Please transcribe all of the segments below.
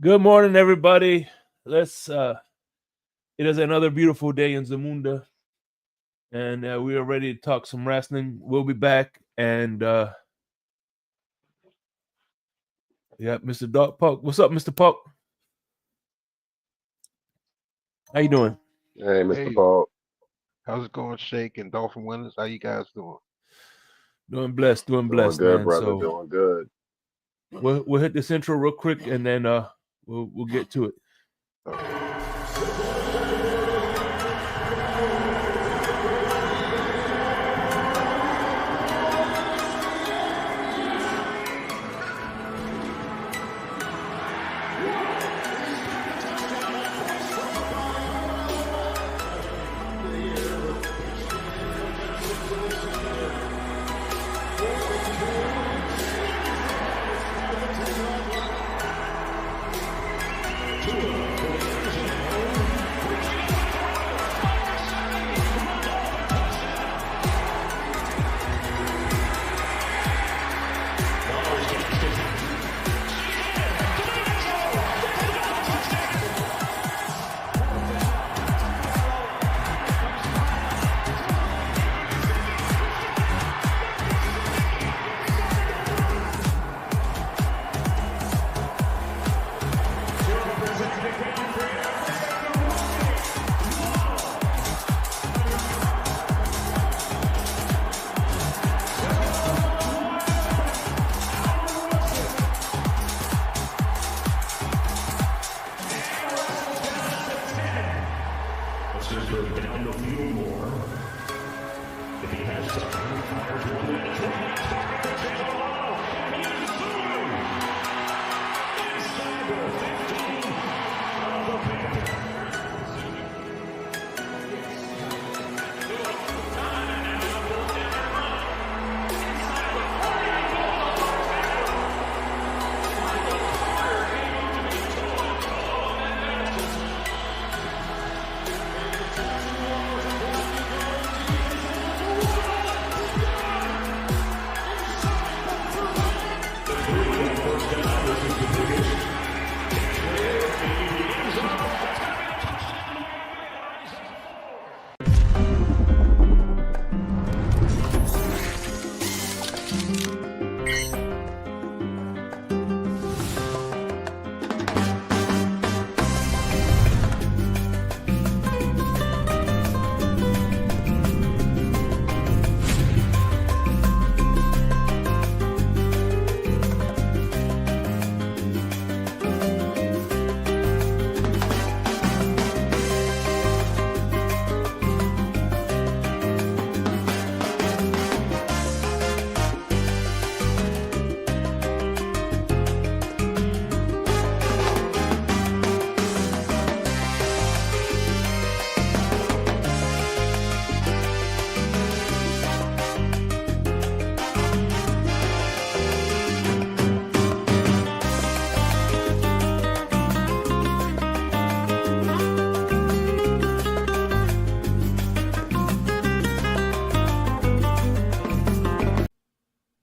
Good morning, everybody. It is another beautiful day in Zamunda, and we are ready to talk some wrestling. We'll be back, and Mr. Dog Puck. What's up, Mr. Puck? How you doing? Hey, Mr. Hey, Paul. how's it going, Shake and Dolphin Winners? How you guys doing? Doing Doing blessed, good, man. brother. So Doing good. we'll hit this intro real quick, and then we'll get to it. Okay.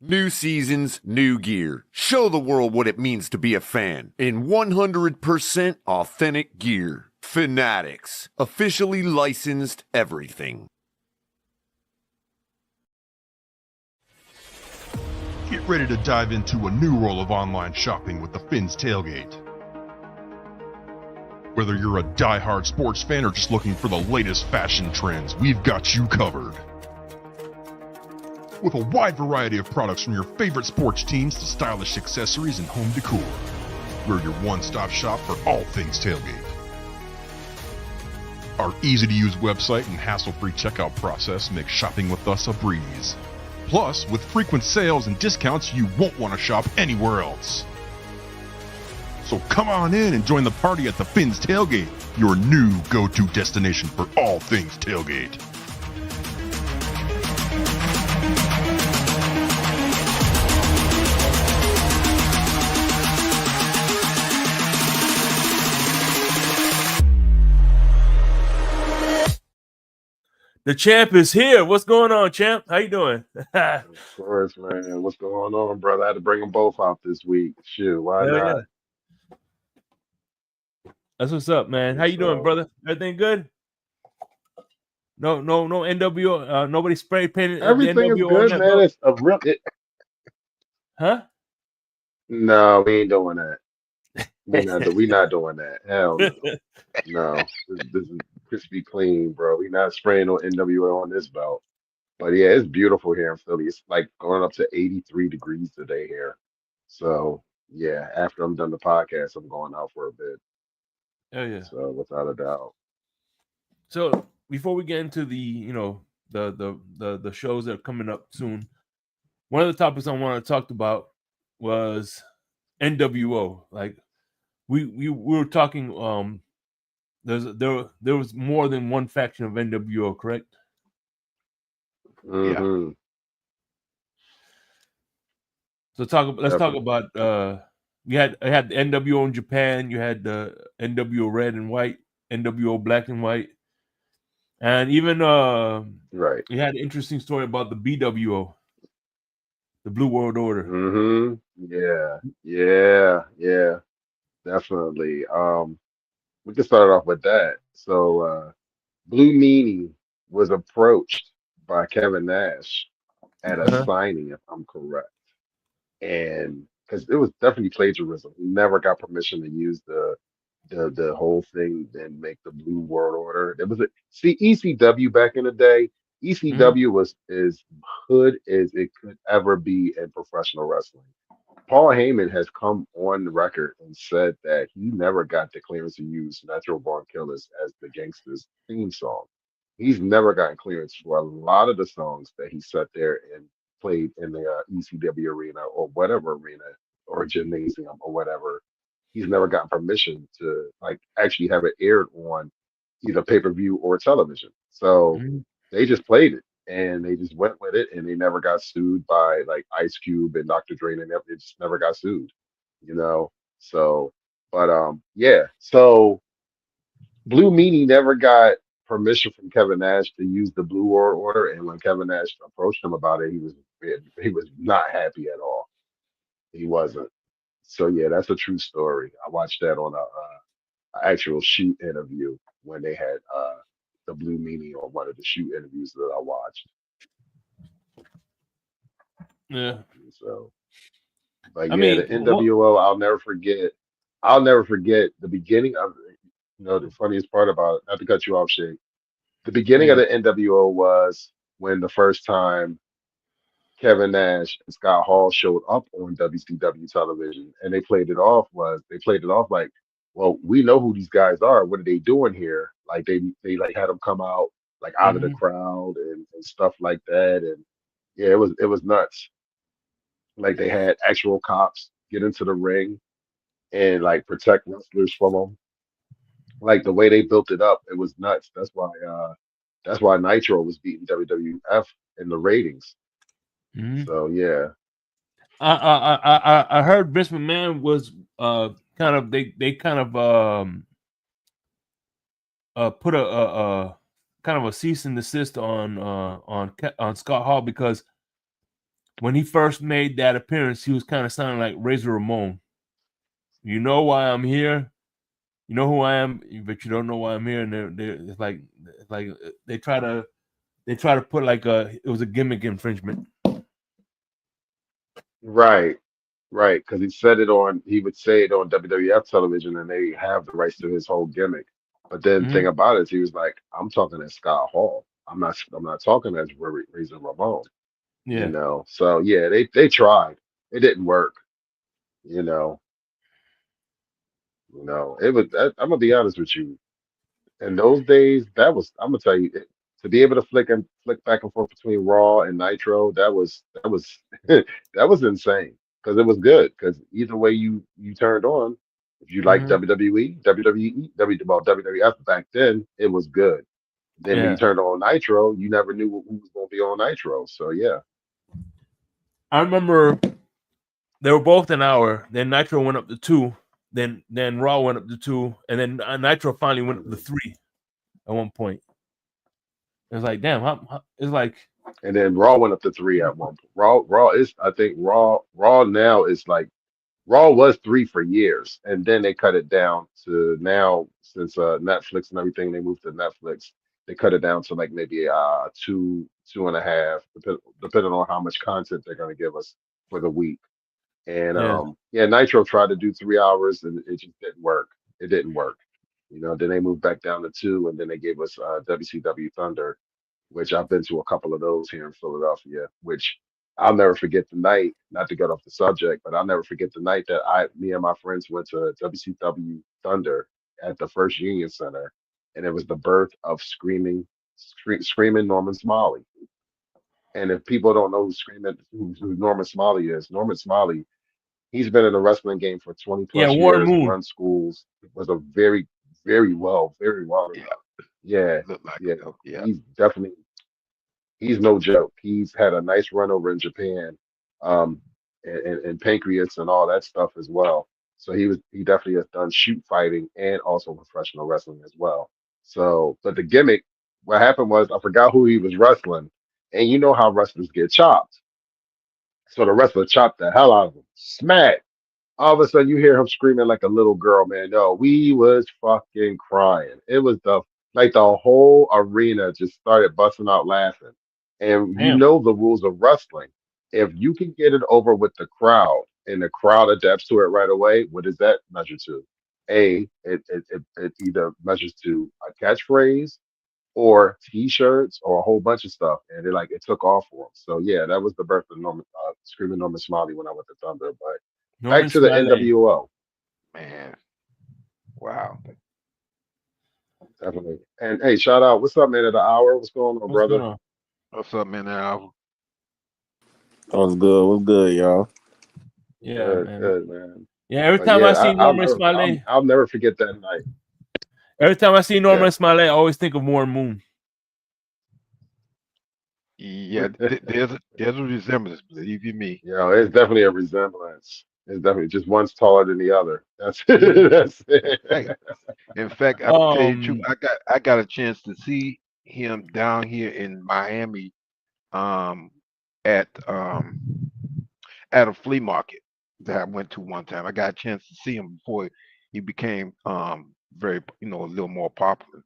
New seasons, new gear. Show the world what it means to be a fan in 100% authentic gear. Fanatics. Officially licensed everything. Get ready to dive into a new world of online shopping with the Finn's Tailgate. Whether you're a die-hard sports fan or just looking for the latest fashion trends, we've got you covered. With a wide variety of products from your favorite sports teams to stylish accessories and home decor, we're your one-stop shop for all things tailgate. Our easy-to-use website and hassle-free checkout process make shopping with us a breeze. Plus, with frequent sales and discounts, you won't want to shop anywhere else. So come on in and join the party at the Finn's Tailgate, your new go-to destination for all things tailgate. The champ is here. What's going on, champ? How you doing? Of course, man. What's going on, brother? I had to bring them both out this week. Shoot, why Hell not? yeah. That's what's up, man. How you doing, So, brother? Everything good? No NWO. Nobody spray painted the everything is NWO on good, that man. belt, It's a real. huh? No, we ain't doing that. We not doing that. Hell no. No. This is crispy clean, bro. We not spraying no NWO on this belt. But yeah, it's beautiful here in Philly. It's like going up to 83 degrees today here. So yeah, after I'm done the podcast, I'm going out for a bit. Oh yeah. So without a doubt. So before we get into the shows that are coming up soon, one of the topics I wanted to talk about was NWO. Like we were talking. There was more than one faction of NWO, correct? Yeah. Hmm. So let's talk Definitely. about you had the NWO in Japan, you had the NWO red and white, NWO black and white, and even Right. you had an interesting story about the BWO, the Blue World Order. Hmm. Yeah. Yeah. Yeah. Definitely. We can start off with that. So Blue Meanie was approached by Kevin Nash at a Uh-huh. signing, if I'm correct. And because it was definitely plagiarism. He never got permission to use the whole thing and make the Blue World Order. It was see ECW back in the day. Hmm. ECW was as hood as it could ever be in professional wrestling. Paul Heyman has come on the record and said that he never got the clearance to use Natural Born Killers as the Gangsters theme song. He's never gotten clearance for a lot of the songs that he sat there and played in the ECW arena or whatever arena or gymnasium or whatever. He's never gotten permission to like actually have it aired on either pay-per-view or television. So Hmm. they just played it and they just went with it and they never got sued by like Ice Cube and Dr. Dre and they just never got sued, you know. So, but yeah. So Blue Meanie never got permission from Kevin Nash to use the Blue World Order, and when Kevin Nash approached him about it, he was not happy at all. He wasn't. So yeah, that's a true story. I watched that on a actual shoot interview when they had the Blue Meanie on one of the shoot interviews that I watched. Yeah, So. But I yeah, mean, the NWO, I'll never forget. I'll never forget the beginning of the funniest part about it, not to cut you off, Shay. The beginning of yeah. the NWO was when the first time Kevin Nash and Scott Hall showed up on WCW television and they played it off like, well, we know who these guys are. What are they doing here? Like they like had them come out like out of the Hmm. crowd and stuff like that. And yeah, it was nuts. Like they had actual cops get into the ring and like protect wrestlers from them. Like the way they built it up, it was nuts. That's why Nitro was beating WWF in the ratings. Hmm. So yeah. I heard Vince McMahon was kind of they kind of put a kind of a cease and desist on Scott Hall because when he first made that appearance, he was kind of sounding like Razor Ramon. You know why I'm here. You know who I am, but you don't know why I'm here. And it's like they try to put like it was a gimmick infringement. Right, right. Because he would say it on WWF television and they have the rights to his whole gimmick. But then the Hmm. thing about it is he was like, I'm talking as Scott Hall. I'm not talking as Razor Ramon, Yeah. So yeah, they tried. It didn't work, you know. It was I'm gonna be honest with you. In those days, that was I'm gonna tell you to be able to flick back and forth between Raw and Nitro, that was that was insane because it was good because either way you turned on, if you like Hmm. WWE, well WWF back then, it was good. Then when you Yeah. turned on Nitro, you never knew who was gonna be on Nitro. So yeah, I remember they were both an hour. Then Nitro went up to 2. Then Raw went up to 2, and then Nitro finally went up to mhm. 3 at one point. It was like, damn, it's like, And then Raw went up to 3 at one point. Raw is I think Raw now is like Raw was 3 for years, and then they cut it down to now since Netflix and everything they moved to Netflix. They cut it down to like maybe 2.5, depending on how much content they're going to give us for the week. And Yeah. yeah, Nitro tried to do 3 hours and it just didn't work. It didn't work. Then they moved back down to 2, and then they gave us WCW Thunder, which I've been to a couple of those here in Philadelphia, which I'll never forget the night, not to get off the subject, but I'll never forget the night that me and my friends went to WCW Thunder at the First Union Center, and it was the birth of Screaming Norman Smalley. And if people don't know who Norman Smalley is, Norman Smalley, he's been in the wrestling game for 20 Yeah, plus Warren years, Moon. run schools, was a very well. Yeah, Yeah, look like yeah. it though. Yeah. He's no joke. He's had a nice run over in Japan, um, and Pancreas and all that stuff as well. So he definitely has done shoot fighting and also professional wrestling as well. So, but the gimmick, what happened was I forgot who he was wrestling, and you know how wrestlers get chopped. So the wrestler chopped the hell out of him, smack. All of a sudden, you hear him screaming like a little girl, man. No, we was fucking crying. It was the whole arena just started busting out laughing. And you Damn. know the rules of wrestling. If you can get it over with the crowd and the crowd adapts to it right away, what does that measure to? It either measures to a catchphrase or T-shirts or a whole bunch of stuff, and it took off for him. So yeah, that was the birth of Screaming Norman Smiley when I went to Thunder. But back Norman to the Smiley. NWO, Man. Wow. definitely. And hey, shout out, what's up, man? Of the hour, what's going on, What's going brother? on? What's up, man? Now, What's good? What's good, y'all? Yeah, Good, man. good, man. Yeah, every But time I yeah, see Norman Smiley, I'll never forget that night. every time I see Norman Yeah, Smiley, I always think of Warren Moon. yeah, there's a resemblance, believe you me. it's definitely a resemblance. It's definitely just one's taller than the other. That's Yeah. that's Hey, it. in fact, I tell you the truth, I got a chance to see him down here in Miami, um, at at a flea market that I went to one time. I got a chance to see him before he became very, a little more popular.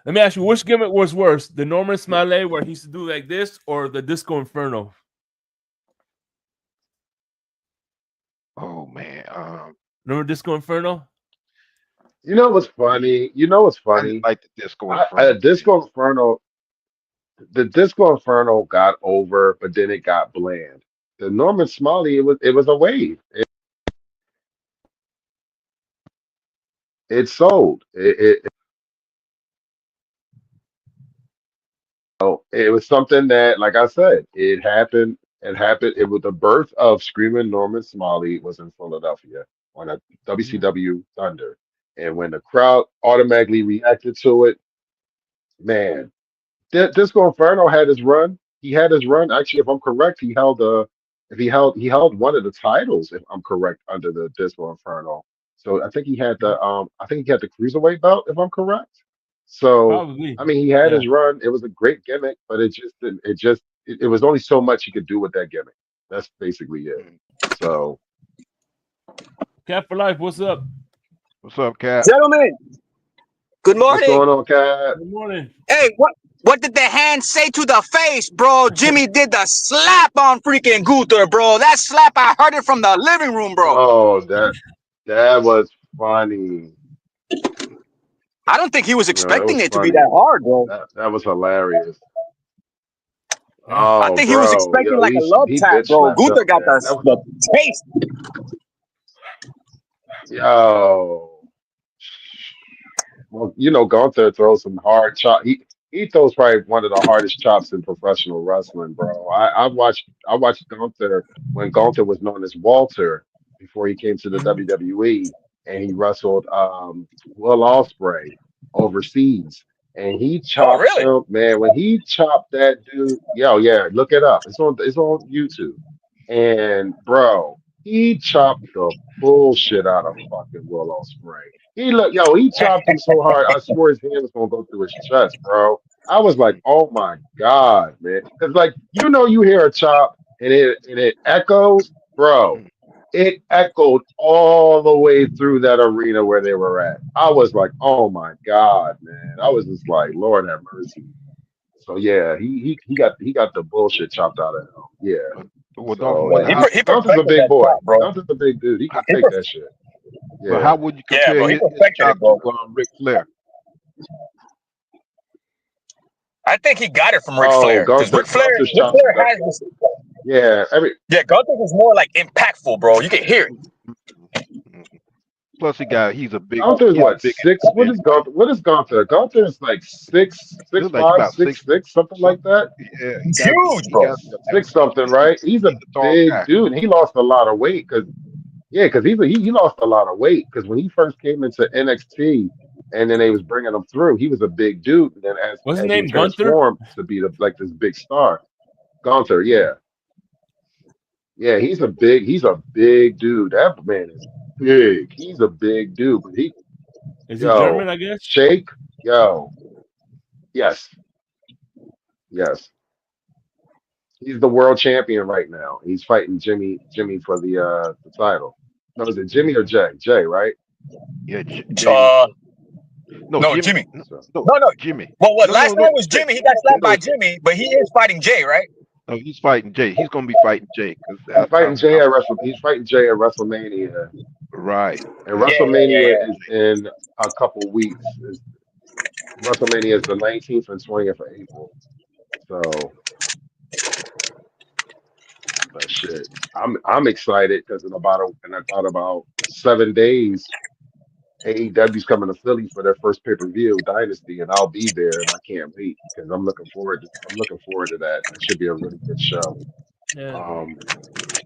Let me ask you, which gimmick was worse, the Norman Smiley where he used to do like this, or the Disco Inferno? Oh man, Remember Disco Inferno? You know what's funny? You know what's I didn't funny? like the Disco Inferno. Disco Inferno, the Disco Inferno got over, but then it got bland. The Norman Smiley, it was a wave. It sold. It was something that, like I said, it happened. It happened. It was the birth of Screaming Norman Smiley was in Philadelphia on a Mhm. WCW Thunder, and when the crowd automatically reacted to it, man. Disco Inferno had his run. He had his run. Actually, if I'm correct, he held one of the titles, if I'm correct, under the Disco Inferno. So I think he had the cruiserweight belt, if I'm correct. So Probably. I mean, he had Yeah. his run. It was a great gimmick, but it was only so much he could do with that gimmick. That's basically it. Mm. So Cat for life, what's up? What's up, Cap? Gentlemen, good what's morning. going on, Cat? Good morning. Hey, what did the hand say to the face, bro? Jimmy did the slap on freaking Gunther, bro. That slap, I heard it from the living room, bro. Oh, that was funny. I don't think he was It expecting was it to be funny. that hard, bro. That was hilarious. Yeah. I Oh, think he was bro, expecting yo, like a love he tap, bitch bro. slapped Gunther him, got man. That was, the taste. yo, well, Gunther throws some hard chop. He throws probably one of the hardest chops in professional wrestling, bro. I watched Gunther when Gunther was known as Walter before he came to the Mhm. WWE, and he wrestled Will Ospreay overseas, and he Oh, chopped really? him, man. When he chopped that dude, yo, yeah, look it up. It's on YouTube, and bro, he chopped the bullshit out of fucking Will Ospreay. He chopped him so hard, I swore his hand was gonna go through his chest, bro. I was like, oh my God, man. Cause like, you hear a chop and it echoes, bro. Mm. it echoed all the way through that arena where they were at. I was like, oh my God, man. I was just like, Lord have mercy. So yeah, he got the bullshit chopped out of him. Yeah. Well, don't So forget and He how. he he Gunther's a perfected big that boy. chop, bro. Gunther's a big dude. He can He take that shit. But how Yeah. would you Yeah, compare bro. He his perfected chop it, bro. to Ric Flair? I think he got it from Ric Oh, Flair because Gunther's Ric chops. Flair has this. Yeah. Yeah, Gunther was more like impactful, bro. You can hear it. Mhm. Plus, he's a big Gunther's he's a what big 6? What is anyway. Gunther? What is Gunther? Gunther is like six Looks like he five, about six six six, something like something. that. Yeah, He's huge, he bro. got to be about 6 something, right? He's he's a a tall big guy. dude. He lost a lot of weight because he lost a lot of weight because when he first came into NXT and then they was bringing him through, he was a big dude. And then What's his as he name? Gunther? transformed to be like this big star, Gunther, yeah, yeah, he's a big dude. That man is big. He's a big dude, but Is he yo, German? I guess. Shake, yo, yes, yes. He's the world champion right now. He's fighting Jimmy for the title. No, is it Jimmy or Jay? Jay, right? Yeah, Jay. Uh, No, no, Jimmy. Jimmy. No, So no, No. Jimmy. Well, what No, no, last night no, was Jay. Jimmy. He got slapped by No, Jimmy, but he is fighting Jay, right? no, he's fighting Jay. He's gonna be fighting Jay he's because fighting Jay at WrestleMania. right. And Yeah. WrestleMania is in a couple weeks. WrestleMania is the 19th and 20th of April. So, but shit, I'm excited because in about 7 days, AEW's coming to Philly for their first pay-per-view, Dynasty, and I'll be there, and I can't wait because I'm looking forward to that. That should be a really good show. Yeah. Um,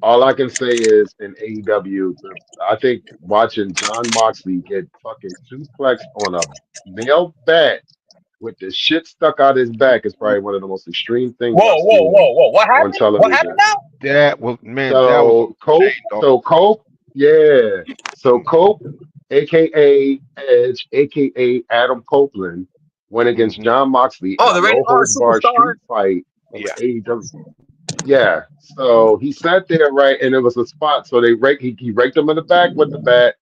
all I can say is in AEW, I think watching John Moxley get fucking suplexed on a nail bat with the shit stuck out his back is probably one of the most extreme things I've seen Whoa. What on happened? What happened television. now? That was on So the chain, dog. Cope, yeah. So Cope, aka Edge, aka Adam Copeland, went against Hmm. John Moxley in Oh, a the Ring of no Honor holds barred superstar. street fight for the Yeah. AEW. Yeah. So he sat there, right, and it was a spot. So he raked him in the back with the bat.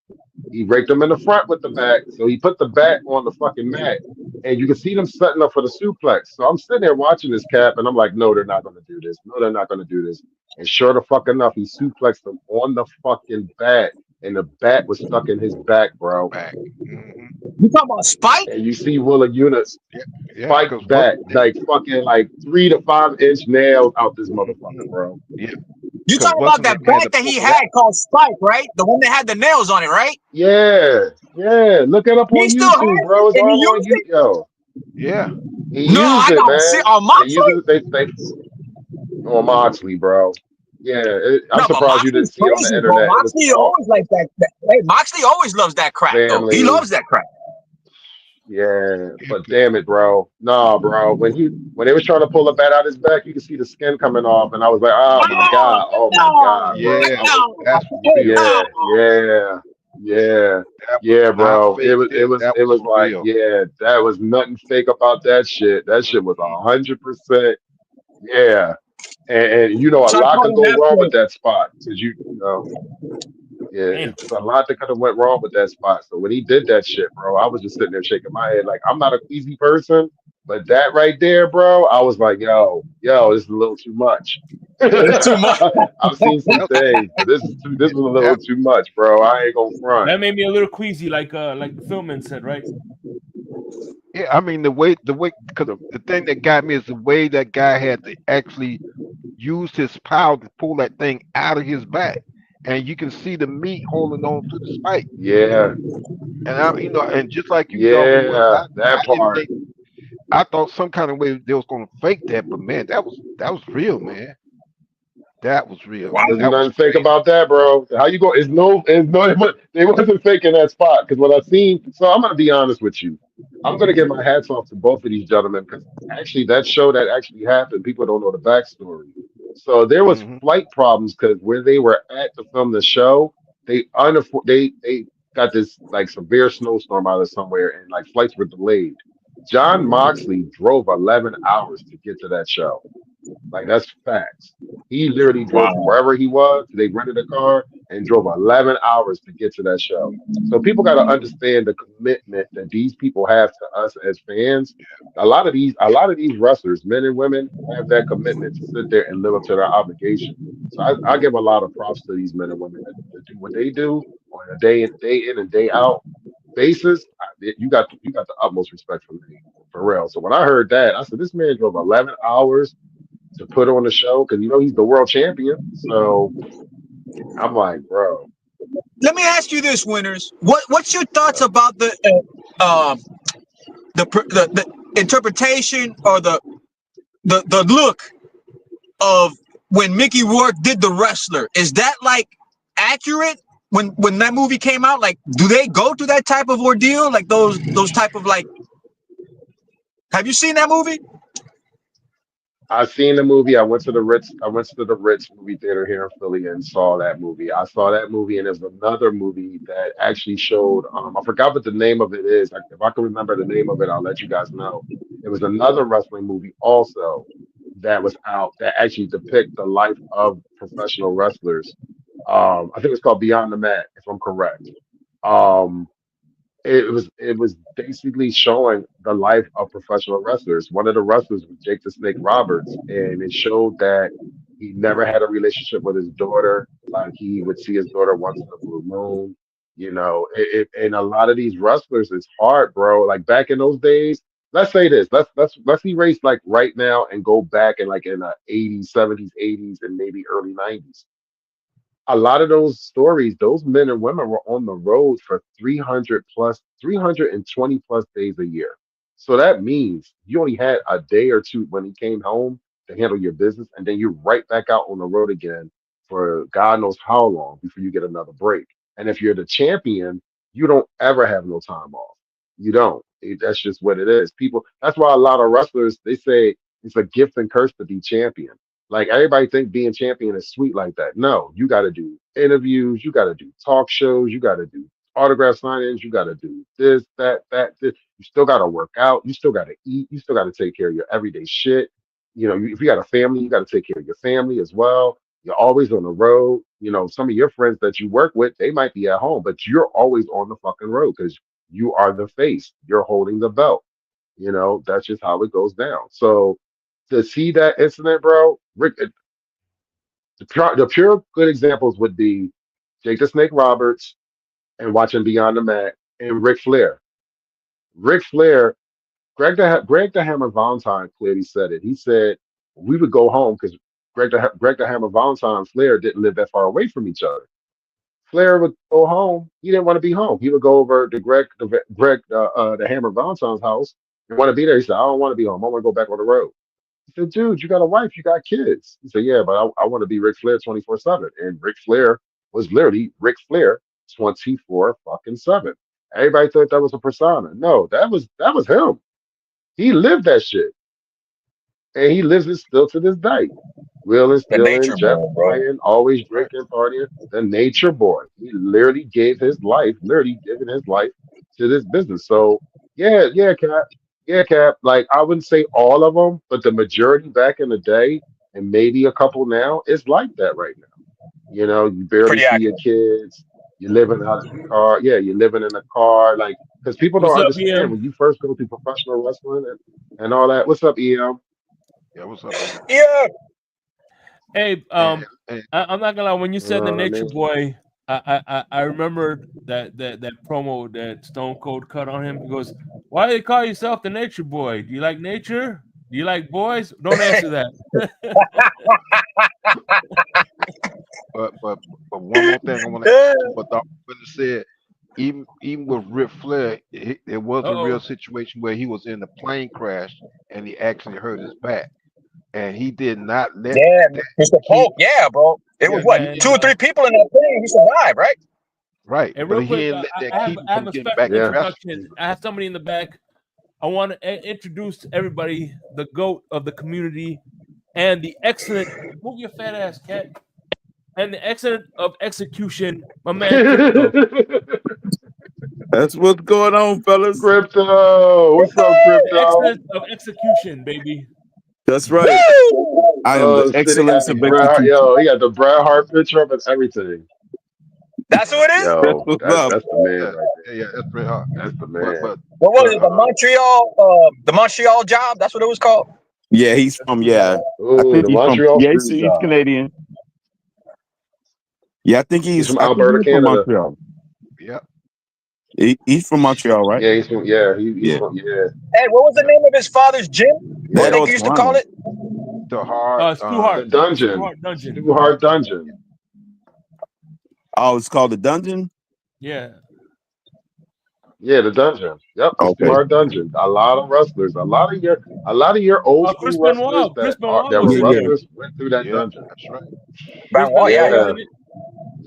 He raked him in the front with the bat. So he put the bat on the fucking mat. And you can see them setting up for the suplex. So I'm sitting there watching this cap, and I'm like, no, they're not going to do this. No, they're not going to do this. And sure the fuck enough, he suplexed him on the fucking bat. And the bat was stuck in his back, bro. Back. Hmm. You talking about Spike? And you see Willa Unit Yeah, fight because back, like fucking like 3 to 5 inch nails out this motherfucker, bro. yeah, You because talking about that had to bat that pull he it out. had called Spike, right? The one that had the nails on it, right? Yeah, yeah. Look it up He on still has YouTube, bro. It's it, and he all on used you, it. yo. Yeah. He No, used I it, gotta see man. on They used Moxley. it. They on Moxley, bro. Yeah, I'm No, but surprised you didn't Moxley's see it on the crazy, bro. internet. It was Moxley all always like that. Hey, Moxley always loves that crap, though. He family. loves that crap. Yeah, but damn it, bro. Nah, bro. When they was trying to pull the bat out his back, you could see the skin coming off, and I was like, oh my god, oh my god, bro. Yeah, I was, that's for real. yeah, yeah, yeah, That was yeah, not bro. It fake. was, it was, That it was was for like, real. yeah, that was nothing fake about that shit. That shit was Mhm. 100%. Yeah, and you know, a Try lot could calling go that wrong with fake. that spot because you know. Yeah, Damn. it's a lot that could have went wrong with that spot. So when he did that shit, bro, I was just sitting there shaking my head. Like, I'm not a queasy person, but that right there, bro, I was like, yo, this is a little too much. It's too much. I've seen some That, things, but this is a little that too much, bro. I ain't gonna front. That made me a little queasy, like the filmman said, right? yeah, I mean the way because the thing that got me is the way that guy had to actually use his power to pull that thing out of his back, and you can see the meat holding on to the spike. Yeah, And and just like you, Doggy, was yeah, that I didn't part. think I thought some kind of way they was gonna fake that, but man, that was real, man. That was real. Wow. Wasn't That was nothing fake crazy. about that, bro. How you go? It's no. They wasn't faking that spot because what I seen. So I'm gonna be honest with you. I'm gonna give my hats off to both of these gentlemen because actually that show that actually happened. People don't know the backstory. So there was Hmm. flight problems because where they were at to film the show, they got this like severe snowstorm out of somewhere and like flights were delayed. John Moxley drove 11 hours to get to that show. Like that's facts. He literally drove from Wow. wherever he was. They rented a car and drove 11 hours to get to that show. So people got to understand the commitment that these people have to us as fans. A lot of these wrestlers, men and women, have that commitment to sit there and live up to their obligation. So I give a lot of props to these men and women that do what they do on a day in and day out basis. You got the utmost respect for me, for real. So when I heard that, I said, this man drove 11 hours to put on the show because he's the world champion. So I'm like, bro, Let me ask you this, Winners. What's your thoughts yeah. about the interpretation or the look of when Mickey Rourke did The Wrestler? Is that like accurate when that movie came out? Like, do they go through that type of ordeal? Like those type of like? Have you seen that movie? I seen the movie. I went to the Ritz. I went to the Ritz movie theater here in Philly and saw that movie. I saw that movie, and there's another movie that actually showed. I forgot what the name of it is. If I can remember the name of it, I'll let you guys know. It was another wrestling movie also that was out that actually depict the life of professional wrestlers. I think it's called Beyond the Mat, if I'm correct. Um, it was basically showing the life of professional wrestlers. One of the wrestlers was Jake the Snake Roberts, and it showed that he never had a relationship with his daughter. Like he would see his daughter once in a blue moon. And a lot of these wrestlers, it's hard, bro. Like back in those days, let's say this. Let's erase like right now and go back in like in the 80s, 70s, 80s, and maybe early 90s. A lot of those stories, those men and women were on the road for 320 plus days a year. So that means you only had a day or two when he came home to handle your business, and then you're right back out on the road again for God knows how long before you get another break. And if you're the champion, you don't ever have no time off. You don't. That's just what it is. That's why a lot of wrestlers, they say it's a gift and curse to be champion. Like everybody think being champion is sweet like that. No, you got to do interviews, you got to do talk shows, you got to do autograph signings, you got to do this, that, that. This. You still got to work out, you still got to eat, you still got to take care of your everyday shit. If you got a family, you got to take care of your family as well. You're always on the road. Some of your friends that you work with, they might be at home, but you're always on the fucking road because you are the face. You're holding the belt. That's just how it goes down. So to see that incident, bro, Rick, the pure good examples would be Jake the Snake Roberts and watching Beyond the Mat and Ric Flair. Ric Flair, Greg the Hammer Valentine clearly said it. He said we would go home because Greg the Hammer Valentine and Flair didn't live that far away from each other. Flair would go home. He didn't want to be home. He would go over to Greg the Hammer Valentine's house and want to be there. He said, I don't want to be home. I want to go back on the road. He said, dude, you got a wife, you got kids. He said, yeah, but I want to be Ric Flair 24/7. And Ric Flair was literally Ric Flair 24 fucking 7. Everybody thought that was a persona. No, that was him. He lived that shit. And he lives it still to this day. Wheeling, The stealing, nature jet boy, bro. flying, always Right. drinking, partying. The nature boy. He literally gave his life, literally giving his life to this business. So yeah, yeah, Cap. Yeah, Cap. Like I wouldn't say all of them, but the majority back in the day, and maybe a couple now, is like that right now. You barely Pretty see your accurate. kids. You're living out of the car. Yeah, you're living in a car. Like, because people What's don't up, understand EM? when you first go to professional wrestling and all that. What's up, EM? Yeah, what's up, man? Yeah. Hey, And I'm not gonna lie. When you You said know the what I Nature mean? Boy, I remember that promo that Stone Cold cut on him. He goes, "Why do you call yourself the Nature Boy? Do you like nature? Do you like boys? Don't answer that." but one more thing I want to add to what Dr. Winter said. Even with Ric Flair, it was a real Uh-oh. situation where he was in a plane crash and he actually hurt his back, and he did not let Yeah, that Mr. keep. Polk. Yeah, bro. It was Yeah, Hey what, he man, two didn't. or three people in that thing. He survived, right? Right, hey, but real he quick, didn't let that I have keep him I have from a getting special back to Yeah. wrestling. introduction. I have somebody in the back. I want to introduce to everybody the goat of the community and the excellent move your fat ass cat and the excellent of execution, my man Crypto. That's what's going on, fellas. Crypto. What's up, Crypto? Excellence of execution, baby. That's right. I am the Shit, he got excellence the of Bret Hart, execution. yo, he got the Bret Hart picture up and everything. That's who it is. That's Yo, what's that's up. the man Yeah, right there. yeah, that's pretty hard. That's the But man. What was but it? The Montreal job. That's what it was called. Yeah, he's from I Ooh, think the he's from Montreal he's screw job. Canadian. Yeah, I think He's from he's Alberta, from Canada. Montreal. yeah, He's from Montreal, right? Yeah, he's from he's Yeah. from Hey, what was the name of his father's gym? Right They on used to call Toronto. it. the hard. Stu Hart. the dungeon. Stu Hart Dungeon. Stu Hart Dungeon. Oh, it's called the Dungeon? Yeah. Yeah, the dungeon. Yep, the Stu Okay. Hart Dungeon. A lot of wrestlers, a lot of your old Chris school wrestlers Benoit. Chris that Benoit were was Yeah, in yeah. there. wrestlers went through that Yeah, dungeon. that's right. Chris Benoit, yeah, Benoit yeah. was in it.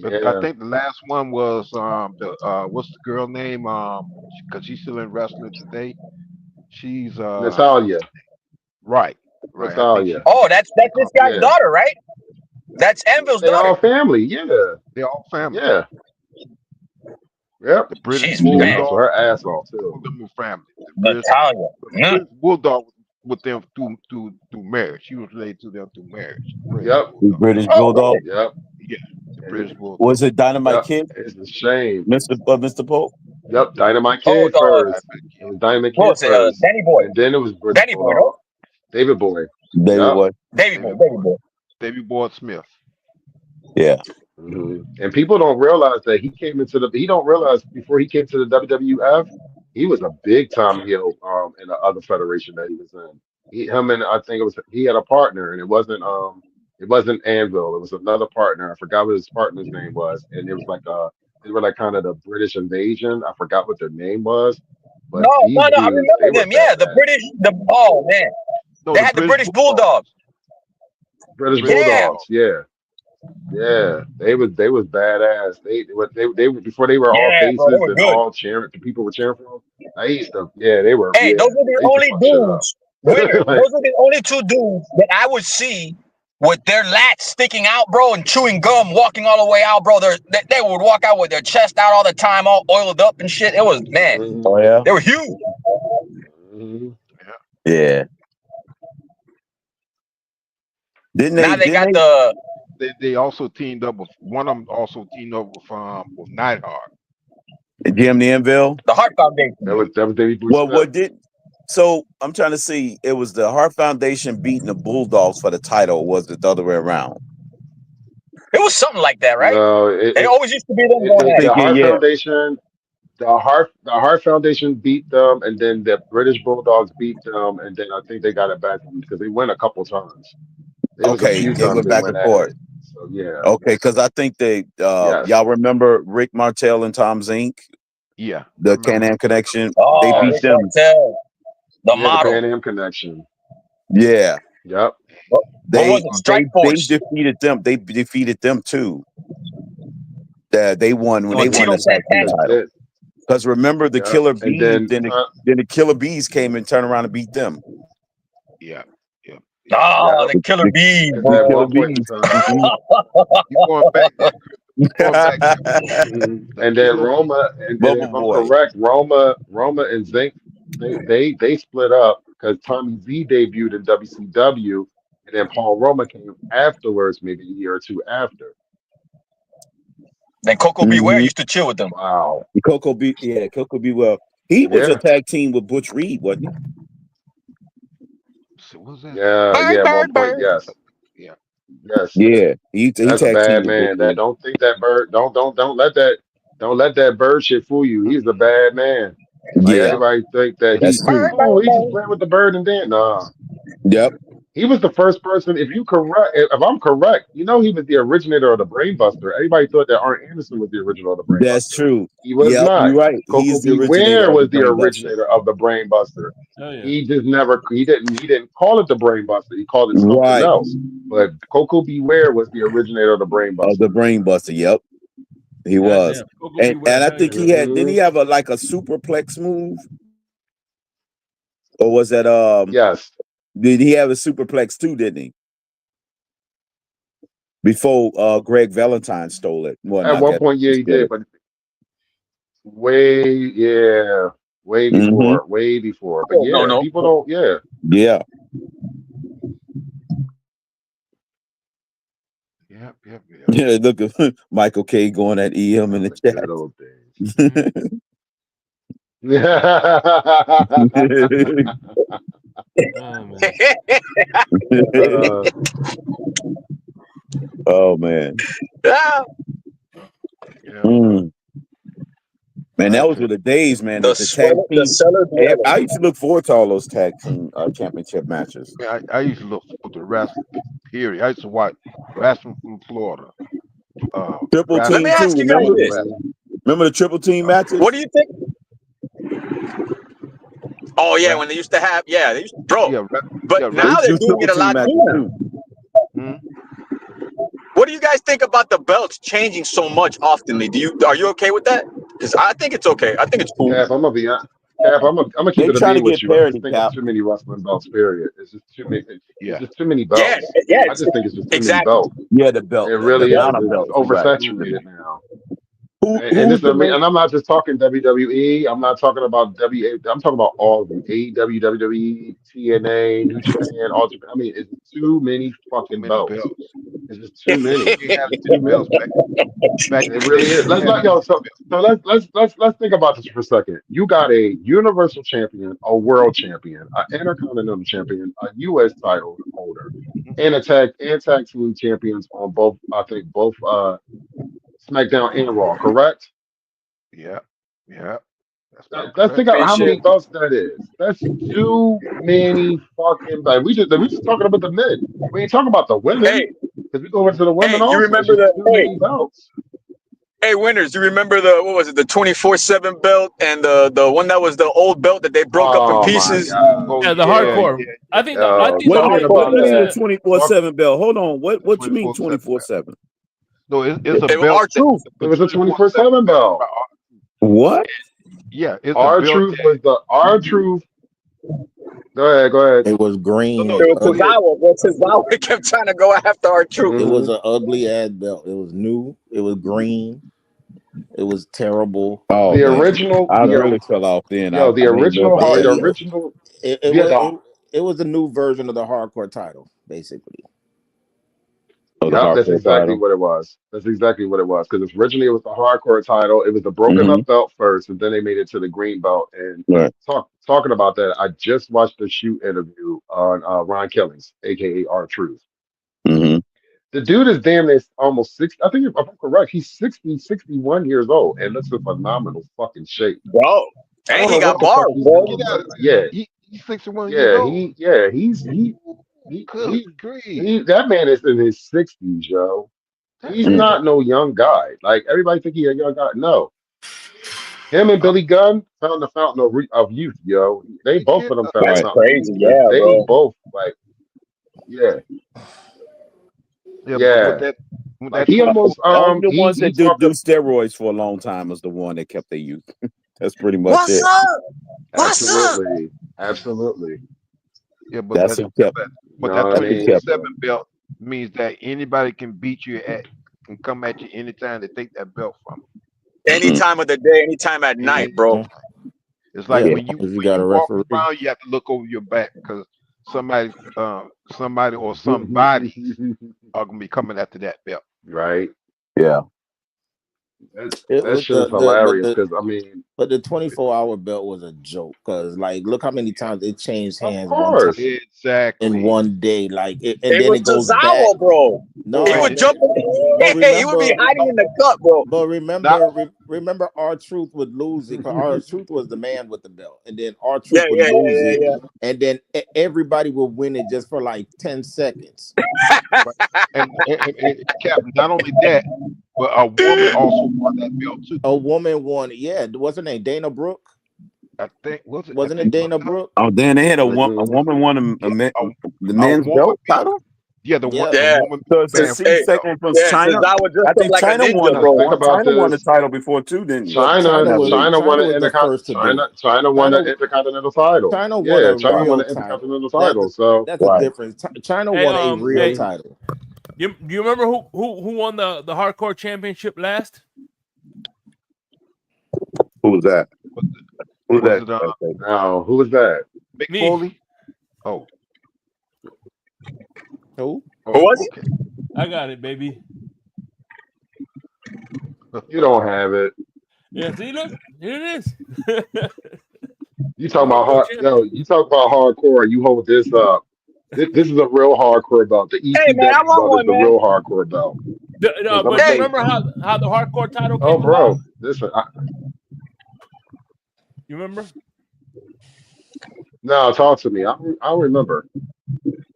But I Yeah. think the last one was what's the girl name? Because she's still in wrestling today. She's Natalia. right. I think Natalia. Oh, that's this guy's Yeah. daughter, right? That's Anvil's They all daughter. family. Yeah. they're all family. Yeah. Yep. The British She's She bad. hustled Bulldog, her ass off all too. of them were family. The Natalia. British Bulldog was with them through marriage. She was related to them through marriage. British Yep. The Bulldog. British Oh, Bulldog. really? Yep. Yeah, the And British it, Bulldog. Was it Dynamite yep. Kid, It's a shame. Mr. Pope? Yep. Dynamite Oh, Kid first. It was Dynamite what Kid was it? first. Danny Boy. And then it was British Danny Boy, no? Bulldog. David Boy. David Yep. Boy. Davy Boy. David Davy Boy. Boy. Davy Boy Smith. Yeah. And people don't realize that he don't realize before he came to the WWF, he was a big time heel in the other federation that he was in. Him and I think he had a partner, and it wasn't Anvil. It was another partner. I forgot what his partner's name was, and it was like they were like kind of the British invasion. I forgot what their name was, but No, these I dudes, they remember were them. Yeah, the badass. British. Oh man, No, they had the British Bulldog. Bulldogs. British British Yeah. Bulldogs, yeah. Yeah, they was badass. They were before they were all Yeah, bro, they faces were and good. all cheering. The people were cheering for them. I used to, they were. Hey, Yeah, those were the they used to only fuck shit up. dudes. Winner. Like, Those were the only two dudes that I would see with their lats sticking out, bro, and chewing gum, walking all the way out, bro. They would walk out with their chest out all the time, all oiled up and shit. It was man. Oh yeah. They were huge. mhm. Yeah. Didn't Now they got they? They also teamed up with one of them. Also teamed up with Neidhart. Jim the Anvil? the Hart Foundation. That was David Blue Well, Smith. what did? So I'm trying to see. It was the Hart Foundation beating the Bulldogs for the title. Or was it the other way around? It was something like that, right? No, They always used to be them going I'm at it. the thinking, Hart yeah. Foundation. The Hart Foundation beat them, and then the British Bulldogs beat them, and then I think they got it back because they went a couple times. There was a Okay, few they times went they back went and at forth. it. So yeah, Okay, because I think they yes. y'all remember Rick Martel and Tom Zink, Yeah, the Can-Am Connection. Oh, They beat Rick them. Martel, the Yeah, the model. Pan Am connection. Yeah, Yep. What was it? Strike Force. they defeated them. They defeated them too. They won when With they won Tito the tag team Santana. title. Because remember the Yep. Killer And Bees, then then the Killer Bees came and turned around and beat them. yeah. Oh, the Killer Bees, because bro. at one point in time, You going back there? Going back there? and then Roma, and Bubble if I'm Boy. correct, Roma and Zink, they split up because Tommy Z debuted in WCW, and then Paul Roma came afterwards, maybe a year or two after. Then Coco Beware used to chill with them. Wow. Coco Beware. He was a tag team with Butch Reed, wasn't he? So what's that? Yeah, at one point, yes. Yeah. Yes. Yeah, he That's a tag bad team with man. Butch That Reed. don't think that bird don't let that bird shit fool you. He's a bad man. Like Yeah, everybody think that that's true. he's just playing with the bird and then nah. Yep. He was the first person. If I'm correct, he was the originator of the Brainbuster. Everybody thought that Arn Anderson was the original of the Brainbuster. That's true. He was Yep, not. you're right. Coco He's the originator Beware of was the the Brainbuster. originator of the Brainbuster. Oh, yeah. He just never. He didn't call it the Brainbuster. He called it something Right. else. But Coco Beware was the originator of the Brainbuster. Of the Brainbuster. Yep, he was. Damn. Coco And Beware, I hell think yeah. he had. Didn't he have a superplex move? Or was that Yes. Did he have a superplex too? Didn't he? Before Greg Valentine stole it. Well, At not one that point, yeah, he stole did, it. but way Mhm. before. But No, yeah, no. people don't. Yeah. Yeah. Yep. Yeah, look at Michael K going at EM in the The chat. good old days. Mhm. Oh man. Uh, Oh man. Ah, Yeah. Mm. Man, I that was tell with the days, man. the The tag sweater, the team. cellar I dweller. used to look forward to all those tag team championship matches. I used to look for the wrestling. Period. I used to watch wrestling from Florida. Triple Let me team Wrestling, too. ask you guys Remember? this: mhm. wrestling, Remember the triple team what matches? do you think? Oh yeah, when wrestling. they used to have, yeah, they used to, bro. Yeah, But yeah, They now wrestling. used to they're do doing triple it a team lot matches cleaner. too. Hmm? What do you guys think about the belts changing so much oftenly? Are you okay with that? Because I think it's okay. I think it's cool. Cap, I'm gonna be hon- Cap, I'm gonna keep They it a trying to bean with get you. I just parity, think it's Cap. too many wrestling belts. Period. It's just too many. It's Yeah. just too many Yeah, belts. yeah, I just think it's just too many exactly. belts. Yeah, the It belt, the really is. amount of It's belts. Right. oversaturated now. And Who's this, I the mean, main? and I'm not just talking WWE. I'm not talking about I'm talking about all of them. AEW, WWE, TNA, New Japan, All Japan. I mean, it's too many Too fucking many belts. belts. It's just too many. We had It's too too many belts many. back in It the really day. is. We Let's had let yo. So let's think about this for a second. You got a Universal Champion, a World Champion, an Intercontinental Champion, a U.S. title holder, Mhm. and tag team champions on both. I think both SmackDown and Raw. Correct. Yeah, yeah, that's about Let's think correct. about how Championship. many belts that is. That's too many fucking belts. We just talking about the men. We ain't talking about the women Hey, because we go into the women you also. It's remember just the too many belts. Winners? You remember the what was it? The 24/7 belt and the one that was the old belt that they broke up in Oh my pieces. god. Oh Yeah, the yeah, hardcore. yeah, I think I Oh, think the Wait a talking minute. hardcore What about you was mean the that. the 24/7 belt? Hold on. What you mean 24/7. 24/7? No, it's a It was belt. our truth. It was a 24/7 24/7 belt. belt. What? Yeah, it's a Our belt truth that was the our truth. Go ahead, go ahead. It was no, green no, and It was ugly. Tozawa, bro. Tozawa kept trying to go after our truth. It was Hmm. an ugly ass belt. It was new. It was green. It was terrible. Oh The man, original, I the really fell off then. yo, the I ain't know original about hard, that the It, belt. original, it, it yeah, was the it, it was a new version of the hardcore title, basically. Oh, the yep, that's hardcore exactly title. what it was. That's exactly what it was. Because originally it was the hardcore title. It was the broken Hmm. up belt first, and then they made it to the green belt. And Right. talking about that, I just watched the shoot interview on Ron Killings, aka R Truth. Hmm. The dude is damn near almost 60. I think if I'm correct, he's 60, 61 years old and looks in phenomenal fucking shape. Bro. I And don't he know what got the fuck bars, he's bro. doing, get out but of there. yeah, He's 61 years old. Good he grief. he that man is in his 60s, yo. That's He's it. not no young guy. Like everybody think he a young guy. No. Him and Billy Gunn found the fountain of youth, yo. They He both get of them found the That's Right. fountain of youth crazy. because Yeah, they bro. both like, yeah, yeah, but yeah. with Like that he 24 almost Only the ones he that do talking steroids for a long time is the one that kept their youth. That's pretty much What's it. up? What's up? absolutely, absolutely. yeah, but That's who kept. You know that what I That's who mean? 24/7 kept. So belt means that anybody can beat you can come at you anytime to take that belt from Any Mm-hmm. time of the day, any time at you. night, bro. It's like Yeah, Yeah. when if you got a you walk referee. around, you have to look over your back because somebody somebody or somebody are gonna be coming after that belt. right. Yeah. It That was shit is hilarious the because I mean, but the 24-hour belt was a joke because like look how many times it changed of hands one time course. in Exactly. one day, like and It then was it goes back. Tozawa, bro. He No, would man, jump but in. He would be remember, hiding in the cut, bro. but Not remember, our truth would lose it because our truth was the man with the belt, and then our Yeah, truth would yeah, lose yeah, it, yeah, and then everybody would win it just for like 10 seconds. right. And Cap, not only that, but a woman also won that belt too. A woman won. Yeah, what's her name? Dana Brooke. I think was it? I Wasn't it think was Dana it her? Brooke? Oh, then they had a Mhm. woman won Yeah, the a men's woman belt beat. title. Yeah, Yeah. the yeah. woman So it's a band C Hey, belt. second from yeah. China. Tozawa dressed I up think like a China won. ninja, Because think bro. about China won the this. title before too, didn't he? But China China, was China won China an was the first to do it. China won an China intercontinental title. China won Yeah, a China won real an title. intercontinental title. So That's the Right. difference. China hey won a real hey mhm. title. do you remember who won the hardcore championship last? Who was that? Was it, Who was was that? it Now who was that? Mick Me. Foley? Oh, Who? Who was it? Okay. I got it, baby. You don't have it. Yeah, see, look, here it is. You The talking about hardcore yo? champion. You talk about hardcore. You hold this up. This is a real hardcore belt. The Hey man, I ECW want belt is one, the man. real hardcore belt. Because I'm But gonna you tell Hey, you. remember how the hardcore title Oh, came about? bro, listen. You remember? No, talk to me. I don't remember.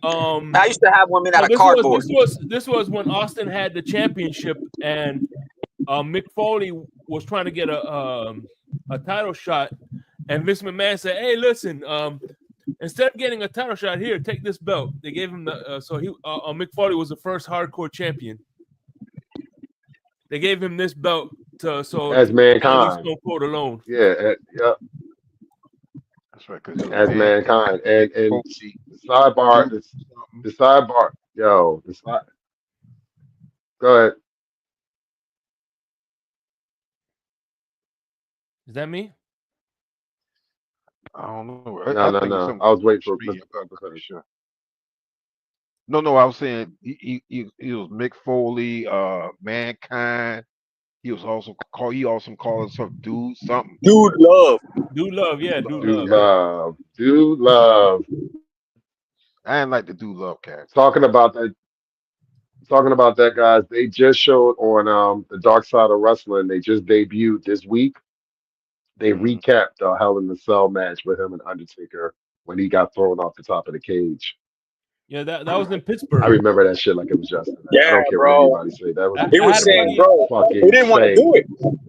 I used to have one made out So of cardboard. this was when Austin had the championship, and Mick Foley was trying to get a title shot, and Vince McMahon said, "Hey, listen, instead of getting a title shot here, take this belt." They gave him the so he Mick Foley was the first hardcore champion. They gave him this belt to As leave mankind. Stone Cold alone. Yeah, yeah. That's right, because it was As mankind. And Foley, the sidebar, Duke, something. the sidebar, yo, go ahead. Is that me? I don't know. No, I no, think it's no. some I was waiting for street. Mr. I'm Tucker to pretty finish. sure. No, I was saying he was Mick Foley, Mankind. He was also called. He also called himself Dude something. Dude love. Dude Love, yeah, Dude Dude Love, yeah. love. Dude love. I didn't like the Dude Love character. Talking about that. Talking about that, guys. They just showed on the Dark Side of Wrestling. They just debuted this week. They Mhm. recapped the Hell in the Cell match with him and Undertaker when he got thrown off the top of the cage. Yeah, that was in I Pittsburgh. remember that shit like it was yesterday. I Yeah, don't care what bro. anybody say. That was He I was had a saying, buddy. bro, he fucking didn't want to do insane.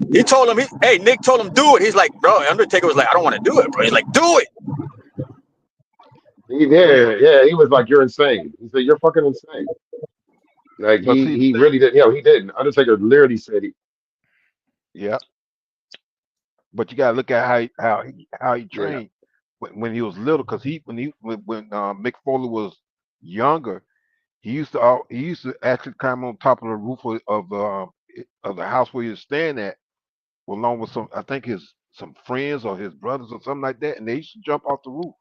it. He told him, hey, Nick told him do it. He's like, bro, Undertaker was like, I don't want to do it, bro. He's like, do it. Yeah, he was like, "You're insane." He said, "You're fucking insane." Like But see, the he thing, really did. He didn't. Undertaker literally said he. yeah. But you gotta look at how he Yeah, trained when he was little, because when Mick Foley was younger, he used to actually climb on top of the roof of the house where he was staying at, along with I think his some friends or his brothers or something like that, and they used to jump off the roof.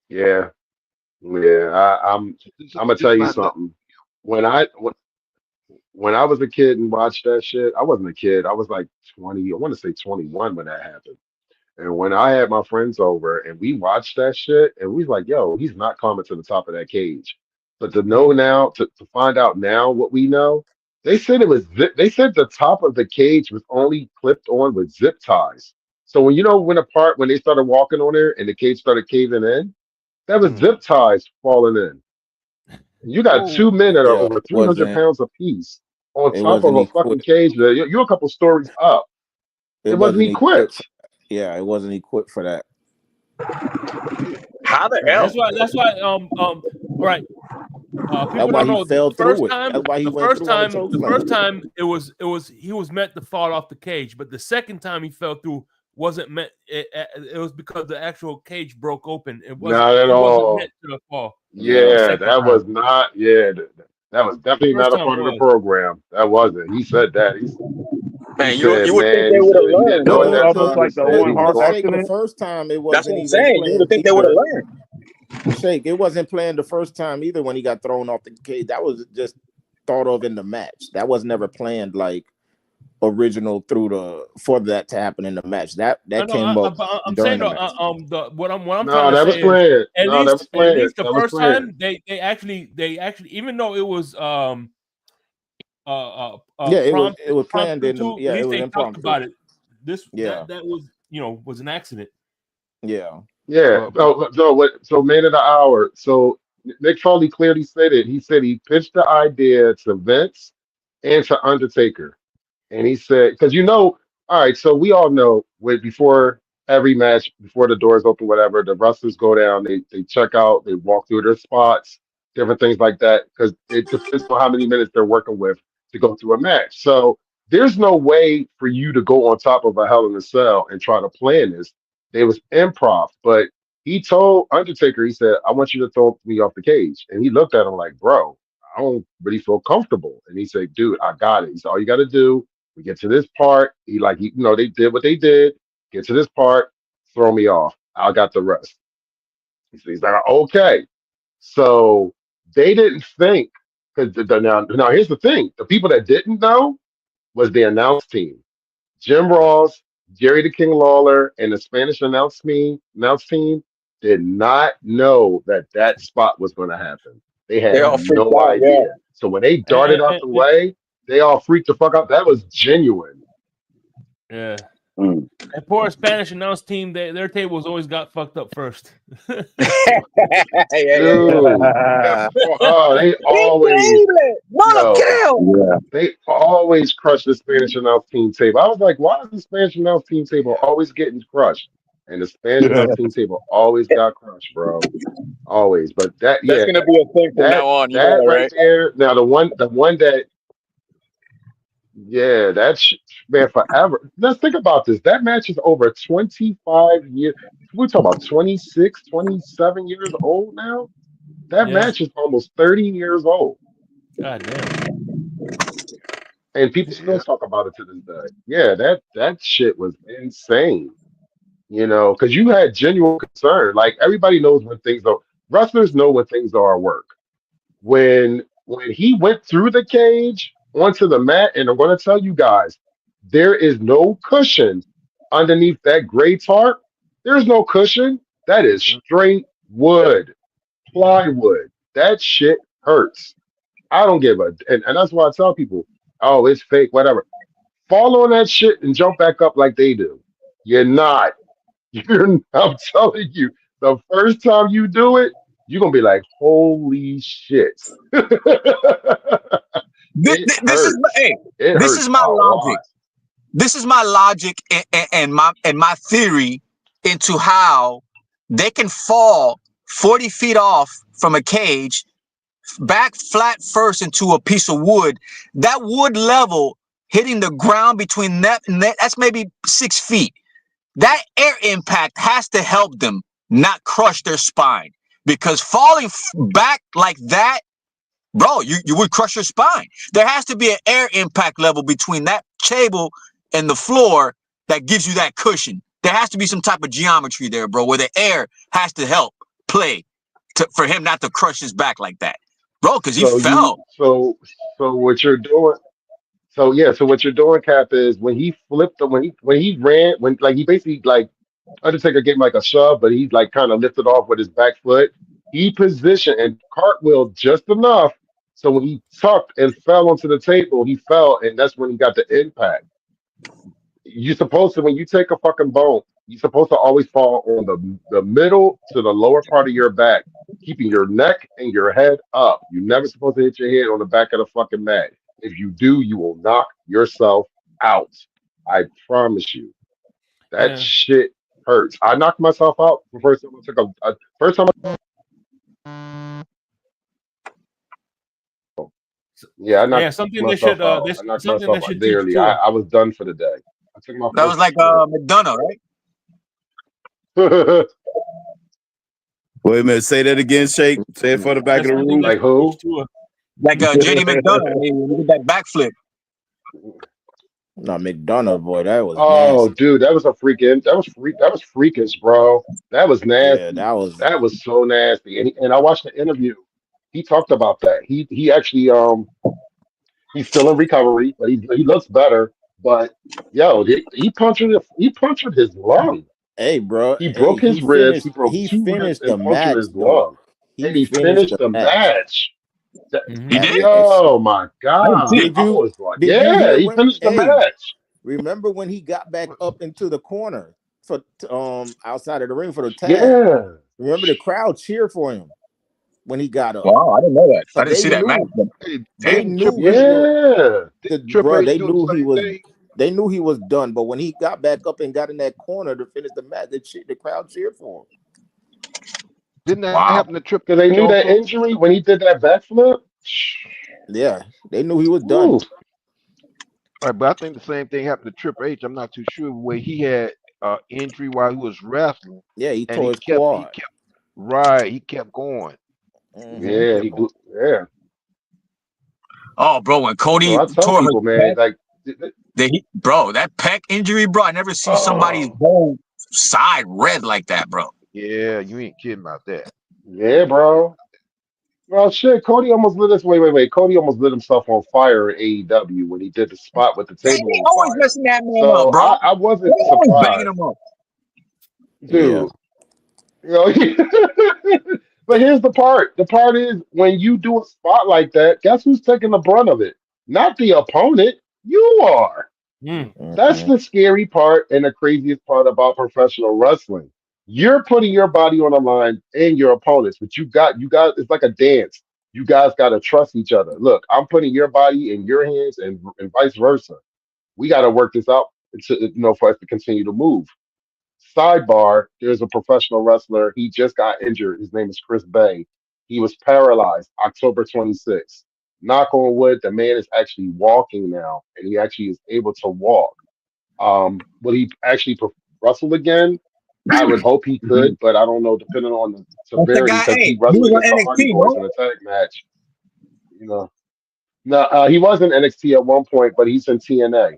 yeah, yeah. So I'm gonna this tell is you not nothing. something. When I when I was a kid and watched that shit, I wasn't a kid. I was like 20. I want to say 21 when that happened. And when I had my friends over and we watched that shit, and we was like, "Yo, he's not coming to the top of that cage." But to know now, to find out now what we know, they said it was they said the top of the cage was only clipped on with zip ties. So when they started walking on there and the cage started caving in, that was Hmm. zip ties falling in. You got Whoa. two men that are Yeah, over 300 pounds apiece on it top of wasn't a fucking equipped. cage. You're a couple stories up. It It wasn't wasn't equipped. equipped. Yeah, it wasn't equipped for that. How the Yeah, hell? that's why all right. That's People why don't he know fell through it. That's why he went through on the choke the slam. first time it was he was meant to fall off the cage, but the second time he fell through wasn't meant. It was because the actual cage broke open. Not at He wasn't meant all. to fall the Yeah. Yeah, second that was time. not. Yeah, that was The definitely first not a time part of the was. program. That wasn't. He said that. He Man, you said, would think man. they He would have said he didn't learned, But know at Wasn't it bro. that almost time. He like the said he Owen was Hart but going. Shake, the accident? first time it That's wasn't what I'm even saying. You would planned think they would have either. learned. Shake, it wasn't planned the first time either when he got thrown off the cage. That was just thought of in the match. That was never planned like original for that to happen in the match. That I know. came up I'm during saying the match. what I'm trying No, to that was say is planned. at No, that was least planned. the That was first planned. time they actually even though it was Yeah, it was planned impromptu in the too, at yeah, it least was they talked impromptu. about it. This Yeah, that was was an accident. yeah. Yeah. But So man of the hour. So Nick Foley clearly said it. He said he pitched the idea to Vince and to Undertaker. And he said, because all right, so we all know before every match, before the doors open, whatever, the wrestlers go down, they check out, they walk through their spots, different things like that, because it depends on how many minutes they're working with to go through a match. So there's no way for you to go on top of a Hell in a Cell and try to plan this. It was improv, but he told Undertaker, he said, I want you to throw me off the cage. And he looked at him like, bro, I don't really feel comfortable. And he said, dude, I got it. He said, all you got to do, we get to this part. They did what they did. Get to this part, throw me off. I got the rest. He's like, okay. So they didn't think because now here's the thing: the people that didn't know was the announce team. Jim Ross, Jerry the King Lawler, and the Spanish announce team did not know that that spot was going to happen. They They had all freaked no out. Yeah. idea. So when they darted And, out and, the and- way, they all freaked the fuck out. That was genuine. yeah. Mm. That poor Spanish announce team, their tables always got fucked up first. Dude, they always, Increíble. No lo yo, creo. Yeah. they always crush the Spanish announce team table. I was like, why is the Spanish announce team table always getting crushed? And the Spanish announce team table always got crushed, bro. Always. But that, That's yeah, gonna be a thing from now on. You know that that, right right? there. Now the one that, yeah, that's man forever. Let's think about this. That match is over 25 years. We're talking about 26, 27 years old now. That Yeah. match is almost 30 years old. God damn. And people still Yeah. talk about it to this day. Yeah, that shit was insane. Because you had genuine concern. Like everybody knows when things are wrestlers know when things are at work. When he went through the cage onto the mat, and I'm going to tell you guys, there is no cushion underneath that gray tarp. There's no cushion. That is straight wood, plywood. That shit hurts. I don't give a, and that's why I tell people, oh, it's fake, whatever. Fall on that shit and jump back up like they do. You're not. I'm telling you, the first time you do it, you're gonna be like, holy shit. It This is hurts. hey. It This hurts is my a logic. lot. This is my logic and my theory into how they can fall 40 feet off from a cage, back flat first into a piece of wood. That wood level hitting the ground between that and that, that's maybe 6 feet. That air impact has to help them not crush their spine, because falling back like that, bro, you would crush your spine. There has to be an air impact level between that table and the floor that gives you that cushion. There has to be some type of geometry there, bro, where the air has to help play for him not to crush his back like that, bro, because he So you fell. so what you're doing so yeah, so what you're doing, Cap, is when he flipped the when he ran, when like he basically like Undertaker gave him like a shove, but he like kind of lifted off with his back foot. He positioned and cartwheeled just enough so when he tucked and fell onto the table, he fell, and that's when he got the impact. You're supposed to, when you take a fucking bone, you're supposed to always fall on the middle to the lower part of your back, keeping your neck and your head up. You're never supposed to hit your head on the back of the fucking mat. If you do, you will knock yourself out. I promise you. That Yeah. shit hurts. I knocked myself out the first time I took first time. Yeah, I Yeah, knocked something they should myself out. I knocked something they myself out should teach literally. too. I was done for the day. I took my That was first. like McDonough, right? Yeah. Wait a minute. Say that again, Shake. Say it for the back That's of the something room. they Like should teach who? too. Like JD McDonough, when he did that backflip. No, McDonough, boy, that was Oh, nasty. dude, that was a freaking. That was freak. That was freakish, bro. That was Yeah, nasty. that was. That was so nasty. And I watched the interview. He talked about that. He actually he's still in recovery, but he looks better. But yo, he punctured his lung. Hey, bro. He Hey, broke his ribs. He broke He two ribs finished and the punctured match, his though. lung. He And he finished finished the the match. match. He That did? is. Yo, my I didn't see God. it. Did I you was like, did you yeah, hear he when? finished the Hey, match. remember when he got back up into the corner for outside of the ring for the tag? Yeah. Remember the crowd cheered for him when he got up. Wow, I didn't know that. I So didn't they see that match. knew But Hey, they damn. didn't knew Triple he H, was Yeah. didn't Triple bro. H do the same thing? They knew he was done. But when he got back up and got in that corner to finish the match, the crowd cheered for him. Didn't that Wow. happen to Triple Because they H knew that also? injury when he did that backflip. Yeah, they knew he was done. Ooh. Right, but I think the same thing happened to Triple H. I'm not too sure where he had injury while he was wrestling, Yeah, he and tore his quad. he kept going. Mm-hmm. He Yeah, kept on. yeah. Oh, bro, when So Cody I tell tore his people, man, pec, like, bro, that pec injury, bro, I never see somebody's oh, whole side red like that, bro. Yeah, you ain't kidding about that. yeah, bro. Well, shit, Cody almost lit us. Wait. Cody almost lit himself on fire in AEW when he did the spot with the They table on always fire. messing that man up, So bro. I They wasn't always banging surprised, him up. Yeah. dude. You know, but here's the part. The part is when you do a spot like that, guess who's taking the brunt of it? Not the opponent. You are. Mm. That's Mhm. the scary part and the craziest part about professional wrestling. You're putting your body on the line and your opponents, but you got it's like a dance. You guys got to trust each other. Look, I'm putting your body in your hands and vice versa. We got to work this out for us to continue to move. Sidebar, there's a professional wrestler. He just got injured. His name is Chris Bay. He was paralyzed October 26th. Knock on wood, the man is actually walking now, and he actually is able to walk. Will he actually wrestle again? I would hope he Mhm. could, but I don't know, depending on the That's the severity, guy. because Hey, he he wrestled was on against the Hardy NXT, Boys no? in a tag match. You know, no, he was in NXT at one point, but he's in TNA.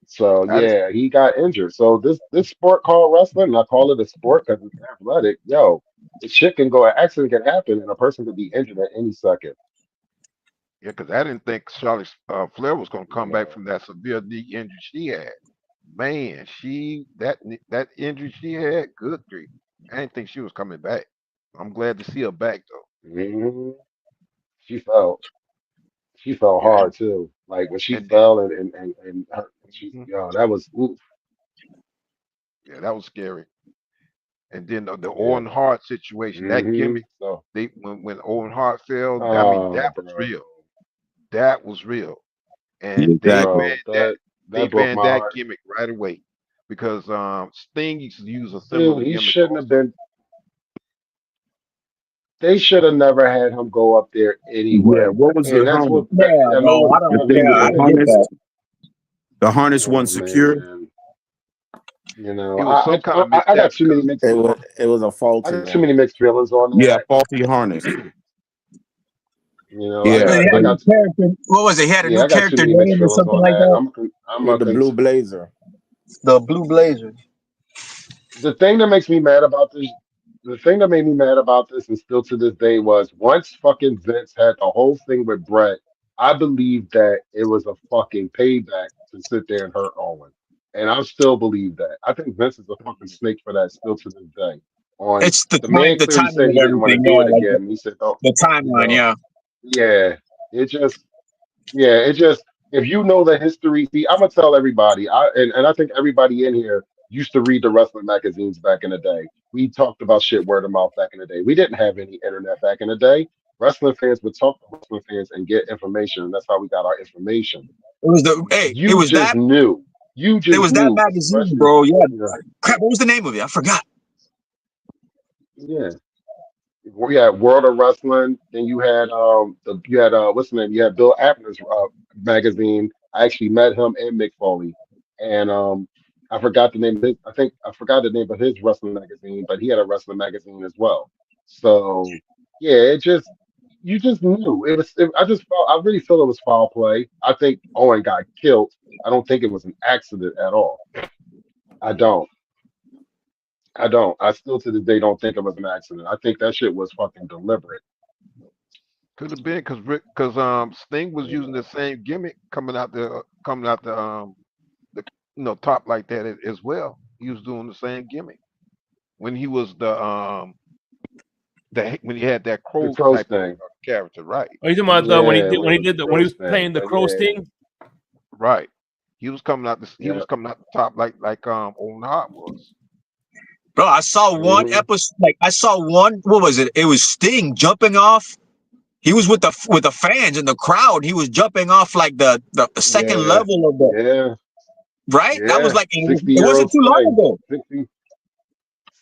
So I didn't. yeah, he got injured. So this sport called wrestling, and I call it a sport because it's athletic. Yo, the shit can go, an accident can happen, and a person could be injured at any second. Yeah, because I didn't think Charlotte Flair was going to You come back know, from that severe knee injury she had. Man, that injury she had, good grief. I didn't think she was coming back. I'm glad to see her back though. hmm she fell. She fell Yeah, hard too. Like when she and then fell and she, mhm, yo, that was oof. yeah, that was scary. And then the Yeah. Owen Hart situation, that gimmick, So, they when Owen Hart fell, I mean oh, that was bro, real. That was real. And Exactly. bro, they that broke banned my that heart, gimmick right away because Sting used to use a dude. similar He gimmick shouldn't have also. been. They should have never had him go up there Yeah, anyway. what was And the that's harness? what Yeah, I know bro. I what The don't. thing Yeah, with I the happened. didn't get harness, that. the harness wasn't Oh secure. man, It was some kind of I got mishap too many because mixed It was a I faulty got too one. many mixed feelings on Yeah, that. faulty harness. Because Yeah, he had I a new got character. What was it? He had a yeah, new I got too character many mixed name or feelings something on like that. that. With the blue blazer. The Blue Blazer. the thing that makes me mad about this, the thing that made me mad about this, and still to this day, was once fucking Vince had the whole thing with Brett, I believe that it was a fucking payback to sit there and hurt Owen. And I still believe that. I think Vince is a fucking snake for that still to this day. On It's the man the clearly timing said of he didn't want to everything. do Yeah, it like again. He said, "Oh, the you timeline. know, Yeah. yeah." It just yeah, it just if you know the history, see, I'm gonna tell everybody. And I think everybody in here used to read the wrestling magazines back in the day. We talked about shit word of mouth back in the day. We didn't have any internet back in the day. Wrestling fans would talk to wrestling fans and get information, and that's how we got our information. It was the hey. It You was just that. knew. You It just was that knew, magazine, especially bro. Yeah. you know, Crap. What was the name of it? I forgot. yeah. We had World of Wrestling. Then you had what's the name? You had Bill Abner's magazine. I actually met him and Mick Foley, and I forgot the name of his. I think I forgot the name of his wrestling magazine, but he had a wrestling magazine as well. So yeah, it just you just knew it was. I just felt. I really feel it was foul play. I think Owen got killed. I don't think it was an accident at all. I don't. I don't. I still to this day don't think it was an accident. I think that shit was fucking deliberate. Could have been because Sting was using the same gimmick coming out the top like that as well. He was doing the same gimmick when he was when he had that The crow Crows type of thing. character, right? Are you talking He about was coming when he Yeah, did when it was the when he Crows was thing. playing the But crow yeah, sting? right. He yeah. was coming out the top like Owen Hart was. Bro, I saw one hmm episode. Like I saw one. What was it? It was Sting jumping off. He was with the fans in the crowd. He was jumping off like the second Yeah, level of the yeah, right. That was yeah. like 60 it year wasn't old too long thing. ago.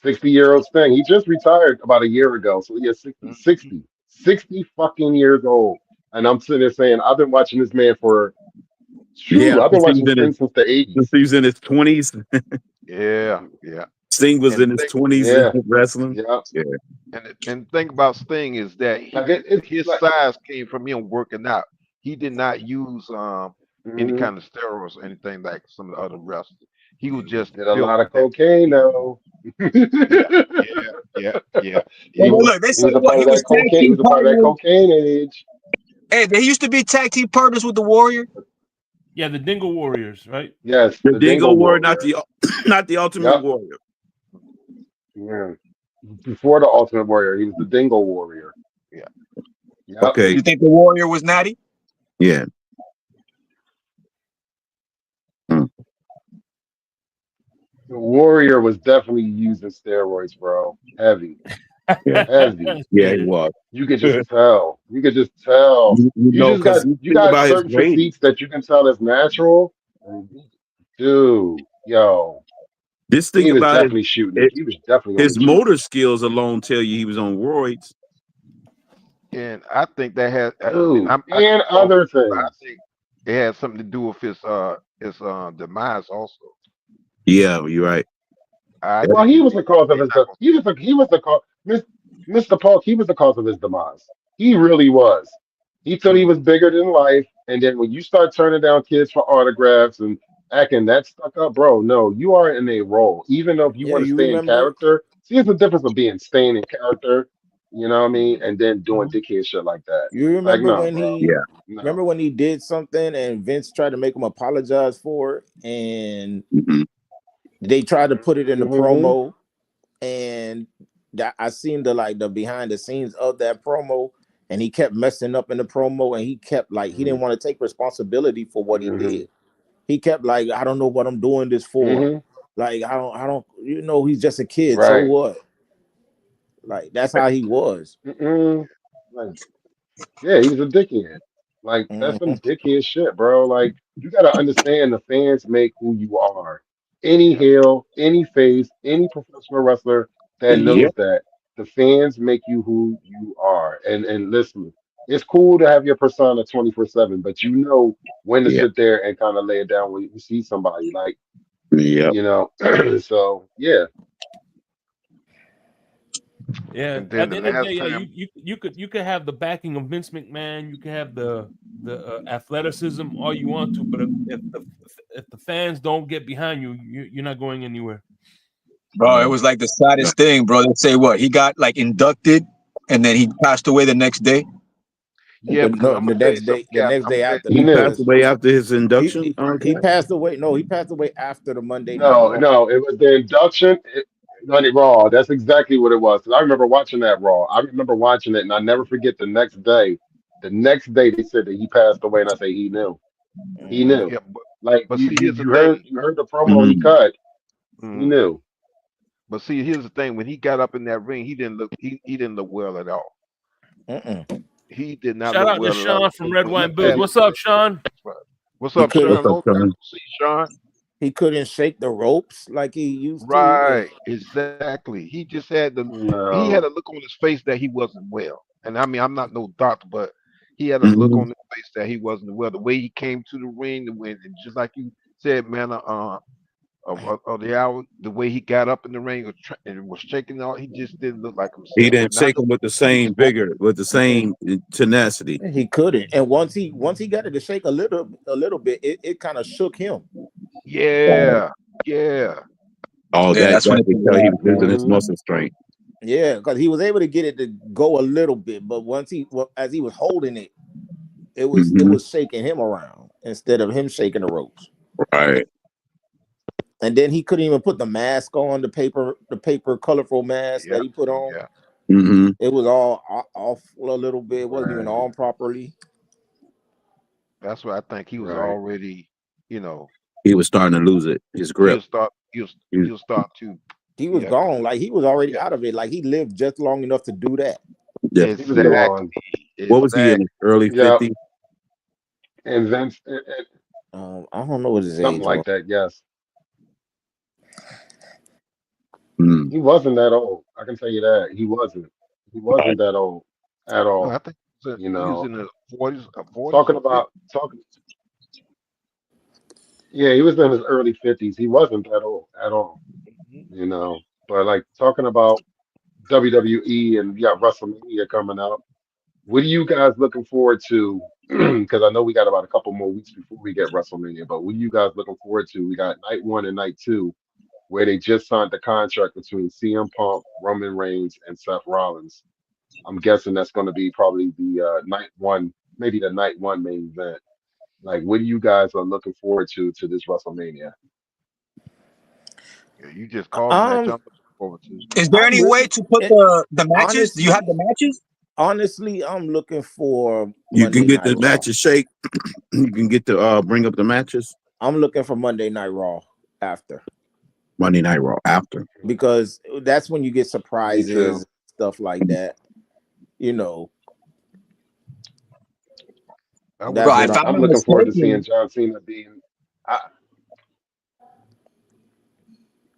60 year old thing. He just retired about a year ago. So yeah, Mhm. 60 fucking years old. And I'm sitting there saying, I've been watching this man for, yeah. shoo, I've been Since he was watching in his Sting since the since 80s. he was in his 20s, Yeah, yeah. Sting was And in his think 20s in Yeah, wrestling. yeah. Yeah, and the thing about Sting is that Like it's his like, size came from him working out. He did not use any mhm. kind of steroids or anything like some of the other wrestlers. He was just Did a built lot of that. cocaine though. Yeah. He Well, was look, they he say was a what part he of was that tag cocaine. He team was a part of that partners. cocaine age. Hey, they used to be tag team partners with the Warrior. Yeah, the Dingle Warriors, right? Yes, The the Dingo Dingle Warrior, not Warrior. the not the Ultimate Yep. Warrior. Yeah. Before the Ultimate Warrior, he was the Dingle Warrior. Yeah. Yep. Okay. You think the Warrior was natty? Yeah. Mm. The Warrior was definitely using steroids, bro. Heavy. Yeah. Heavy. Yeah, he was. You could just tell. You could just tell. You know, because you You think got about his certain weight. physiques that you can tell is natural. And dude, yo, Just think he was about definitely shooting it. it. He was definitely on the His juice. motor skills alone tell you he was on roids. And I think that had. Dude, I and don't, other but I things. think it had something to do with his demise also. Yeah, you're right. I Well, think he was the cause of they're his. not gonna. He was the cause. Mr. Polk. He was the cause of his demise. He really was. He thought he was bigger than life, and then when you start turning down kids for autographs and acting that stuck up, bro, no, you are in a role. Even though if you Yeah, want to you stay in remember? character, see, it's the difference of being staying in character. You know what I mean, and then doing dickhead shit like that. You Like, remember no, when bro, he? Yeah. no. Remember when he did something and Vince tried to make him apologize for it, and Mm-hmm. they tried to put it in the Mm-hmm. promo, and I seen the behind the scenes of that promo, and he kept messing up in the promo, and he kept he didn't want to take responsibility for what he Mm-hmm. did. He kept I don't know what I'm doing this for. Mm-hmm. I don't, he's just a kid. So Right. what? That's how he was. Mm-mm. Like, yeah, he was a dickhead. Like, that's some Mhm. dickhead shit, bro. Like, you gotta understand the fans make who you are. Any Yeah. heel, any face, any professional wrestler that Yeah. knows that the fans make you who you are. And listen, it's cool to have your persona 24/7, but you know when to Yeah. sit there and kind of lay it down when you see somebody. Like, Yeah. you know, so yeah. Yeah. And then At the the end of the last day, yeah, time, you could have the backing of Vince McMahon, you could have the athleticism all you want to, but if the fans don't get behind you, you're not going anywhere. Bro, it was like the saddest thing, bro. They say what he got inducted, and then he passed away the next day. yeah, because No, I'm gonna tell you something, the Cap. next I'm day glad after He He that. passed knew. away after his He, induction. he Okay. he passed away. No, he passed away after the Monday Night No, Raw. no, it was the induction. Monday Raw. That's exactly what it was. 'Cause I remember watching that Raw. I remember watching it, and I never forget the next day. The next day, they said that he passed away, and I say he knew. He Mhm. knew. yeah, Like but see, here's the you heard the promo he Mm-hmm. cut. He thing. knew. But see, here's the thing. When he got up in that ring, he didn't look well at all. Mm-mm. He did not Shout look out to well at all. Sean from Red When he Wine Bills. passed What's away. up, Sean? Right. What's He up, couldn't. Sean? What's up, Long time Sean? no see, Sean. He couldn't shake the ropes like he used to. Right, exactly. He just had he had No. a look on his face that he wasn't well. And I mean, I'm not no doctor, but he had a look Mm-hmm. on his face that he wasn't well. The way he came to the ring, and just like you said, man, of the hour, the way he got up in the ring and was shaking out, he just didn't look like He himself. didn't And I shake know him with the he same spoke. vigor, with the same tenacity. He couldn't. And once he got it to shake a little bit, it kind of shook him. Right. Yeah, yeah. All Yeah, that that's when it could tell he was losing his Mhm. muscle strength. Yeah, because he was able to get it to go a little bit, but as he was holding it, it Mm-hmm. was shaking him around instead of him shaking the ropes. Right. And then he couldn't even put the mask on, the paper colorful mask that Yeah, he put on. yeah. Mm-hmm. It was all off a little bit. It wasn't even Right. on properly. That's why I think he was Right. already, you know, He was starting to lose it, his grip. he'll start he'll He was- he'll start to He was yeah, 'cause gone. He was already yeah, out of it. He lived just long enough to do that. yeah. He was exactly, gone. What was he in his early Yep. 50s? And Vince, I don't know what his something age was. like that. Yes. Mm. He wasn't that old. I can tell you that. He wasn't. He wasn't that old at No, I all. think You he was know, in the 40s, 40s talking or 50s. about talking. Yeah, he was in his early 50s. He wasn't that old at all. You know, but like talking about WWE and you got WrestleMania coming up. What are you guys looking forward to because I know we got about a couple more weeks before we get WrestleMania. But what are you guys looking forward to? We got night one and night two, where they just signed the contract between CM Punk, Roman Reigns, and Seth Rollins. I'm guessing that's going to be probably the night one, maybe the night one main event. Like, what do you guys are looking forward to this WrestleMania? Yeah, you just called the match Um, I'm looking forward to. Is there I'm any way really to put eh, the matches? Do you have honestly, the matches? honestly, I'm looking for You can Monday get Night the Raw. matches shake. You can get the bring up the matches. I'm looking for Monday Night Raw after, Monday Night Raw after. because that's when you get Me too. surprises, stuff like that. You know, I wish that's they Right. what If didn't. I'm I'm not looking forward to seeing mistaken, John Cena being. I,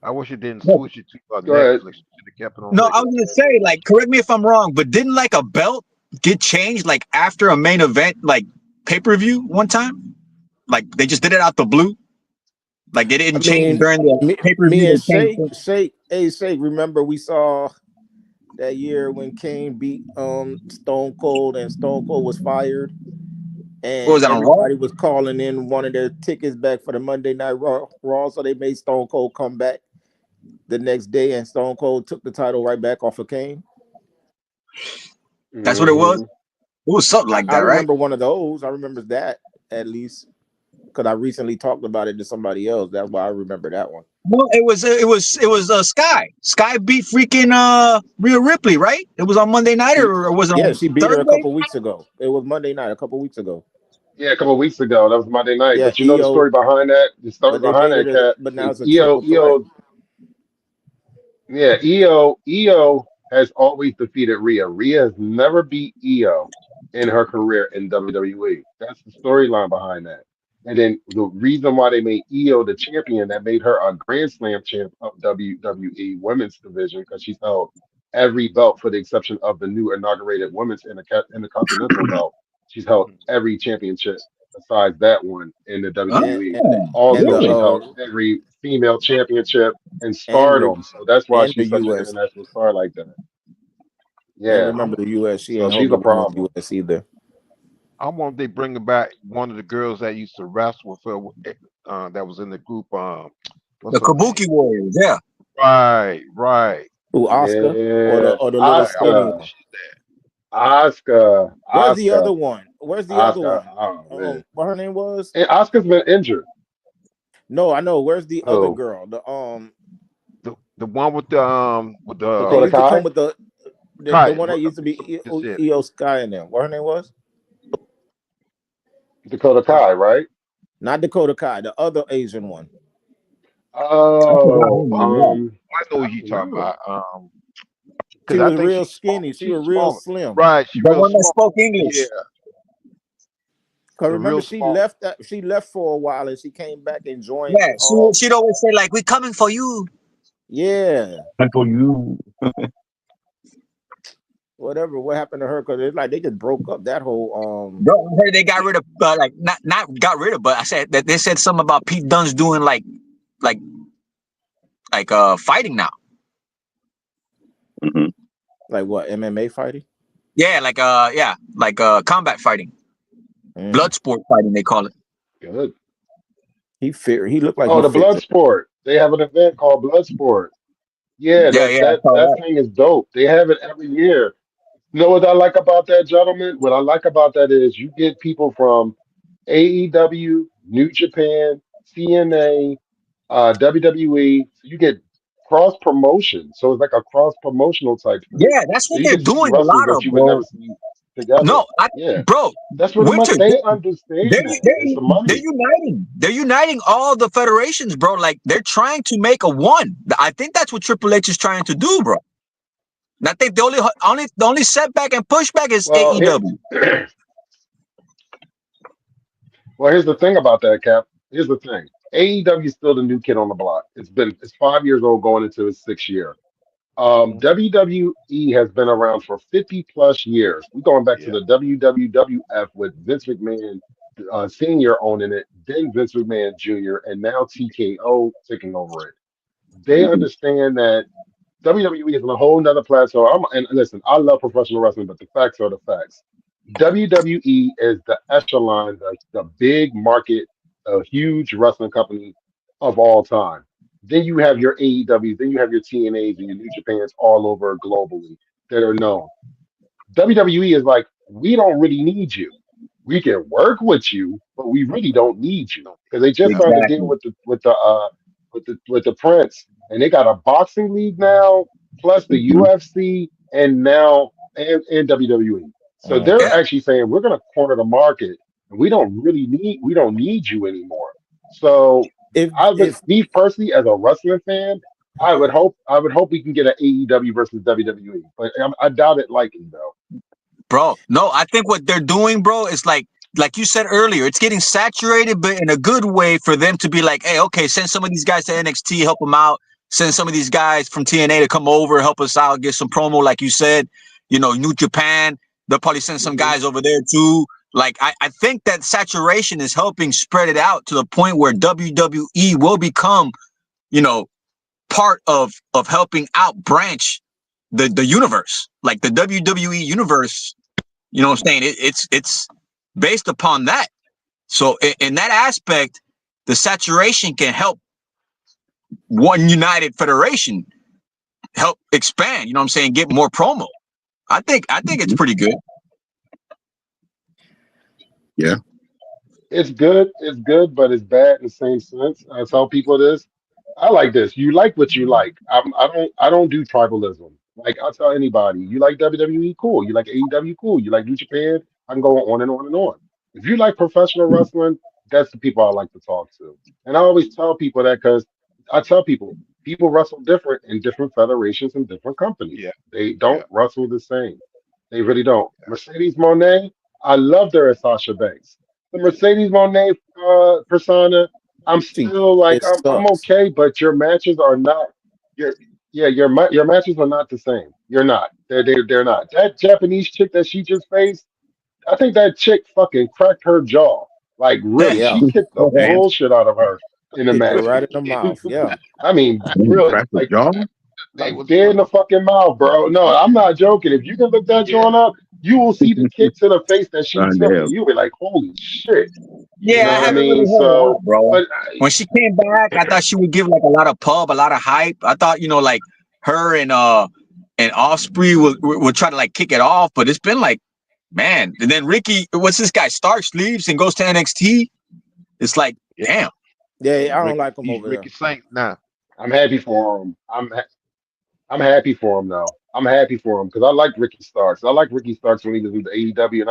I wish it didn't no, switch it to go ahead. Netflix. Should have kept it on no, I regular was gonna television. say, like, correct me if I'm wrong, but didn't like a belt get changed like after a main event, like pay-per-view one time? Like they just did it out the blue. Like they I didn't change mean, during the me pay-per-view. and They changed Shake, it. Shake. Remember we saw that year when Kane beat Stone Cold and Stone Cold was fired, What and was that on Raw? everybody was calling in wanting their tickets back for the Monday Night Raw, so they made Stone Cold come back the next day, and Stone Cold took the title right back off of Kane. That's what it was. Hmm. It was something I, like I that, right? remember one of those. I remember that at least because I recently talked about it to somebody else. That's why I remember that one. No, it was Sky. Sky beat freaking Rhea Ripley, right? It was on Monday night, She, or was it yeah, on she beat her a Thursday? couple weeks ago. It was Monday night a couple weeks ago. Yeah, a couple of weeks ago. That was Monday night. Yeah, But you know the EO, story behind that? The story but they behind made that, it. cat, But now is it's a triple threat. Yeah, EO has always defeated Rhea. Rhea has never beat EO in her career in WWE. That's the storyline behind that. And then the reason why they made EO the champion, that made her a Grand Slam champ of WWE Women's Division, because she's held every belt for the exception of the new inaugurated Women's in the Continental belt. She's held every championship besides that one in the and WWE. and the and Also, the she's held every female championship and Stardom. So that's why the she's such an US. international star like that. And Yeah. I'm remember the US. She So ain't she's hold a the women's problem. US either. I want they bringing back one of the girls that used to wrestle with her. That was in the group. What's The her name? Kabuki Warriors, yeah. Right, right. Who, Oscar Yeah. or the little Right. I skinny want Oscar. one? she's there. Oscar. Where's the Oscar. other one? Where's the other Oscar. one? Oh man. What her name was? And Oscar's been injured. No, I know. Where's the other Oh. girl? The one with the They Dakota used to come Kai? with the kite. one that used to be That's it. EO Sky in them. What her name was? Dakota Uh, Kai, right? Not Dakota Kai, the other Asian one. I forgot her Oh, name. Yeah. I know I what you're don't talking know. about. She Because I was think real she's small. skinny. She She's was real smaller. slim. Right. She's The real one that small. spoke Yeah. English. Cause The remember real she small. left she left for a while and she came back and joined. Yeah, she'd always say like, "We coming for you." Yeah, And for you, whatever. What happened to her? Cause it's like they just broke up that whole Bro, I heard they got rid of like not got rid of, but I said that they said something about Pete Dunne's doing like fighting now. Mhm. like what MMA fighting. Yeah, like combat fighting, Mm. blood sport fighting they call it. Good. He looked like Oh, he the fit. blood sport. They have an event called Blood Sport. Yeah, Yeah, that yeah, I that saw that that. thing is dope. They have it every year. You know what I like about that, gentlemen? What I like about that is you get people from AEW, New Japan, TNA, WWE. So you get cross promotion. So it's like a cross promotional type thing. Yeah, that's So what you they're get to see doing a wrestlers lot that of, you would bro. never see together. No, Yeah, bro, that's what Winter, they understand they're that. It's the they're money. uniting. They're uniting all the federations, bro. Like they're trying to make a one. I think that's what Triple H is trying to do, bro. And I think the only setback and pushback is Well, AEW. well, here's the thing about that, Cap. Here's the thing. AEW is still the new kid on the block. It's 5 years old going into its sixth year. WWE has been around for 50 plus years. We're going back to Yeah. the WWF with Vince McMahon Senior owning it, then Vince McMahon Jr., and now TKO taking over it. They understand that WWE is on a whole nother plateau. And listen, I love professional wrestling, but the facts are the facts. WWE is the echelon, the big market, a huge wrestling company of all time. Then you have your AEWs, then you have your TNAs and your New Japans all over globally that are known. WWE is like, we don't really need you. We can work with you, but we really don't need you because they just signed a deal Exactly. with the Prince, and they got a boxing league now, plus the UFC, and now and WWE. So they're Yeah, actually saying we're going to corner the market, and we don't need you anymore. So If I would, if me personally, as a wrestling fan, I would hope we can get an AEW versus WWE, but I doubt it likely though. bro. No, I think what they're doing, bro, is like you said earlier, it's getting saturated, but in a good way for them to be like, hey, okay, send some of these guys to NXT, help them out. Send some of these guys from TNA to come over, help us out, get some promo, like you said. You know, New Japan, they'll probably send some Hmm. guys over there too. Like, I think that saturation is helping spread it out to the point where WWE will become, you know, part of helping out branch the universe, like the WWE universe. You know what I'm saying? It's based upon that. So in that aspect, the saturation can help one united federation help expand. You know what I'm saying? Get more promo. I think it's pretty good. Yeah. It's good, but it's bad in the same sense. I tell people this. I like this. You like what you like. I don't do tribalism. Like I tell anybody, you like WWE, cool. You like AEW, cool. You like New Japan, I can go on and on and on. If you like professional wrestling, that's the people I like to talk to. And I always tell people that because I tell people wrestle different in different federations and different companies. Yeah, They yeah, don't wrestle the same. They really don't. Mercedes Monet, I love her as Sasha Banks. The Mercedes Monet persona, I'm she still like it I'm sucks. okay, but your matches are not your your matches are not the same. You're not. They're not. That Japanese chick that she just faced, I think that chick fucking cracked her jaw. Like really, Yeah, she kicked the damn. bullshit out of her in the kicked her match. right in the mouth. Yeah, I mean, Damn, really, crack the jaw. They like was dead in the fucking mouth, bro. No, I'm not joking. If you can look that yeah. joint up, you will see the kick to the face that she God took, and damn. you'll be like, holy shit. You Yeah, know I what I haven't mean? really heard a lot, So, bro. but When she came back, I thought she would give like a lot of pub, a lot of hype. I thought, you know, like her and Osprey would try to like kick it off, but it's been like, man. And then Ricky, what's this guy? Starks leaves and goes to NXT. It's like, Yeah, damn. yeah. I don't Ricky, like him he's over there. Ricky Saint now. I'm happy for him. I'm happy for him though. I'm happy for him because I like Ricky Starks. I like Ricky Starks when he was with the AEW, and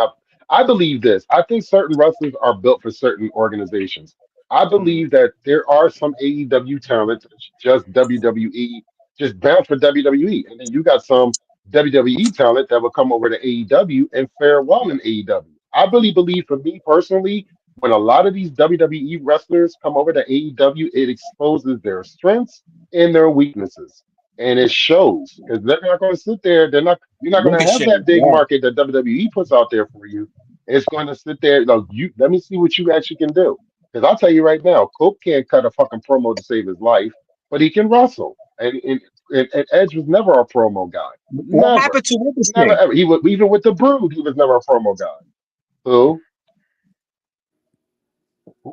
I believe this. I think certain wrestlers are built for certain organizations. I Mm, believe that there are some AEW talent that's just WWE, just bound for WWE, and then you got some WWE talent that will come over to AEW and fare well yeah, in AEW. I really believe, for me personally, when a lot of these WWE wrestlers come over to AEW, it exposes their strengths and their weaknesses, and it shows because they're not going to sit there. They're not. You're not going to have Ricochet. that big Yeah. market that WWE puts out there for you. It's going to sit there. Like, you let me see what you actually can do. Because I'll tell you right now, Cope can't cut a fucking promo to save his life, but he can wrestle. And Edge was never a promo guy. What Never, happened to never Ricochet? ever. He was even with the Brood. He was never a promo guy. Who?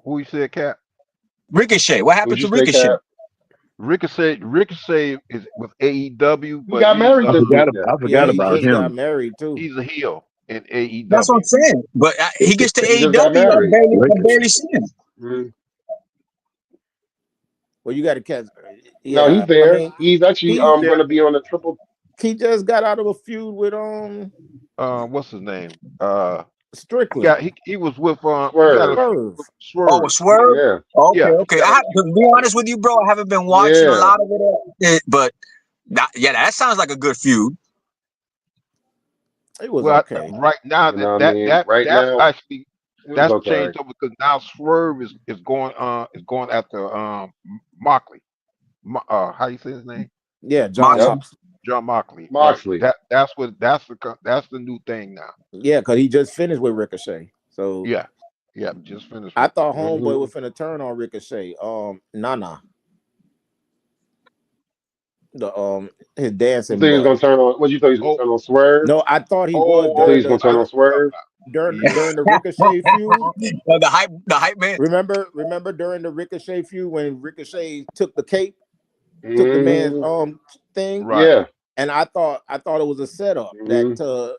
who you said, Cap? Ricochet. What Who'd happened you to say, Ricochet? Cap? Ricochet is with AEW, He but got married this weekend. I Yeah, forgot he about just got him. married too. he's a heel in That's what I'm AEW. saying. But he gets to He just got AEW, married. I barely see him. Mhm. Well, you got to catch. No, he's Yeah, I there. mean, He's actually he's going to be on the triple. he just got out of a feud with What's his name? Strickland. He was with he got a Swerve. feud Swerve. with Oh, Swerve. Swerve. Yeah, Okay, Yeah, he okay. got a To be honest with you, bro, I haven't been watching a yeah. lot of it, but yeah, that sounds like a good feud. It was well okay. right now You know what I mean? Right that's now, actually it was that's okay. changed over because now Swerve is going after Mockley. How you say his name? Yeah, John Moxley. Yep. Mox. John Mockley. Right. Moxley. That's the new thing now. Yeah, because he just finished with Ricochet. So Yeah. Yeah, just finished I with thought Ricochet. Homeboy Hmm. was finna turn on Ricochet. Nana, the his You dancing think he's butt. going to turn on? What you thought he was going to Oh, turn on Swerve? No, I thought he was You think oh, during he's going the to turn I know on what you're talking Swerve? about. during Yeah. during the Ricochet feud. The hype man. Remember during the Ricochet feud when Ricochet took the cape, took the man's Mhm. thing, Right. Yeah. and I thought it was a setup that Mhm. to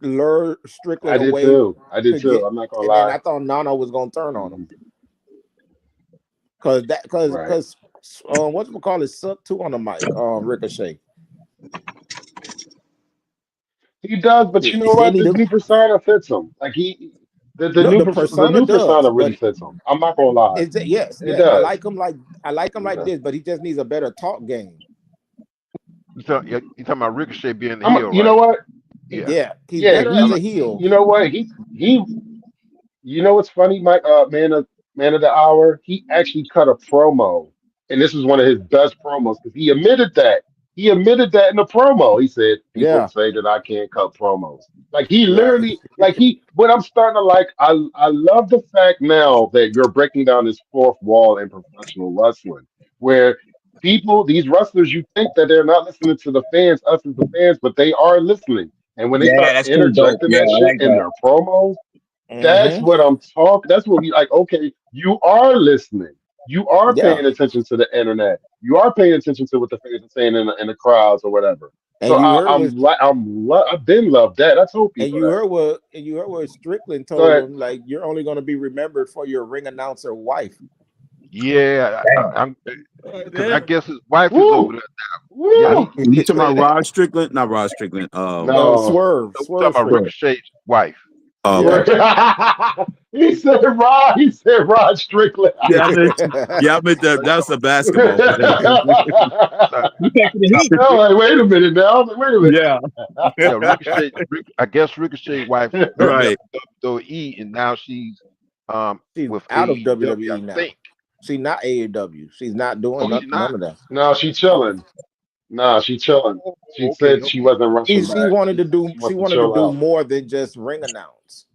lure I Strickland did away too. I did to too. get, I'm not gonna and then lie. I thought Nano was gonna turn on him Mhm. Right. because what's we call it suck too on the mic, Ricochet. He does, but you know They what? need This to new persona fits him. Like no, the the persona new persona does, really but fits him. I'm not gonna lie. it's yes, It I does. like him like this, but he just needs a better talk game. You talking about Ricochet being the I'm. heel, You right? know what? Yeah. Yeah, he's Yeah. better I as a like. heel. You know what? He. You know what's funny, Mike? Man of the hour. He actually cut a promo, and this is one of his best promos because he admitted that. He admitted that in the promo. He said, "People Yeah, say that I can't cut promos." Like he right. literally, like he. But I'm starting to like. I love the fact now that you're breaking down this fourth wall in professional wrestling, where these wrestlers, you think that they're not listening to the fans, us as the fans, but they are listening. And when they Yeah, start that's pretty dope. interjecting Yeah, that I shit like in that. their promos, that's Mm-hmm. what I'm talking. That's what we like. Okay, you are listening. You are Yeah, paying attention to the internet. You are paying attention to what the fans are saying in the crowds or whatever. So and you heard what I've been loved that. I told and people that. you heard what Strickland Go told ahead. him, like you're only going to be remembered for your ring announcer wife. Yeah. I'm because I Damn. guess his wife is over Woo, there. Yeah. woo. He You did talking say about that. Rod Strickland? Not Rod Strickland. No, No. No, we talking Swerve about Sure. Strickland. Ricochet's wife. Okay. Swear. He said Rod. He said Rod Strickland. Yeah, I meant. Yeah, I meant No, that. you That's talking a basketball player. about You taking the no, heat. I'm like, wait a minute now. I'm like, wait a Yeah. yeah, Ricochet. I guess Ricochet wife minute. currently up Right. in WWE, and now she's She's with out of AEW, I WWE now. think. She's not AEW. She's not doing Oh, she's not. none of that. No, she chilling. Nah, she chilling. Oh, She okay, said she okay. wasn't rushing She back. wanted to do She wants to chill out. more than just ring announce,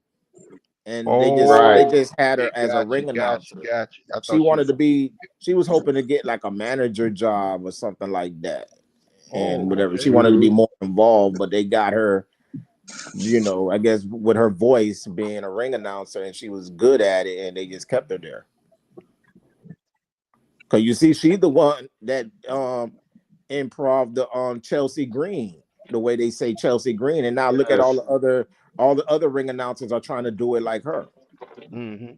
and they Right. Oh, just had okay, her as a got you, ring got you, announcer. got you. I She thought she was. wanted to be. She was hoping to get like a manager job or something like that, and Oh, whatever. okay. She wanted to be Hmm. more involved, but they got her. I guess with her voice being a ring announcer, and she was good at it, and they just kept her there. Cause you see, she's the one that improv the Chelsea Green, the way they say Chelsea Green, and now look at Yes. all the other ring announcers are trying to do it like her. Mm-hmm.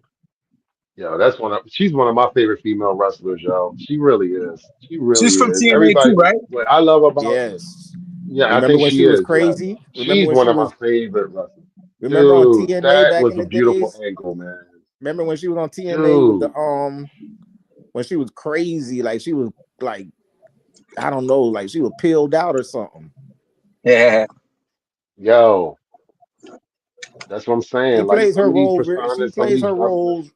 Yo, she's one of my favorite female wrestlers, yo. She really is. She really She's from is. TNA Everybody, too, right? what I love about, Yes. yeah, I Remember think when she she was is, yes. crazy? Remember She's when one she of my was favorite wrestlers. remember on Dude, TNA that back was in a the beautiful days? angle, man. Remember when she was on TNA with the Dude, when she was crazy, like she was like I don't know, like she was peeled out or something. Yeah. yo, that's what I'm saying. She Like plays some her of these role. She personas, some of plays these her wrestlers. roles.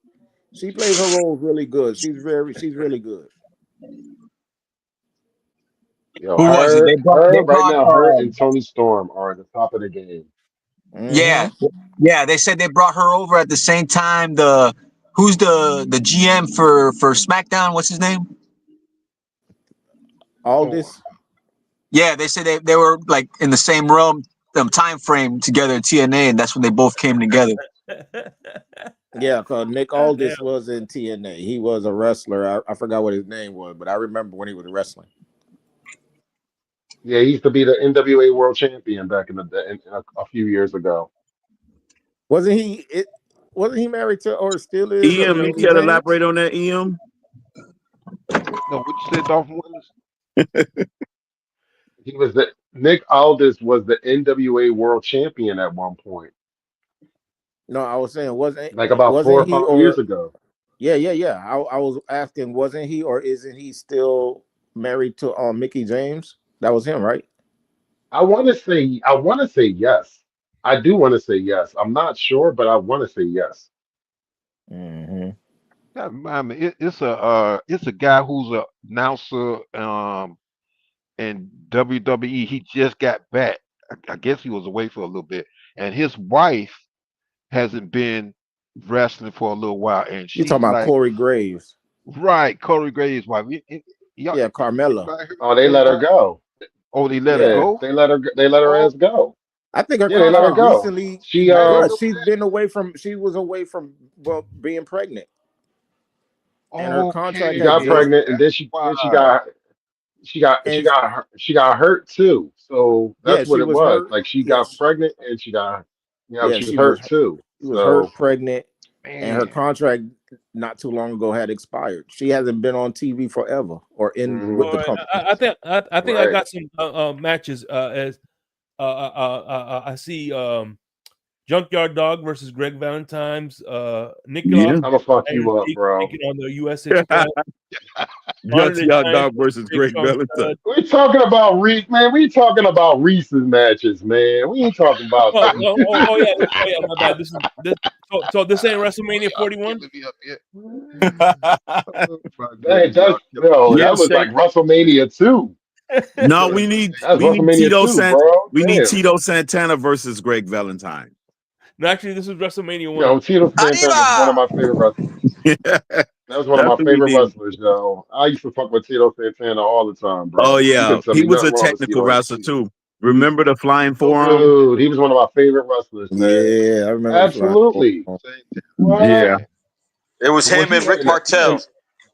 She plays her roles really good. She's really good. Yo, Who was it? They her right brought now, her and Tony Storm are at the top of the game. yeah. Mm-hmm. Yeah, they said they brought her over at the same time. Who's the GM for SmackDown? What's his name? All Oh, this, Yeah, they said they were like in the same realm, time frame together at TNA, and that's when they both came together. yeah, because Nick God damn. Aldis was in TNA. He was a wrestler. I forgot what his name was, but I remember when he was wrestling. Yeah, he used to be the NWA World Champion back in the day, a few years ago. Wasn't he? Wasn't he married to or still is EM, you Mickey care to James? elaborate on that, EM? no, what you said, Dolphin Willis? He was the Nick Aldis was the NWA World Champion at one point, No, I was saying like about four wasn't or he 5 years or ago. yeah. I was asking, wasn't he or isn't he still married to Mickey James? That was him, right? I want to say yes. I do want to say yes. I'm not sure, but I want to say yes. Mm-hmm. Yeah, I mean, it's a guy who's a announcer in WWE. He just got back. I guess he was away for a little bit, and his wife hasn't been wrestling for a little while, and You talking she's about like, Corey Graves? right, Corey Graves' wife. Y'all, Yeah, Carmella. anybody Oh, they heard let her about? go. Oh, they let her Yeah, go. they let her Oh, ass go. I think her Yeah, they let her contract go. recently. She She's been away from. She was away from being pregnant, and her contract she had got just pregnant, and then she got and she got hurt too. So yeah, that's what she it was was. hurt. Like she got Yes, pregnant and she got yeah, she was hurt too. she was So hurt, pregnant, and her Man, contract not too long ago had expired. She hasn't been on TV forever or in with All the right, company. I think I right. got some matches. As I see Junkyard Dog versus Greg Valentine's. Nikolov Yeah. I'm gonna fuck you up, bro. taking on the USA Japan. Honor the Junkyard Giant Dog versus Big Greg Strong Valentine. Stud. We talking about man. We talking about Reese's matches, man. We ain't talking about. Oh yeah, my bad. So this ain't WrestleMania 41. killing me up here. Oh, my That's goodness, y'all killing me. no. Yeah, That was like Shake. WrestleMania 2. No, Right. That's we need WrestleMania 2, bro. We need Damn. Tito Santana versus Greg Valentine. No, actually, this is WrestleMania 1. Yo, Tito Santana was one of my favorite wrestlers. That's That was one of my what we favorite need. wrestlers, yo. I used to fuck with Tito Santana all the time, Oh bro. You yeah, couldn't tell he me was nothing a wrong with technical Tito. wrestler too. Remember the flying forearm? Dude, he was one of my favorite wrestlers, man. Yeah, I remember the flying. Absolutely. Same What? Yeah, It was Was him he and Rick and Martel.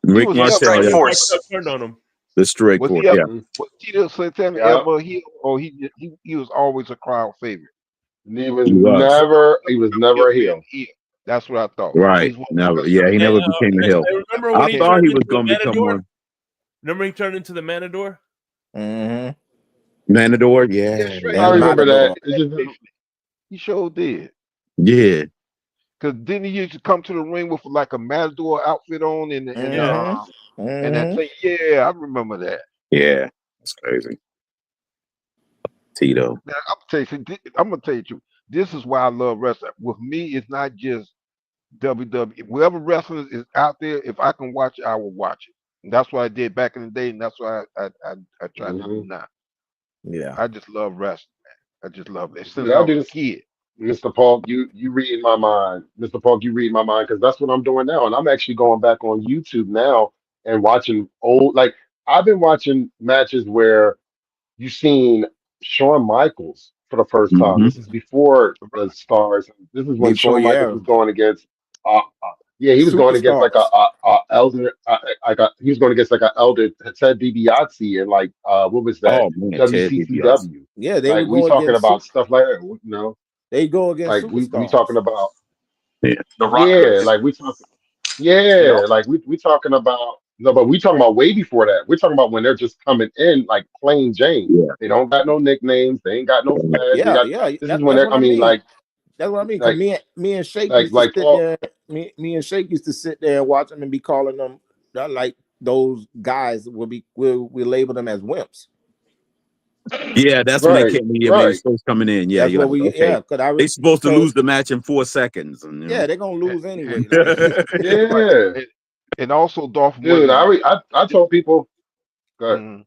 Rick was he Martel. Strike Yeah, Force. Turned on him. the straight Was force. he Yeah, ever, was Tito Santana Yeah. ever a heel, or he was always a crowd favorite? He was he was never a heel. That's what I thought. right. He's one of Never. the Yeah, he And, never became a heel. I remember I when he thought turned he into was the gonna become Matador. one. Remember he turned into the Matador. Mm-hmm. Matador. Yeah, Yeah, straight. I And remember that. Matador. It's just He sure did. yeah. Cause didn't he used to come to the ring with like a Matador outfit on and and that thing? Yeah, I remember that. Yeah, that's crazy. Tito. Now, I'm gonna tell you too. This is why I love wrestling. With me, it's not just WWE. Whoever wrestling is out there, if I can watch it, I will watch it. And that's what I did back in the day, and that's what I try to do now. Yeah. I just love wrestling, man. I just love it since dude, I I was do a this. kid. Mr. Paul, you reading my mind. Mr. Paul, you reading my mind because that's what I'm doing now. And I'm actually going back on YouTube now and watching old like I've been watching matches where you've seen Shawn Michaels for the first time. Mm-hmm. This is before the stars. This is when Before, Shawn Michaels yeah, was going against yeah, he was going against like superstars. a elder he was going against like an elder Ted DiBiase and like what was that? Oh man, Ted DiBiase. WCCW. Yeah, they Like would we go talking against about stuff like that, you know? they go against Like we superstars. talking about Yeah. The yeah, Rockers. like we talking yeah, like we talking about no, but we talking about way before that. We're talking about when they're just coming in like plain Jane. Yeah. They don't got no nicknames. They ain't got no flags. They Yeah, got yeah, this is when that's they're. what I I mean, mean. That's what I mean. Cause like me and Shake used to like sit Paul. there. Me and Shake used to sit there and watch them and be calling them like those guys we label them as wimps. Yeah, that's when they Right, came. Yeah, when they right. first coming in. Yeah, That's you're what like, we okay, they supposed to lose the match in 4 seconds. And, yeah, they're gonna lose And, anyway. Like Yeah, and also Dolph dude. wasn't. I told people. Good. Mhm.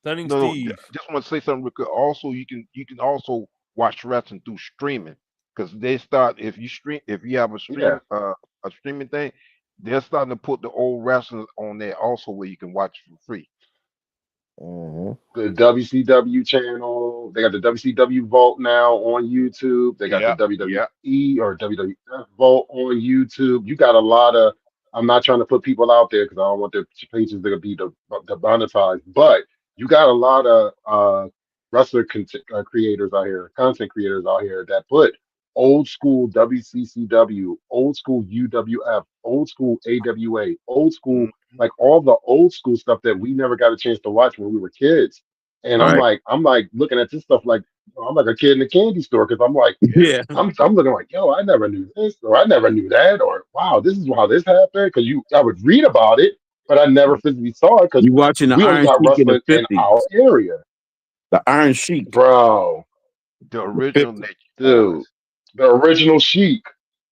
Stunning No, Steve. just want to say something real quick. Also, you can also watch wrestling through streaming because they start if you have Yeah. a streaming thing, they're starting to put the old wrestlers on there also where you can watch for free. The WCW channel. They got the WCW Vault now on YouTube. They got the Yeah, WWE or WWF Vault on YouTube. You got a lot of. I'm not trying to put people out there because I don't want their pages to be demonetized. But you got a lot of wrestler creators out here, content creators out here that put old school WCCW, old school UWF, old school AWA, old school like all the old school stuff that we never got a chance to watch when we were kids. And right. I'm like looking at this stuff like I'm like a kid in a candy store because I'm like Yeah. I'm looking like yo I never knew this or I never knew that or wow this is how this happened because I would read about it but I never physically saw it because You watching the we only Iron got Sheik in the wrestling in 50s. our area, The Iron Sheik, bro. The original Nature Dude, Boys. the original Sheik,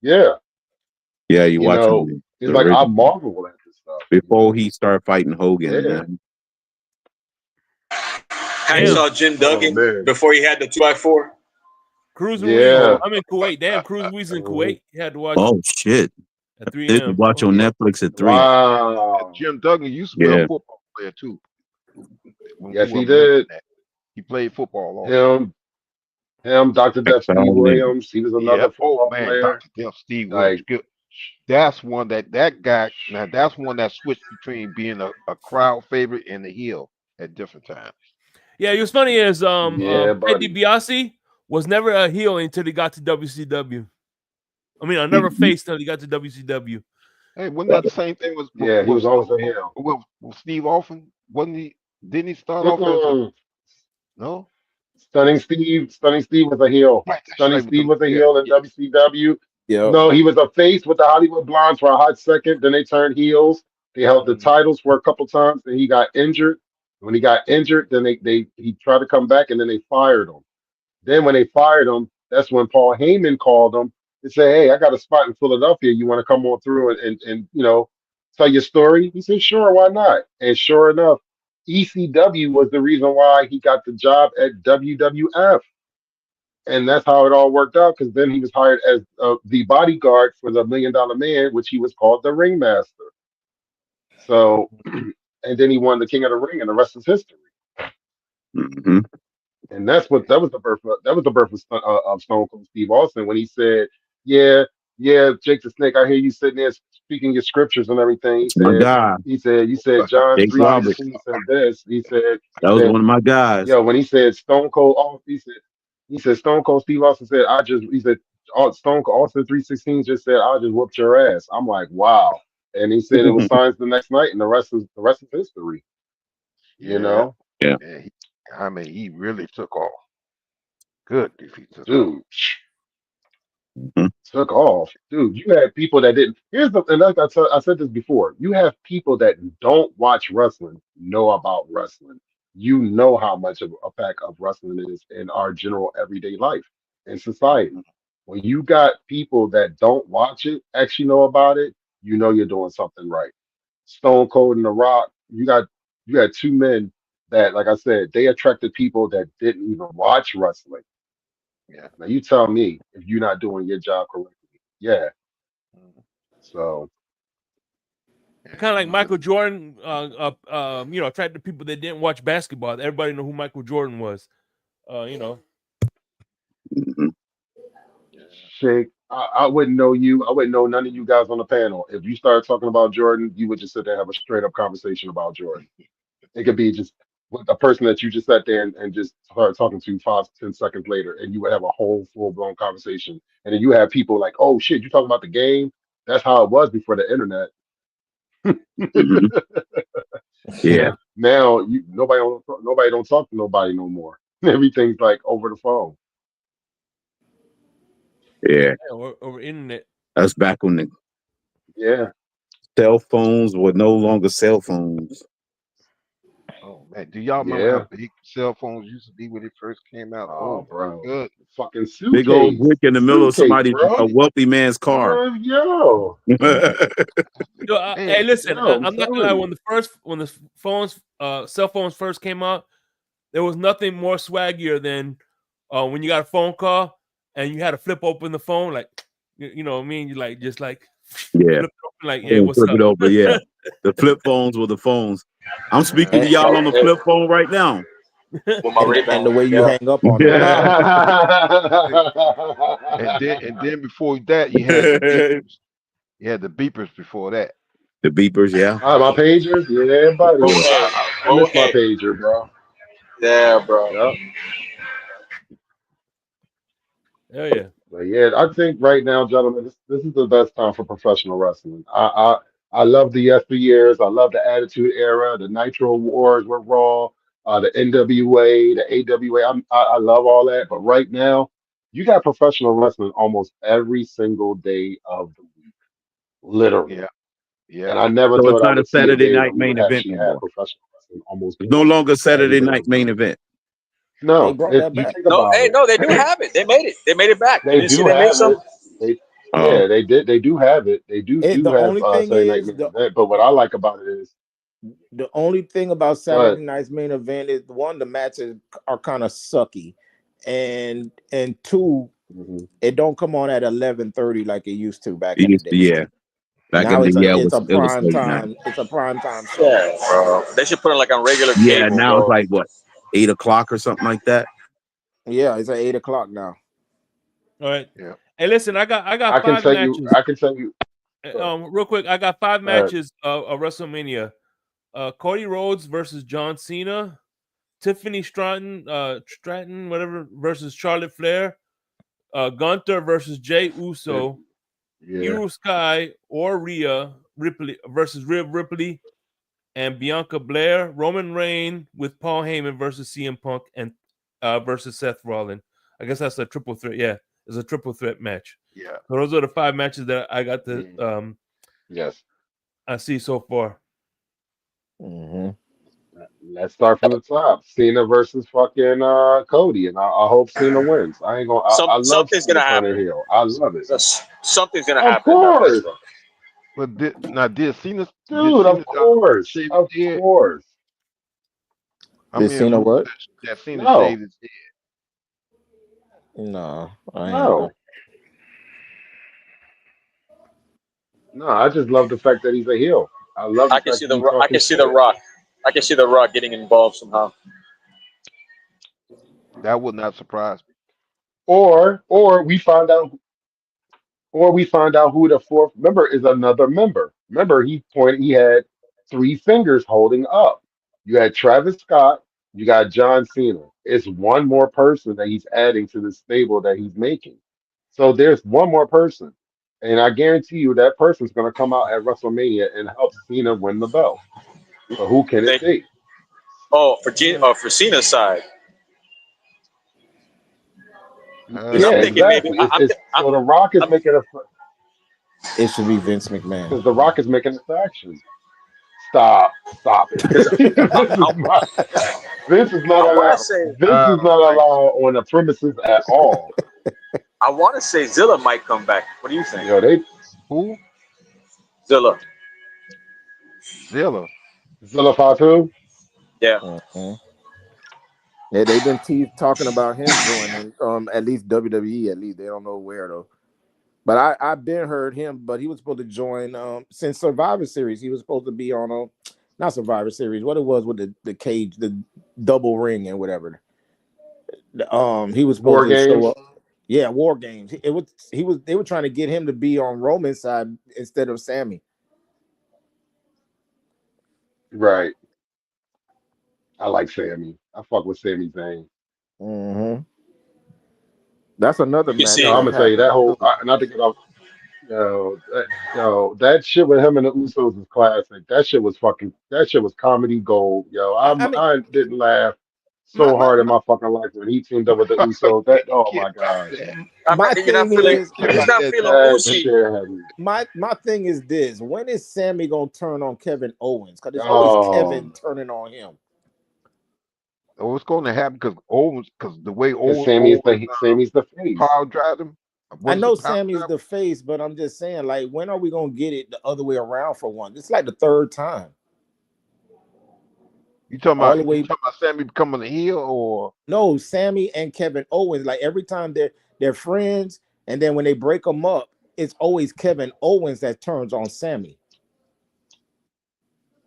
yeah. yeah, you You know, watching it's the like I original marvel at this stuff. before he started fighting Hogan. Yeah. Man. I saw Jim Duggan man. before he had the 2x4. Cruz and Yeah. Weez. I'm in Kuwait. Damn, Cruz and Weez in Kuwait. You had to watch Oh shit! at 3 This a.m. watch on Netflix at 3. Wow. Jim Duggan used to be a football player too. Yes, he did. He played football also. Him, Dr. Death, Steve Williams. He was another Yep. Oh football man, player. Dr. Death, Steve Williams. Like, Good. That's one that guy. Now that's one that switched between being a crowd favorite and a heel at different times. Yeah, it was funny is yeah, Ted buddy. DiBiase was never a heel until he got to WCW. I mean, I never faced till he got to WCW. Hey, wasn't that the same thing with Yeah, he was always a heel. with Steve Austin? Wasn't he? Didn't he start off as a no? Stunning Steve was a heel. Right, Stunning Steve was a heel in WCW. Yeah. No, he was a face with the Hollywood Blondes for a hot second. Then they turned heels. They held the titles for a couple times. Then he got injured. When he got injured, then he tried to come back, and then they fired him. Then when they fired him, that's when Paul Heyman called him and said, "Hey, I got a spot in Philadelphia. You want to come on through and tell your story?" He said, "Sure, why not?" And sure enough, ECW was the reason why he got the job at WWF. And that's how it all worked out, because then he was hired as the bodyguard for the $1 Million Man, which he was called the Ringmaster. So, and then he won the King of the Ring, and the rest is history. Mm-hmm. And that was the birth of Stone Cold Steve Austin, when he said, "Yeah, Jake the Snake, I hear you sitting there speaking your scriptures and everything." He My said, guy. you said John Jake Roberts. 3:16 said this. He said That was one of my guys. Yo, when he said Stone Cold Austin, he said Stone Cold Steve Austin said, Stone Cold Austin 3:16 just said, "I just whooped your ass." I'm like, wow. And he said it was signs the next night, and the rest is history. You know? Yeah. He really took off. Good if he took Dude. off. Took off. Dude, you had people that didn't. And like I said this before, you have people that don't watch wrestling know about wrestling. You know how much of a pack of wrestling is in our general everyday life and society. When you got people that don't watch it actually know about it, you know you're doing something right. Stone Cold and The Rock, you had two men that, like I said, they attracted people that didn't even watch wrestling. Yeah. Now you tell me if you're not doing your job correctly. Yeah. So Kind of like Michael Jordan, attracted people that didn't watch basketball. Everybody know who Michael Jordan was. Shake, I wouldn't know you. I wouldn't know none of you guys on the panel. If you started talking about Jordan, you would just sit there and have a straight up conversation about Jordan. It could be just with a person that you just sat there and just started talking to 5-10 seconds later, and you would have a whole full blown conversation. And then you have people like, "Oh shit, you talking about the game?" That's how it was before the internet. Yeah. Now nobody don't talk to nobody no more. Everything's like over the phone. Yeah. Over internet. That's back when the cell phones were no longer cell phones. Oh man, do y'all remember how big cell phones used to be when it first came out? Oh, bro, good. Fucking suitcase. Big old brick in the middle of somebody's a wealthy man's car. Yo. Hey, listen, I'm not gonna lie. you. When the phones, cell phones first came out, there was nothing more swaggier than when you got a phone call and you had to flip open the phone, like you know what I mean. You like just like yeah, flip it open, like yeah, what's flip up? it over, yeah. The flip phones were the phones. I'm speaking to y'all on the flip phone right now. And the way you hang up on and then before that, you had the beepers. You had the beepers before that. The beepers, yeah. My pagers, yeah, buddy. I miss my pager, bro. Yeah, bro. Yep. Hell yeah. But yeah, I think right now, gentlemen, this is the best time for professional wrestling. I love the yesteryears. I love the Attitude Era, the Nitro Wars with Raw, the NWA, the AWA. I love all that. But right now, you got professional wrestling almost every single day of the week, literally. Yeah. Yeah. And I never So thought it's I not a would see a Saturday day night where we main would event actually no have more. professional wrestling almost. It's no longer Saturday every night main event. No, They brought if that you back. think No, about hey, it, no, they do have it. They made it. They made it back. they You see do they made have some. it. Yeah, they did. They do have it. They do The have only thing Saturday night is main event. But what I like about it is, the only thing about but Saturday night's main event is one, the matches are kind of sucky, and two, it don't come on at 11:30 like it used to back in the day. Yeah. Back Now in the it's a it was prime late time. night. It's a prime time show. Yeah, bro. They should put it like on regular Yeah, cable, now it's bro. like what, 8 o'clock or something like that. Yeah, it's at 8 o'clock now. All right. Yeah. Hey, listen, I got I can five tell you. matches. I can tell you. Real quick, I got five All right. matches of WrestleMania. Cody Rhodes versus John Cena, Tiffany Stratton, whatever, versus Charlotte Flair, Gunther versus Jay Uso, Yeah. Hero Sky or Rhea Ripley versus Rhea Ripley and Bianca Blair, Roman Reigns with Paul Heyman versus CM Punk and versus Seth Rollins. I guess that's a triple threat. Yeah, it's a triple threat match. Yeah. So those are the five matches that I got to Yes. I see so far. Mm-hmm. Let's start from the top. Cena versus fucking Cody, and I hope Cena wins. I ain't gonna. I love Something's Cena gonna turning happen. heel. I love it. Something's gonna Of happen in that match, course, bro. But did Cena dude. Of course. shave Of his head? course. I Did mean, Cena what? that Cena No. shaved his head. No, I ain't. No. No. I just love the fact that he's a heel. I love the I can fact see that the he's I talking can see the shit. Rock. I can see the Rock getting involved somehow. That would not surprise me. Or we find out. Or we find out who the fourth member is. Another member. Remember, he pointed. He had three fingers holding up. You had Travis Scott. You got John Cena. It's one more person that he's adding to the stable that he's making. So there's one more person, and I guarantee you that person's going to come out at WrestleMania and help Cena win the belt. But who can it be? For Cena's side. Because Yeah, I'm thinking maybe exactly. So the Rock is making a It should be Vince McMahon. because the Rock is making a faction. Stop it. because This is not. Vince is not I want to allowed. say Vince is not allowed on the premises at all. Zilla might come back. What do you think? Yo, they Who? Zilla. Zilla. Zilla Fatu. Yeah. Mm-hmm. Yeah, they've been talking about him joining at least WWE. At least they don't know where though. But I've been heard him. But he was supposed to join since Survivor Series. He was supposed to be on not Survivor Series. What it was with the cage, the double ring and whatever. He was supposed War to show Games. up. Yeah, War Games. They were trying to get him to be on Roman's side instead of Sammy. Right. I like Sammy. I fuck with Sami Zayn. Mm-hmm. That's another You can match Yo, see. I'm that gonna tell you happened that whole. too. Not to get off. That shit with him and the Usos is classic. That shit was fucking. That shit was comedy gold. Yo, I mean, I didn't laugh my so my hard in my, my fucking life when he teamed up with the Usos. That You oh can't my about god, that. my You're not thing feeling. is Can't He's about not that. feeling that Uzi. shit had me. my thing is this: when is Sammy gonna turn on Kevin Owens? Because it's always Kevin Oh, turning on him. What's going to happen? Because the way because Owens Sammy's the face. power drive him. I What is know it? Power Sammy's drive? the face, but I'm just saying, like, when are we gonna get it the other way around for one? It's like the third time. You talking All about the way. Sammy becoming a heel or No, Sammy and Kevin Owens. Like every time they're friends, and then when they break them up, it's always Kevin Owens that turns on Sammy.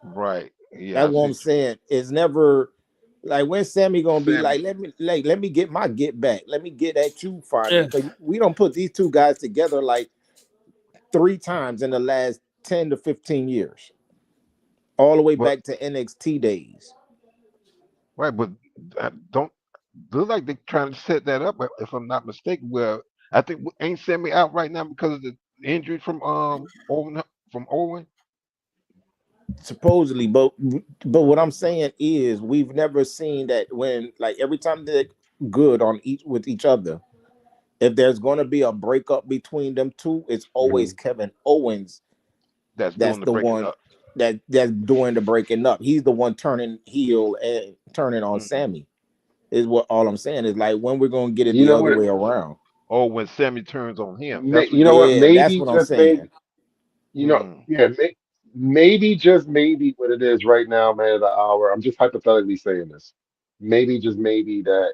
right? Yeah, That's I what see I'm saying. It's never like when Sammy gonna be Sammy. like, let me get my get back. Let me get at you finally. Yeah. Because we don't put these two guys together like 3 times in the last 10 to 15 years. All the way But back to NXT days. right, but don't look like they're trying to set that up. If I'm not mistaken, well, I think ain't Sammy out right now because of the injury from Owen. Supposedly, but what I'm saying is we've never seen that when like every time they're good on each with each other, if there's gonna be a breakup between them two, it's always Mhm. Kevin Owens That's that's doing the the breaking one up. that's doing the breaking up. He's the one turning heel and turning on Mhm. Sammy. Is what all I'm saying is like when we're gonna get it You the know other what? way around. Or when Sammy turns on him, that's what You know you're what? saying. Yeah, that's Maybe what I'm just maybe. saying. You know, Mm. yeah, maybe just maybe what it is right now, man, at the hour. I'm just hypothetically saying this. Maybe just maybe that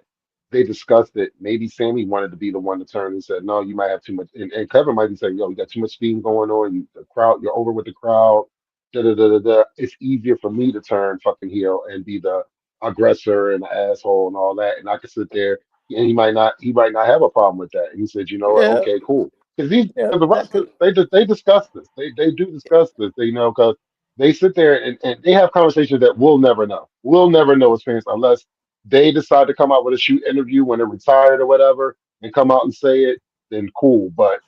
they discussed it. Maybe Sammy wanted to be the one to turn and said, no, you might have too much. And Kevin might be saying, yo, you got too much steam going on. The crowd, you're over with the crowd. Da, da, da, da, da. It's easier for me to turn fucking heel and be the aggressor and the asshole and all that. And I can sit there. and he might not have a problem with that. And he said, you know what, Yeah, okay, cool. Because yeah, the that could. wrestlers they discuss this. They do discuss this. They because they sit there and they have conversations that we'll never know. We'll never know experience unless they decide to come out with a shoot interview when they're retired or whatever and come out and say it. Then cool, but.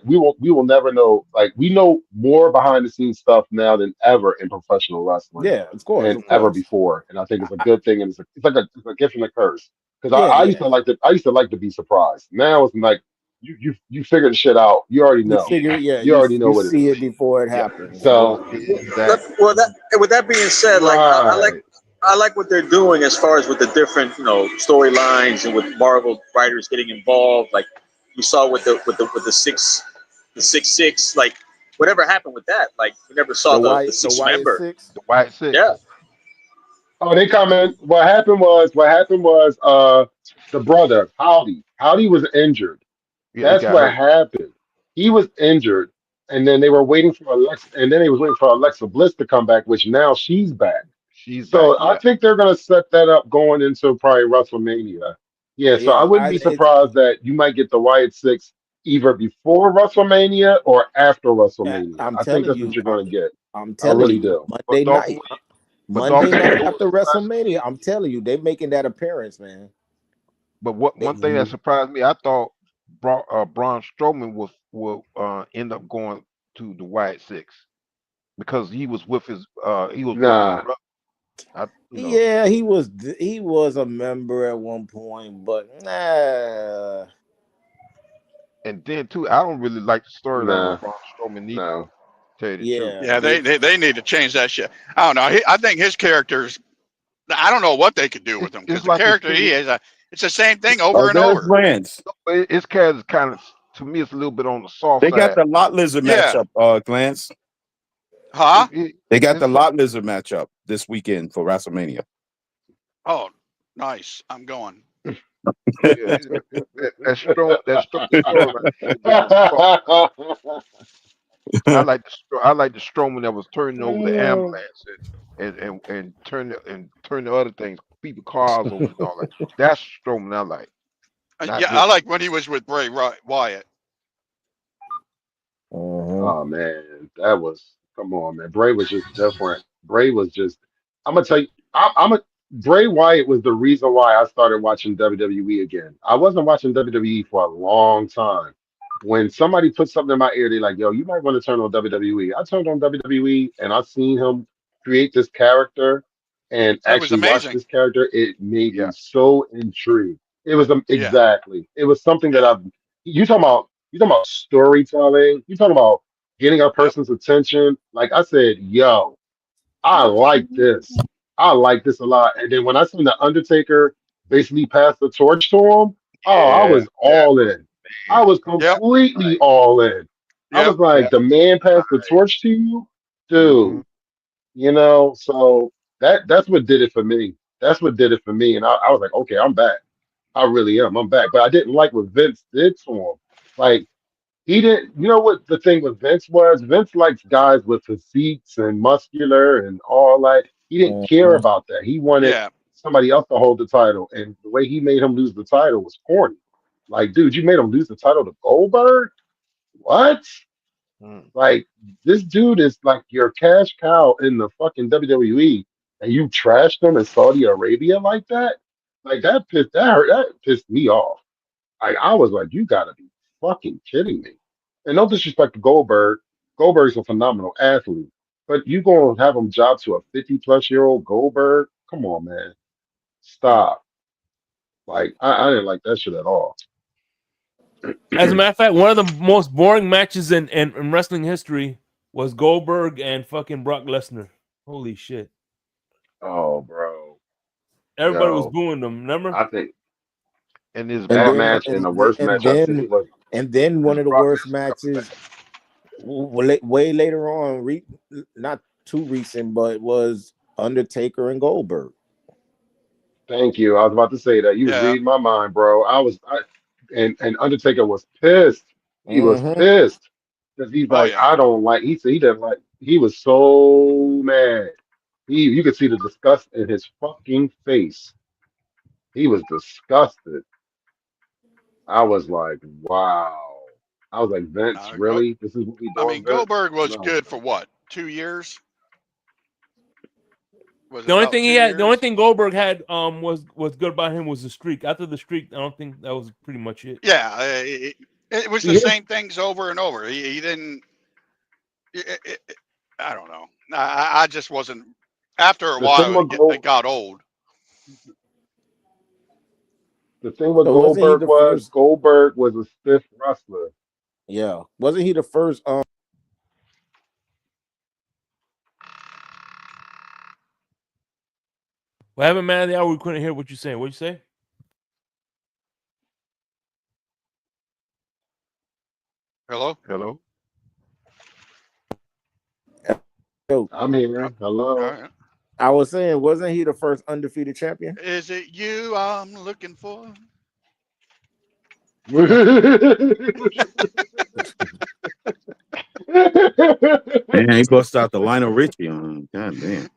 We will never know, like we know more behind the scenes stuff now than ever in professional wrestling Yeah, and of ever course. before, and I think it's a good thing, and it's a gift and a curse. Because Yeah, yeah. I used to like to be surprised. Now it's like you figure the shit out. You already You know. figure, yeah, You already know you what it see it is. before it Yeah. happens. So Exactly. Well, with that being said, like right. I like what they're doing as far as with the different storylines and with Marvel writers getting involved. Like we saw with the six, like whatever happened with that. Like we never saw the The sixth Wyatt member. Six. The White Six. Yeah. Oh, they coming. What happened was the brother Howdy. Howdy was injured. Yeah, he That's got what hurt. happened. He was injured, and then they were waiting for Alexa Bliss to come back, which now she's back. She's back. So I Yeah. think they're gonna set that up going into probably WrestleMania. Yeah, so I Yeah, wouldn't be it's surprised that you might get the Wyatt Six either before WrestleMania or after WrestleMania. I'm I think telling that's what you, you're gonna get. I'm I telling really you, do. But Monday Dolphin, night, but Dolphin, you know what after surprised me? WrestleMania. I'm telling you, they making that appearance, man. But what They, one thing that surprised me, I thought Braun Strowman will end up going to the White Six because he was with his Nah, brother. yeah, he was a member at one point, but nah. And then too, I don't really like the storyline nah, of Braun Strowman neither. no. Tell you the truth. Yeah, Yeah, they need to change that shit. I don't know. I think his character's. I don't know what they could do with him because It's the like his character he character. is, it's the same thing over and There's over. Lance. His character kind of, to me, it's a little bit on the soft They got side. the Lot Lizard Yeah. matchup, Glance. Huh? They got His the Lot Lizard matchup this weekend for WrestleMania. Oh, nice. I'm going. Yeah, that strong storyline a little bit on the soft. I like the Strowman that was turning over the ambulance and turn the other things, people cars over and all that. That's Strowman I like. Not Yeah, I this. like when he was with Bray Wyatt. Oh man, that was come on, man. Bray was just different. Bray was just. I'm gonna tell you, I'm a Bray Wyatt was the reason why I started watching WWE again. I wasn't watching WWE for a long time. When somebody put something in my ear, they're like, "Yo, you might want to turn on WWE." I turned on WWE, and I seen him create this character and That was actually watch amazing. this character. It made me Yeah. so intrigued. It was Yeah. exactly. It was something that Yeah. I've. You talking about storytelling. You talking about getting a Yep. person's attention. Like I said, yo, I like this. I like this a lot. And then when I seen the Undertaker basically pass the torch to him, oh, I Yeah. was all in. I was Yep. completely Right. all in. I Yep. was like, Yeah. the man passed the Right. torch to you, Mm-hmm. dude. So that's what did it for me. That's what did it for me. And I was like, okay, I'm back. I really am. I'm back. But I didn't like what Vince did to him. Like he didn't. You know what the thing with Vince was? Vince likes guys with physiques and muscular and all that. He didn't care about that. He wanted Yeah. somebody else to hold the title, and the way he made him lose the title was corny. Like, dude, you made him lose the title to Goldberg? What? Mm. Like, this dude is like your cash cow in the fucking WWE, and you trashed him in Saudi Arabia like that? Like that pissed me off. I was like, you gotta be fucking kidding me. And no disrespect to Goldberg. Goldberg's a phenomenal athlete. But you gonna have him job to a 50-plus-year-old Goldberg? Come on, man. Stop. Like, I didn't like that shit at all. As a matter of fact, one of the most boring matches in wrestling history was Goldberg and fucking Brock Lesnar. Holy shit. Oh, bro. Everybody was Yo, booing them, remember? I think And his and that brother then got match and the worst match I seen was and then one his of the brother worst is coming back. matches, way later on, not too recent, but was Undertaker and Goldberg. thank you. I was about to say that. You was Yeah. reading my mind, bro. And Undertaker was pissed. He was Mm-hmm. pissed because he's Oh like, yeah. I don't like. He said he didn't like. He was so mad. You could see the disgust in his fucking face. He was disgusted. I was like, wow. I was like, Vince, Go, really? This is what we I doing, mean, Vince? Goldberg was No, good for what? 2 years? Was it The only about thing 2 he had, the only years? thing Goldberg had was good about him was the streak. After the streak, I don't think that was pretty much it. Yeah, it was the see, same things over and over. He didn't. I don't know. I just wasn't. After a the thing while, with it got old. the thing with So wasn't he Goldberg the first? was a stiff wrestler. Yeah, wasn't he the first? What happened, man? The hour we couldn't hear what you saying. What'd you say? Hello. Hello. I'm here. Hello. All right. I was saying, wasn't he the first undefeated champion? Is it you I'm looking for? Man, he bust out the Lionel Richie on him. God damn.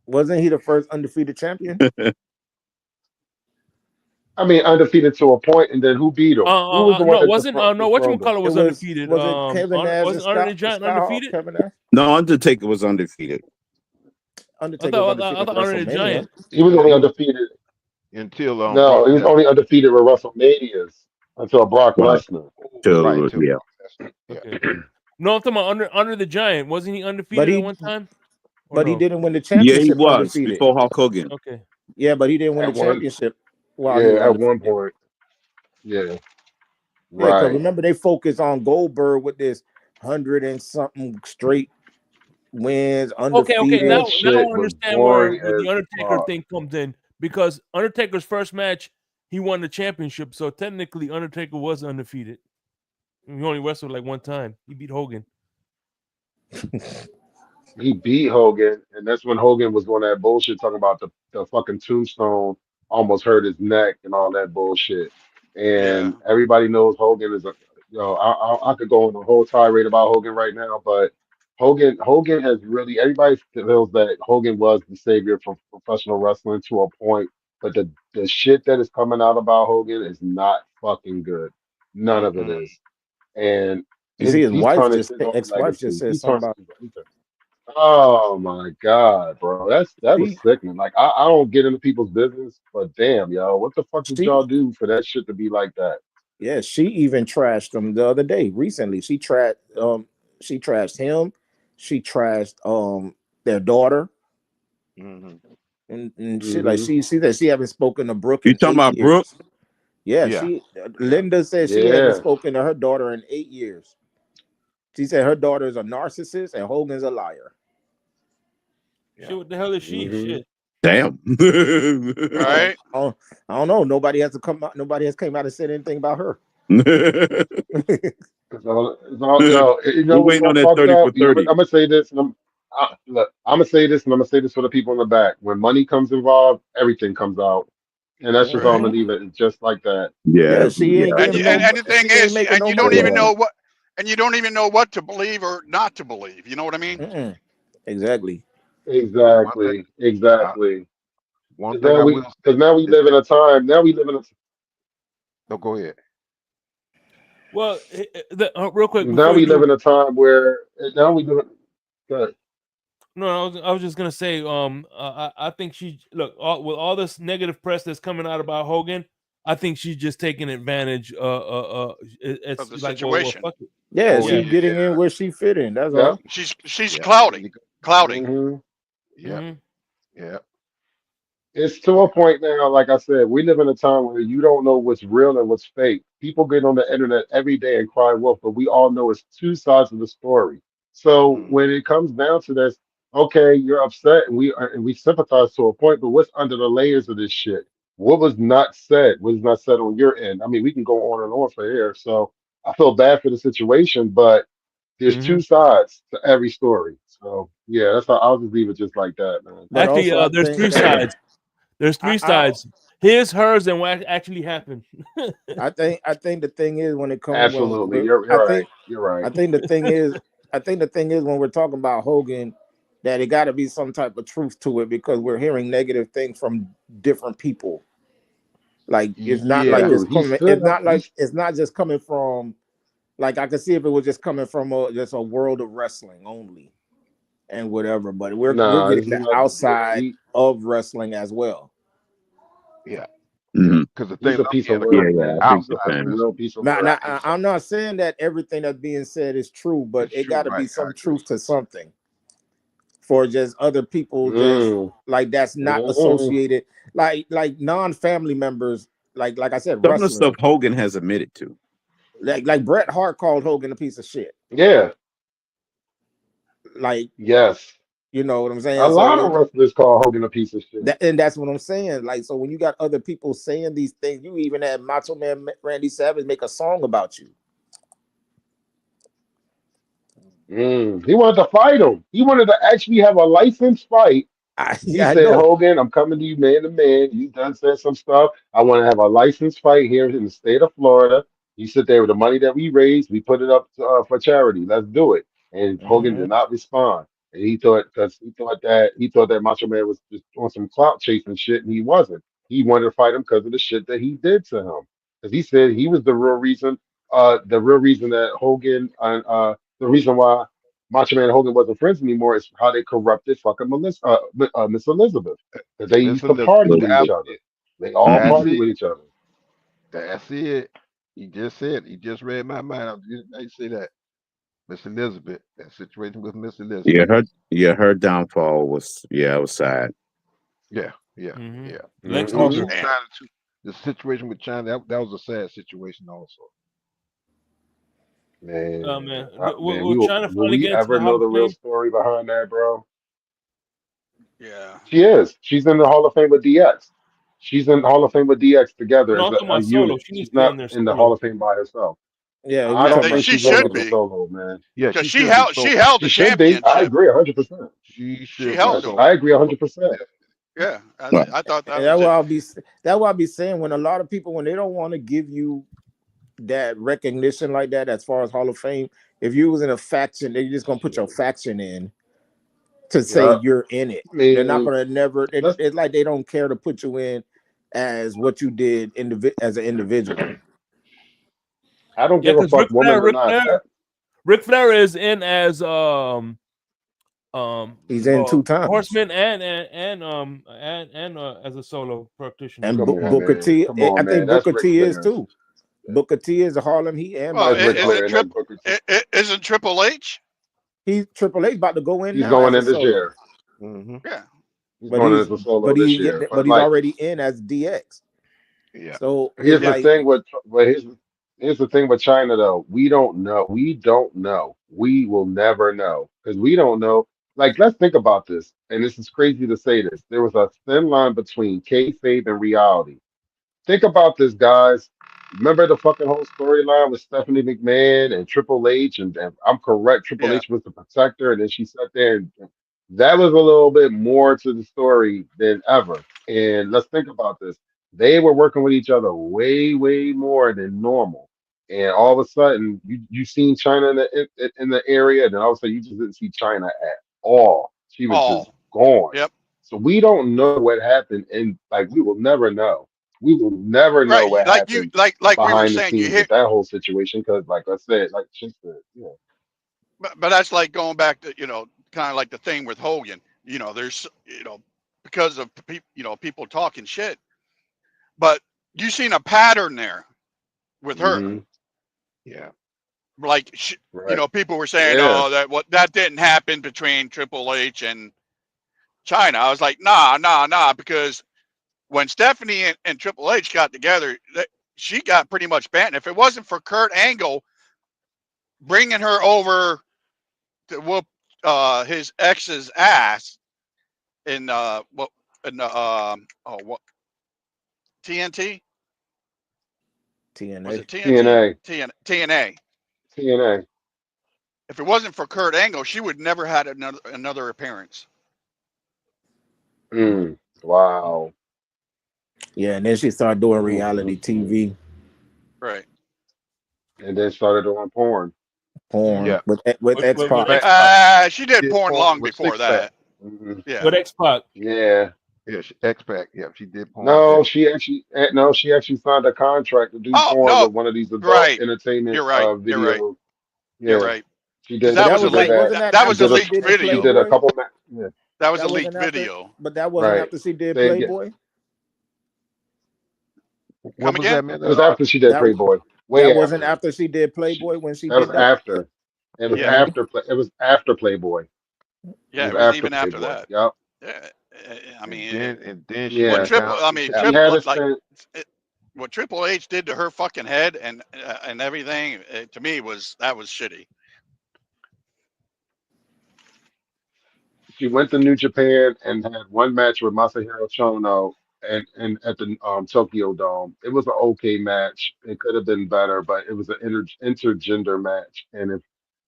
Wasn't he the first undefeated champion? I mean, undefeated to a point, and then who beat him? Who was the one No, that wasn't no. dethroned him? Whatchamacallit was undefeated. Was it Kevin Nash and Wasn't Andre the Scott Giant Hall? undefeated? Kevin Nash. No, Undertaker was undefeated. Undertaker was I undefeated thought at Andre the WrestleMania. Giant. He was only undefeated. Until No, Brock he was Lesnar. only undefeated with WrestleManias until Brock Right. Lesnar. Right. So, Until yeah. Brock Lesnar. Yeah. Okay. No, I'm talking about Andre the Giant. Wasn't he undefeated But at he, one time? Or but he no? didn't win the Yeah, he championship was undefeated. before Hulk Hogan. Okay. Yeah, but he didn't win the At one, championship while he was yeah, at one undefeated. point, yeah, Yeah, because right. remember they focused on Goldberg with this 100 and something straight wins, Okay. undefeated. That Now I shit was understand where boring the as Undertaker fuck. thing comes in, because Undertaker's first match, he won the championship. So technically, Undertaker was undefeated. He only wrestled like one time. He beat Hogan. He beat Hogan, and that's when Hogan was doing that bullshit talking about the fucking tombstone almost hurt his neck and all that bullshit. Yeah. And everybody knows Hogan is a I could go on a whole tirade about Hogan right now, but Hogan has really everybody feels that Hogan was the savior for professional wrestling to a point, but the shit that is coming out about Hogan is not fucking good. None of it Mm-mm. is. And You see, his he's wife tarnished just his own ex-wife just legacy. said He's something tarnished about his own. Oh my God, bro. That was she sickening. Like I don't get into people's business, but damn, yo, what the fuck did she y'all do for that shit to be like that? yeah, she even trashed him the other day recently. She trashed him, she trashed their daughter Mm-hmm. and shit. Like Hmm. she said she haven't spoken to Brooke You in talking 8 about Brooke? years. Yeah, Yeah. she Yeah. Linda said she Yeah. hasn't spoken to her daughter in 8 years. She said her daughter is a narcissist and Hogan's a liar. Yeah. Shit, what the hell is she? Hmm. Shit. Damn. Right. I don't know. Nobody has came out and said anything about her. Yo, you We know what's waiting so on that fucked 30 for up? I'm 30. gonna say this, and look, I'm gonna say this, and I'm gonna say this for the people in the back. When money comes involved, everything comes out, and that's just all I'm Right. gonna leave it. It's just like that. Yeah, Yeah, she ain't And getting no. and the thing She ain't is, making and no you don't money even off Yeah. know it. what, and you don't even know what to believe or not to believe. You know what I mean? Mm-mm. Exactly. One thing, Exactly. I, Exactly. one Because thing now I we, will say because now we is live in a time. Now we live in a. no. Go ahead. Well, real quick Now before you we live do. in a time where now we live. Good. No, I was just gonna say. I think with all this negative press that's coming out about Hogan, I think she's just taking advantage. Of It's the like, well, situation. fuck it. Yeah, Oh Yeah. she yeah. getting in where she fit in. That's Yep. all. She's Yeah. clouding. Clouding. Hmm. Yeah. Hmm. Yeah. It's to a point now, like I said, we live in a time where you don't know what's real and what's fake. People get on the internet every day and cry wolf, but we all know it's two sides of the story. So Mm. when it comes down to this, okay, you're upset and we sympathize to a point, but what's under the layers of this shit? What was not said? What was not said on your end? I mean, we can go on and on for here. So I feel bad for the situation, but there's Hmm. two sides to every story. So yeah, that's how I'll just leave it just like that, man. But Actually, also, I there's think three sides. There's three I sides: his, hers, and what actually happened. I think the thing is when it comes Absolutely. You're right. You're I right. think the thing is when we're talking about Hogan, that it got to be some type of truth to it because we're hearing negative things from different people. Like it's not like it's Dude, he coming. stood It's up. not like it's not just coming from. Like I could see if it was just coming from just a world of wrestling only, and whatever. But we're Nah, getting this is the not. outside of wrestling as well. Yeah, Mhm. because the He's thing a piece I'm of hearing work, Yeah, man. I think He's the outside a of same. wrestling, real piece of Now, work. I'm not saying that everything that's being said is true, but it's it true, got to be right? I some agree. truth to something for just other people, just Mm. like that's not Mm. associated, like non-family members, like I said, Some of the stuff wrestlers, Hogan has admitted to. like Bret Hart called Hogan a piece of shit. Yeah. Like, Yes. you know what I'm A saying? lot of So wrestlers call Hogan a piece of shit. and that's what I'm saying. Like, so when you got other people saying these things, you even had Macho Man Randy Savage make a song about you. He wanted to fight him. He wanted to actually have a licensed fight. He I said, know. Hogan, I'm coming to you man to man. You done said some stuff. I want to have a licensed fight here in the state of Florida. You sit there with the money that we raised, we put it up for charity. Let's do it. And Hogan did not respond. And he thought that Macho Man was just on some clout chasing shit, and he wasn't. He wanted to fight him because of the shit that he did to him. Because he said he was the real reason that Hogan the reason why Macho Man and Hogan wasn't friends anymore is how they corrupted fucking Miss Elizabeth. Because they Miss used to party Elizabeth, with that's each other. it. They all That's Mhm. party it. with each other. That's it. He just said. He just read my mind. I say that. Miss Elizabeth. That situation with Miss Elizabeth. Her downfall was it was sad. Yeah, yeah, Mm-hmm. yeah. Lex Also, Luger. Mm-hmm. Damn. China too. The situation with China that was a sad situation also. Man, Man, we will China will finally we get into ever the Hall know of the real Fame? story behind that, bro? Yeah. She is. She's in the Hall of Fame with DX. She's in the Hall of Fame with DX together No, as I'm talking a about solo. unit. She needs She's to be in not there in the Hall solo. of Fame by herself. Yeah, we I I talking don't think about think she she's should ready for solo. be solo, man. Yeah, because she should be she so. held She the should be. I championship. agree 100%. She She should be held Yes, them. so. I agree 100%. Yeah, Right. I thought that And was it. that's why I'll be saying when a lot of people when they don't want to give you that recognition like that as far as Hall of Fame, if you was in a faction, they're just gonna put your faction in to say Yeah. you're in it. I They're not mean, gonna never. let's. It's like they don't care to put you in as what you did as an individual. I don't Yeah, give a because fuck, woman or not. Ric Flair is in as He's in 2 times. Horseman and as a solo practitioner. And Come on, Booker man. T, Come I on, man. think That's Booker Ric T is Flair. too. Booker T is a Harlem Heat and Well, That's Michael Ric is Cole. Flair it and that's triple? Booker T. Isn't Triple H? He's Triple H about to go in He's now going as a in this solo, year. Yeah. He's but going in he's as a solo this year. but But he's like, already in as DX. Yeah. So it's here's the like thing with, but here's the thing with China though. We don't know. We don't know. We will never know because we don't know. Like, let's think about this. And this is crazy to say this. There was a thin line between kayfabe and reality. Think about this, guys. Remember the fucking whole storyline with Stephanie McMahon and Triple H, and I'm correct, Triple Yeah. H was the protector, and then she sat there, and that was a little bit more to the story than ever. And let's think about this. They were working with each other way, way more than normal. And all of a sudden, you seen China in the area, and then all of a sudden, you just didn't see China at all. She was just All. gone. Yep. So we don't know what happened, and like we will never know. We will never know Right. what happened Like we were behind the saying, you scenes hear, with that whole situation because, like I said, like she said, but that's like going back to kind of like the thing with Hogan. There's because of people talking shit, but you seen a pattern there with her. hmm Yeah. Like right, people were saying, yeah, oh, that didn't happen between Triple H and China. I was like, nah, because when Stephanie and Triple H got together, she got pretty much banned. If it wasn't for Kurt Angle bringing her over to whoop his ex's ass in what in what TNT, was TNA. it TNT? TNA, TNA. TNA. If it wasn't for Kurt Angle, she would never had another appearance. Wow. Yeah, and then she started doing reality Mm-mm-mm. TV. Right. And then started on porn. Porn Yeah. with X Pac. She did porn long before that. Mhm. Yeah. With X Pac. Yeah. Yeah, X-Pac. Yeah, she did porn. No, she actually signed a contract to do Oh porn no, with one of these adult right. entertainment You're right. You're right. video. You're Yeah, right. she Because did. But that that was a She was did like, leaked. that. wasn't that That She was a after did a. she leaked did the She did a video. Playboy? couple. Yeah, That was a That leaked wasn't after, video. but that wasn't right. after she did Say again. Playboy. When Come was that, again? man? It was after she did That Playboy. that Way wasn't after. after she did She, Playboy when she that was did that. after. It was Yeah. Mm-hmm. after. It was after Playboy. It Yeah. was It was after even after Playboy. that. Yup. Yeah. I And mean, then she what Yeah. went triple? down. I She mean, She got had triple. to Like spend. what Triple H did to her fucking head and everything. To me was shitty. She went to New Japan and had one match with Masahiro Chono and at the Tokyo Dome. It was an okay match. It could have been better, but it was an intergender match. And if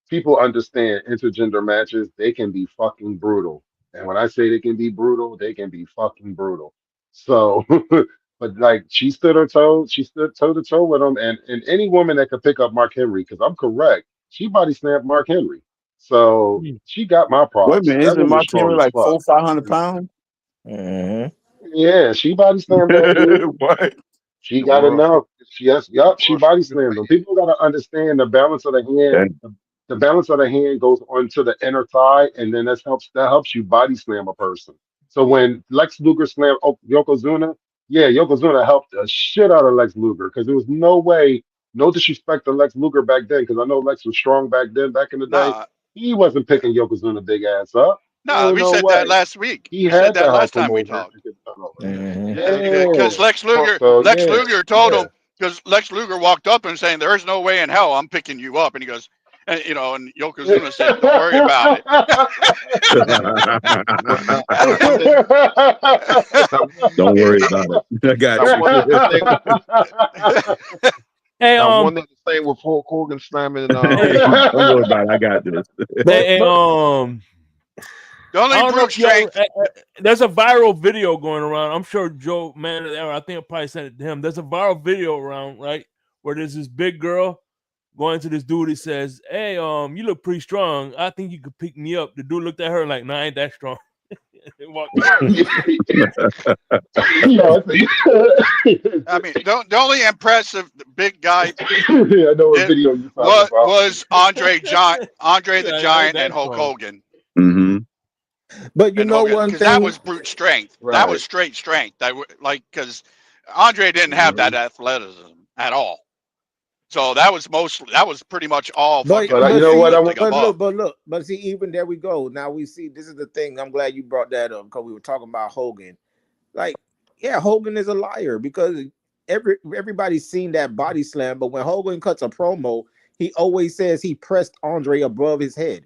people understand intergender matches, they can be fucking brutal. And when I say they can be brutal, they can be fucking brutal. So, but like she stood toe to toe with him, and any woman that could pick up Mark Henry, because I'm correct, she body slammed Mark Henry. So she got my Wait a props. minute, That isn't woman's Mark Henry strong as like fuck. 400-500 pounds? Mm-hmm. Yeah, she body slammed that dude. What? She the got world enough. Yup, she world body strongest slammed him. People gotta understand the balance of the hand. That- The balance of the hand goes onto the inner thigh, and then that helps you body slam a person. So when Lex Luger slammed Yokozuna, yeah, Yokozuna helped the shit out of Lex Luger because there was no way, no disrespect to Lex Luger back then, because I know Lex was strong back then, back in the day. Nah. He wasn't picking Yokozuna big ass up. No, Ain't we no said that way. last week. He We said had to that last help him time we over talked. to get the turnover. Mm-hmm. Because Yeah. Lex Luger, So Lex yeah, Luger told yeah. him, because Lex Luger walked up and saying, "There's no way in hell I'm picking you up," and he goes, and and Yokozuna said, "Don't worry about it." now, now one that now one Don't that worry now about one it. I got now you. one that sang with Hey, now one that sang with Hulk Hogan slamming hey, Don't worry about it. I got this. hey, But The I only don't know brute if y'all. strength. There's a viral video going around. I'm sure Joe, man, I think I probably sent it to him. There's a viral video around, right, where there's this big girl going to this dude. He says, "Hey, you look pretty strong. I think you could pick me up." The dude looked at her like, "Nah, I ain't that strong." And walked away. Yeah, I mean, the only impressive big guy I know what did video you're talking about. was Andre the Yeah, I ain't Giant, and that Hulk strong. Hogan. Mm-hmm. but you And know Hogan, one because that thing. was brute strength. That was Right. straight strength. Like, because Andre didn't have hmm that athleticism at all. So that was pretty much all But fucking But you but know Hogan what? see, to I'm pick him up. but see, even there we go. Now we see this is the thing. I'm glad you brought that up because we were talking about Hogan. Like, yeah, Hogan is a liar because everybody's seen that body slam, but when Hogan cuts a promo, he always says he pressed Andre above his head.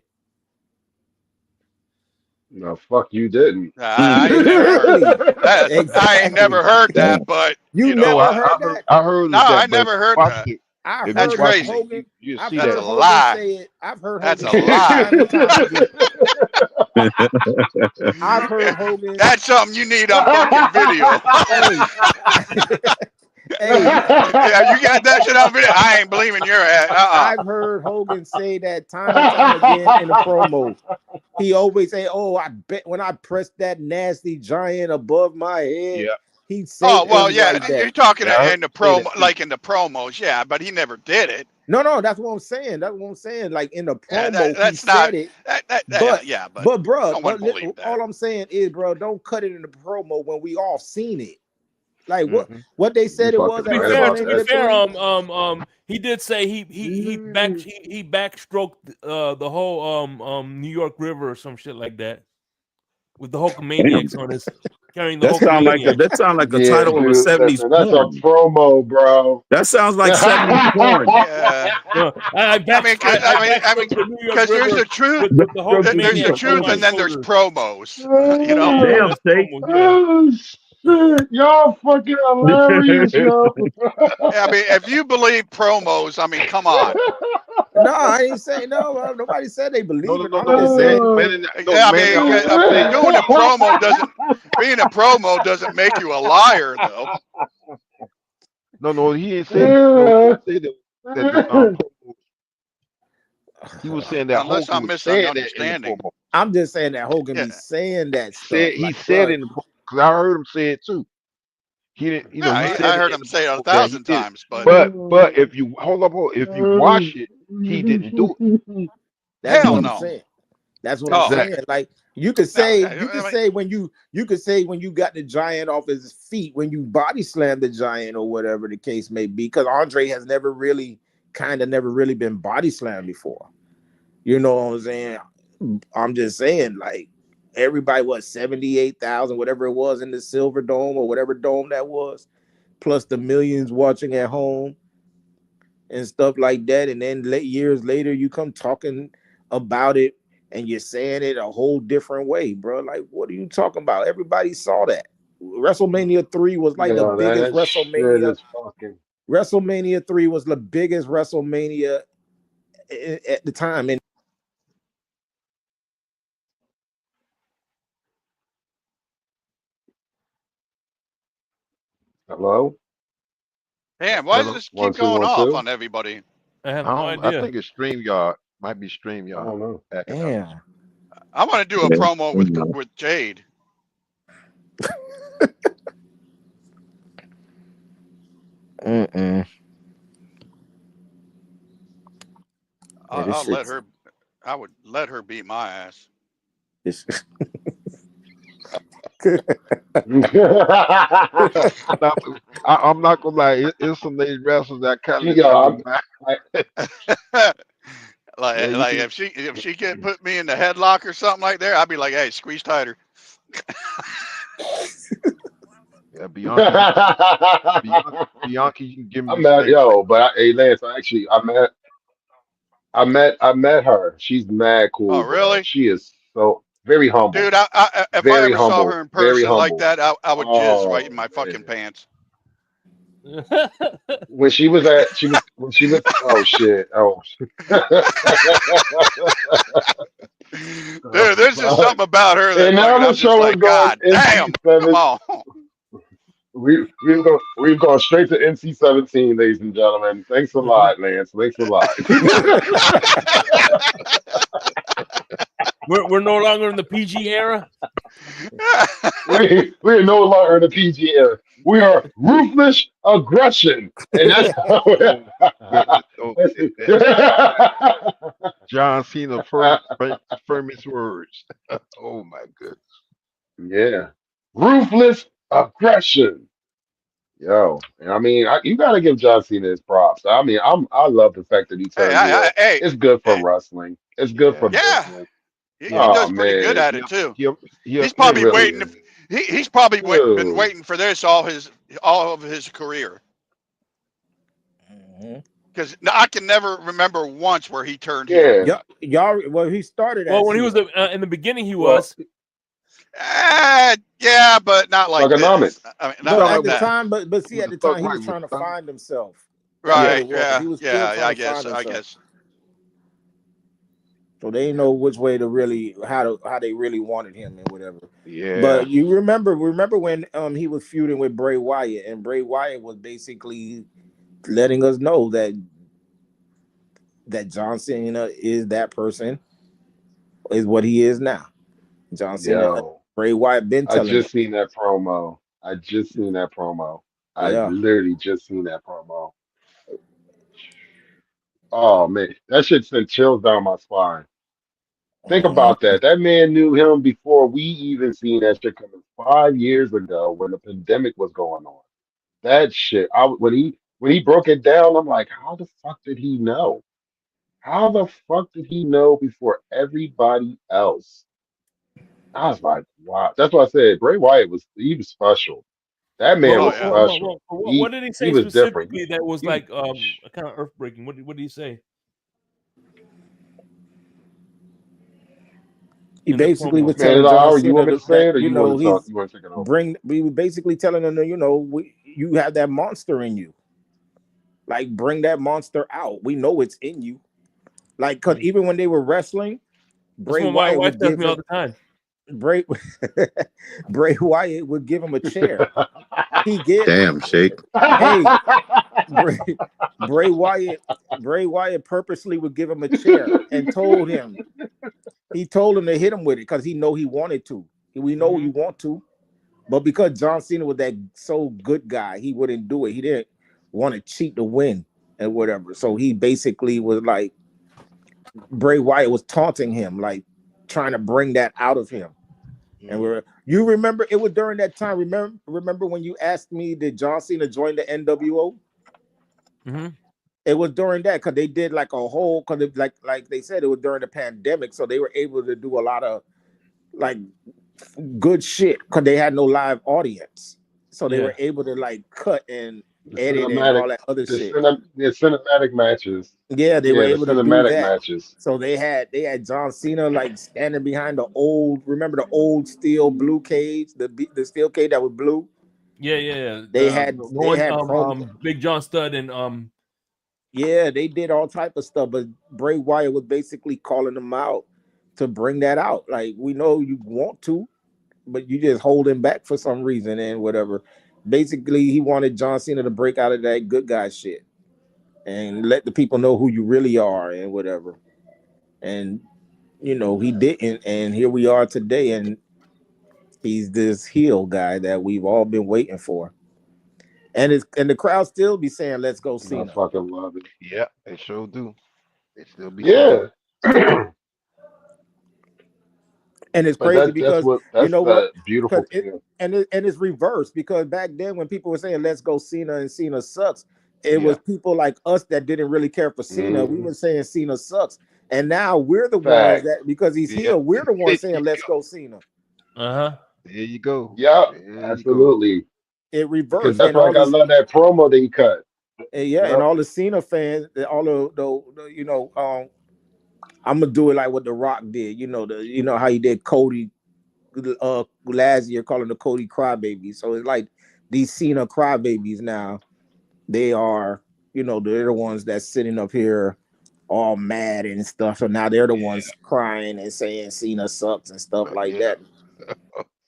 no, fuck you didn't. I ain't never heard Exactly. that. I ain't Exactly. never heard You that, but you no, never heard that? I heard no, of I that, but never heard watch that. it. I If you That's heard watch it, crazy. Hogan. you I've see That's that. a heard Hogan lie. say it. I've heard That's Hogan a say it lie. time and time again. I've heard Hogan. That's something you need on fucking video. Hey, hey, Yeah, you got that shit on video. I ain't believing your ass. I've heard Hogan say that time and time again in the promo. He always say, "Oh, I bet when I pressed that nasty giant above my head, Yeah, he'd say Oh well, things yeah. like that." You're talking yeah, I heard in the you say that promo, too. like in the promos, yeah. But he never did it. No, that's what I'm saying. That's what I'm saying. Like in the Yeah, promo, he that's not. said it, Yeah, but yeah. But bruh, no one believed that. all I'm saying is, bro, don't cut it in the promo when we all seen it. Like Mm-hmm. what they You said it was fucking at right about To be WrestleMania that. fair, 3. he did say he backstroked the whole New York River or some shit like that with the Damn. Hulkamaniacs on his carrying the That sound like a Hulkamaniacs. Yeah, title of a dude. 70s Listen, that's a porn. promo, bro. That sounds like 70s porn. Yeah. No, I backstroked the New York Because there's River the truth. with the There's the Hulkamaniacs on truth, my and then there's shoulders. promos. Yeah, Damn, that's Steak. promos. Yeah. Oh shit! Y'all fucking hilarious, yo. I mean, if you believe promos, I mean, come on. No, I ain't saying no. Nobody said they No, believe no, it. no, I'm no, just man, saying. man, no, I man. mean, doing a promo being a promo doesn't make you a liar, though. No, he ain't said. No, he didn't say that the promo. He was saying that Unless Hogan I'm was saying that in the misunderstanding. promo. I'm just saying that Hogan Yeah, be saying that Said stuff. he Like, said bro, in the promo because I heard him say it too. He didn't, you know, he yeah. said I it heard in him the say it promo that he 1,000 did it. times, but But if you hold up, if you watch it, he didn't do it. that's hell what I'm no. saying. That's what I'm Oh, saying. Exactly. Like you could no. say, when you got the giant off his feet, when you body slammed the giant or whatever the case may be, because Andre has never really been body slammed before. You know what I'm saying? I'm just saying, like everybody was 78,000, whatever it was in the Silver Dome or whatever dome that was, plus the millions watching at home and stuff like that. And then years later, you come talking about it and you're saying it a whole different way, bro. Like, what are you talking about? Everybody saw that. WrestleMania 3 was like the Yo, biggest that shit WrestleMania. is fucking. WrestleMania 3 was the biggest WrestleMania at the time. And Hello? Damn, why does Hello. this keep 1 2 going 1 off 2. on everybody? I have I no don't. I idea. think it's StreamYard. Might be I StreamYard don't know. acting up. yeah. I want to do a promo with Jade. Mm-mm. Yeah, this I'll let shit's her. I would let her beat my ass. this. Now, I'm not gonna lie. It's some lady wrestlers that kind of I Yo, wouldn't mind. yeah, you Like can. if she can put me in the headlock or something like that, I'd be like, hey, squeeze tighter. Yeah, Bianchi, you can give me I'm the mad, snake bite. yo, but hey, Lance, I met her. She's mad Oh, cool, bro. really? She is so very humble, Dude, if I very ever saw her humble, in very person like humble. that, I would jizz right in Oh my fucking man, pants. when she was oh shit oh. Dude, there's just something about her that And now fucking the I'm just show is like, going God damn, come NC-7. on. We've gone straight to NC-17, ladies and gentlemen. Thanks a lot, Lance. Thanks a lot. We're no longer in the PG era. we are no longer in the PG era. We are ruthless aggression, and that's how. Oh goodness! Don't say that. John Cena famous words. Oh my goodness. Yeah, ruthless aggression. Yo, and I mean, you got to give John Cena his props. I mean, I love the fact that he Hey, turned heel. hey, It's good for hey, wrestling. It's good for Yeah. yeah, business. he Yep. Oh does pretty good man, at it Yep. too. Yep. Yep. He's it probably Yep. really waiting. is. He's probably been Dude. waiting for this all of his career. Mhm. Because I can never remember once where he turned heel. Yeah. Y'all, well, he started Well, as when he was heel. in the beginning, he Well, was. Yeah, but not like this. Thugonomics. I mean, not But like at the Thuganomics that. time, but see, with at the the thug time, he right was with trying to thug. find himself. That's what Yeah. Right? it was. Yeah, He was still yeah. trying I to find guess. I himself. guess. So they didn't know which way to really how they really wanted him and whatever. Yeah. But you remember when he was feuding with Bray Wyatt, and Bray Wyatt was basically letting us know that John Cena is that person, is what he is now. John Cena, Yo, Bray Wyatt been I telling just us. seen that promo. I just seen that promo. I Yeah. literally just seen that promo. Oh man, that shit sent chills down my spine. Think Mhm. about that. That man knew him before we even seen that shit coming 5 years ago when the pandemic was going on. That shit, when he broke it down, I'm like, how the fuck did he know? How the fuck did he know before everybody else? I was like, wow. That's why I said Bray Wyatt was special. That But man Oh was yeah. special. what did he He say was different. specifically that was He, like kind of earth breaking? What did he say He in the basically was promo? man, telling John you Cena want me to say that it or you want to talk? he's You want to take it over? bring. We were basically telling him that you have that monster in you. Like bring that monster out. We know it's in you. Like, cause even when they were wrestling, That's Bray what my Wyatt wife would tells give me all him. the time. Bray Bray Wyatt would give him a chair. He get Damn, Shake. hey Bray Wyatt purposely would give him a chair and told him to hit him with it because he know he wanted to. We know you want to, but because John Cena was that so good guy, he wouldn't do it. He didn't want to cheat to win and whatever. So he basically was like Bray Wyatt was taunting him, like trying to bring that out of him. And you remember it was during that time. Remember when you asked me did John Cena join the NWO? It was during that because they did like a whole like they said it was during the pandemic, so they were able to do a lot of like good shit because they had no live audience, so they were able to like cut and edit and all that other shit. The cinematic matches. Yeah, they were able to do cinematic that. matches. So they had John Cena like standing behind the old steel blue cage, the steel cage that was blue. Yeah. They had Big John Studd and yeah, they did all type of stuff, but Bray Wyatt was basically calling them out to bring that out. Like, we know you want to, but you just holding back for some reason and whatever. Basically, he wanted John Cena to break out of that good guy shit and let the people know who you really are and whatever. And you know, he didn't, and here we are today, and he's this heel guy that we've all been waiting for. And the crowd still be saying, "Let's go, Cena." I fucking love it. Yeah, they sure do. They still be Yeah. And it's But crazy because that's you know the what? beautiful thing. And it's reversed because back then when people were saying "Let's go, Cena" and Cena sucks, it was people like us that didn't really care for Cena. We were saying Cena sucks, and now we're the ones that because he's here, we're the ones saying "Let's go, Cena." There you go. Yeah, absolutely. It reversed. Because that's like I love that promo that he cut. And and all the Cena fans, all the you know, I'm gonna do it like what The Rock did. You know how he did Cody last year, calling the Cody crybabies. So it's like these Cena crybabies now. They are, they're the ones that's sitting up here all mad and stuff. So now they're the ones crying and saying Cena sucks and stuff like that.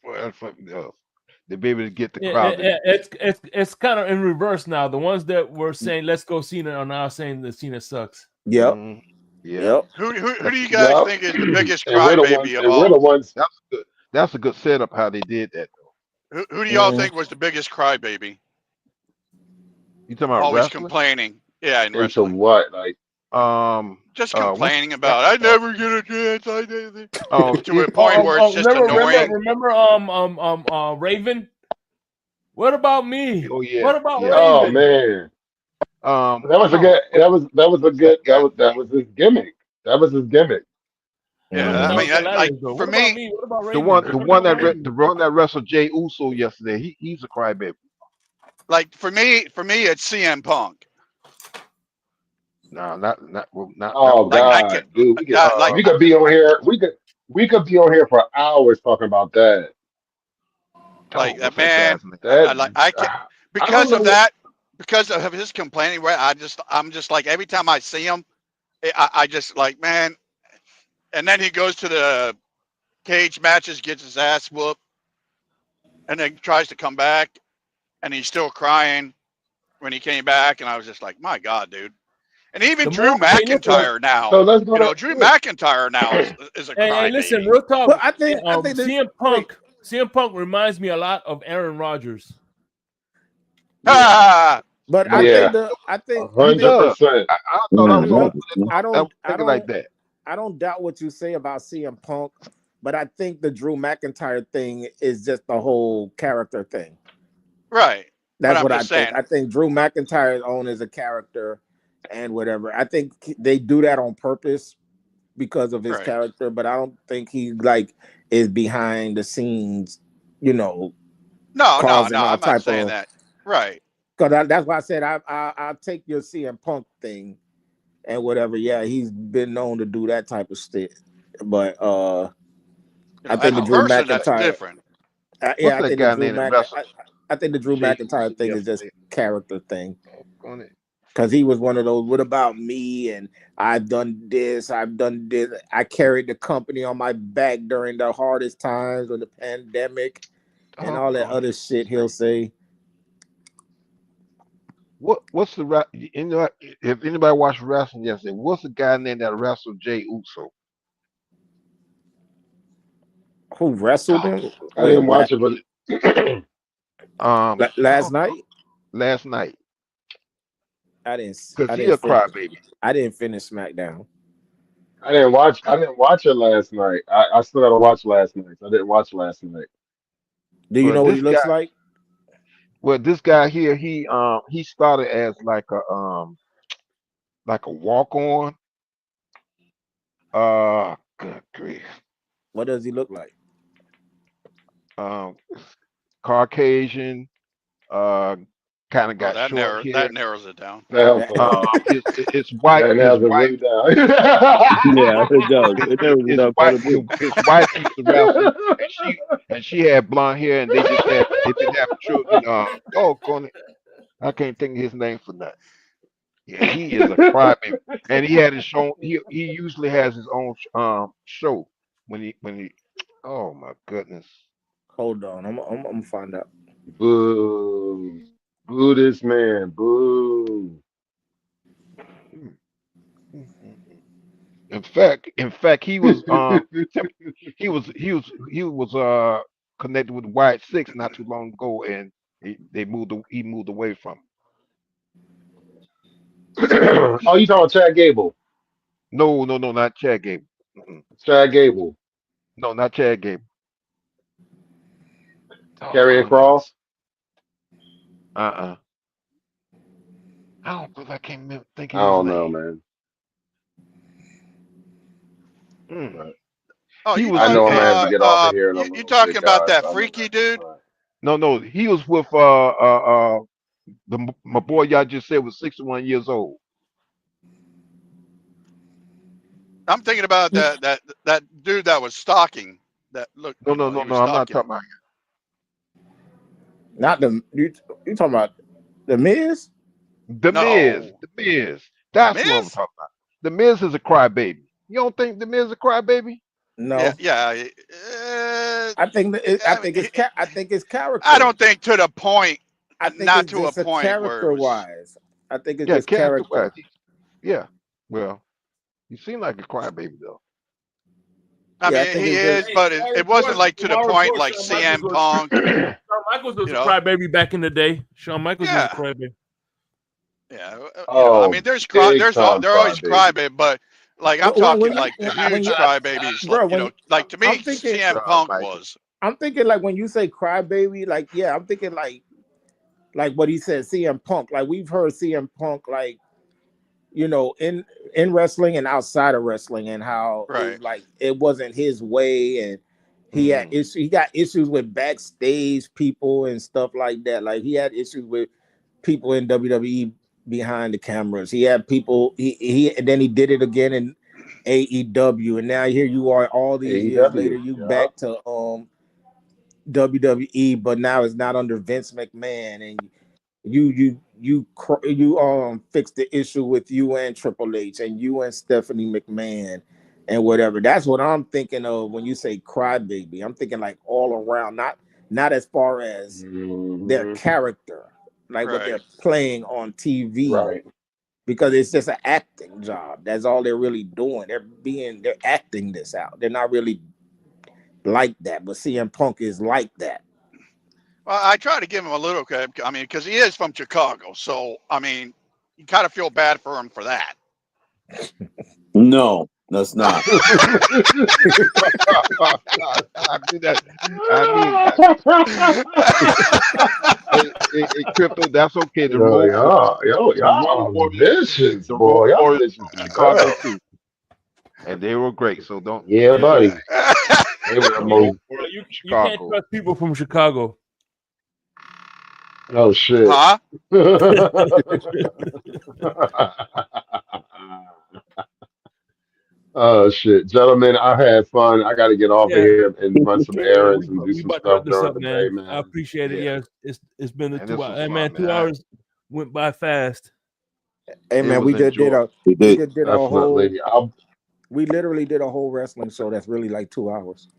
Well, that's something else. They be able to get the Yeah, crowd. it's kind of in reverse now. The ones that were saying "Let's go Cena" are now saying that Cena sucks. Yep. Yep. Who do you guys think is the biggest crybaby of all? That's a good setup how they did that though. Who do y'all think was the biggest crybaby? You talking about always wrestling? complaining? Yeah, in Into wrestling. what? Like just complaining about I never get a chance. I did to a Oh, point where it's just annoying. Remember, Raven? What about me? Oh yeah. What about Raven? Oh man. That was his gimmick. That was his gimmick. Yeah, I mean, like for me, the one that wrestled Jay Uso yesterday, he's a crybaby. Like for me, it's CM Punk. No, not. Oh God, dude, we could be on here. We could be on here for hours talking about that. Like that man, I can't because of that, because of his complaining. Where I'm just like every time I see him, I just like, man. And then he goes to the cage matches, gets his ass whooped, and then tries to come back, and he's still crying when he came back. And I was just like, my God, dude. And even Drew McIntyre now, Drew McIntyre now is a crybaby. Hey, listen, real talk. Well, I think CM Punk reminds me a lot of Aaron Rodgers. But I think 100%. I don't like that. I don't doubt what you say about CM Punk, but I think the Drew McIntyre thing is just the whole character thing. Right. That's what I think. I think Drew McIntyre is owned as a character and whatever. I think they do that on purpose because of his character, but I don't think he is behind the scenes, No, I'm not saying that. Right. Because that's why I said I'll take your CM Punk thing and whatever. Yeah, he's been known to do that type of shit. But I think the Drew McIntyre that's different. I think the Drew McIntyre thing is just character thing. Because he was one of those, what about me? And I've done this, I've done this. I carried the company on my back during the hardest times of the pandemic and all that other shit he'll say. What's the if anybody watched wrestling yesterday, what's the guy named that wrestled Jay Uso? Who wrestled him? I didn't watch it, but last night. Last night. I didn't. Because he a crybaby. I didn't finish SmackDown. I didn't watch it last night. I still gotta watch last night. I didn't watch last night. Do you know what he looks like? Well, this guy here, he started as like a walk on. Good grief. What does he look like? Caucasian, kind of got that short hair. That narrows it down. It's white. That narrows it really down. Yeah, it does. It narrows it down quite a bit. His wife used to wrestle, and she had blonde hair, and they've been having children. I can't think of his name for that. Yeah, he is a crybaby, and he had his own. He usually has his own show when he. Oh my goodness! Hold on, I'm gonna find out. Boo, boo this man, boo. In fact, he was he was connected with White Six not too long ago, and he moved away from him. Oh, you talking about Chad Gable? No, not Chad Gable. Chad Gable. No, not Chad Gable. Karrion Kross. I don't think I can't think of I don't his know, name. Man. Oh, He was, I know I'm gonna have to get off of here. In you talking bit, about guys. that freaky dude? No, he was with my boy y'all just said was 61 years old. I'm thinking about that dude that was stalking. That look. No, I'm not talking about him. Not you talking about the Miz? The Miz. That's what I'm talking about. The Miz is a crybaby. You don't think the Miz is a crybaby? No. Yeah. I think it's character. I don't think to the point. I think not it's to a just point character wise. I think it's just character wise. Yeah. Well, you seem like a crybaby though. I mean, he is, but it wasn't like to the point like CM Punk. Shawn Michaels was a crybaby back in the day. Shawn Michaels was a crybaby. Yeah. Oh, I mean, they're always crybaby, but like I'm talking like the huge crybabies. Bro, like to me, CM Punk was. I'm thinking like when you say crybaby, like I'm thinking like what he said, CM Punk. Like we've heard CM Punk like, in wrestling and outside of wrestling, and how it wasn't his way, and he had he got issues with backstage people and stuff like that. Like he had issues with people in WWE behind the cameras. He had people. And then he did it again in AEW, and now here you are all these years later. You back to WWE, but now it's not under Vince McMahon, and you fixed the issue with you and Triple H and you and Stephanie McMahon and whatever. That's what I'm thinking of when you say crybaby. I'm thinking like all around, not as far as their character, like what they're playing on TV, right? Because it's just an acting job. That's all they're really doing. They're acting this out. They're not really like that, but CM Punk is like that. Well, I try to give him a little credit. I mean, because he is from Chicago, so I mean, you kind of feel bad for him for that. No, that's not. Crypto, that's okay. The y'all vicious, boy. Y'all vicious Chicago too, and they were great. So don't. Yeah, buddy. They were you can't trust people from Chicago. Oh shit. Huh? Oh shit, gentlemen, I had fun. I got to get off of here and run some errands and do some stuff during the day, man. I appreciate it. Yeah, it's been 2 hours. Hey, man, 2 hours went by fast. Hey It man, was we just did enjoyable. we just did a whole. Definitely. We literally did a whole wrestling show that's really like 2 hours,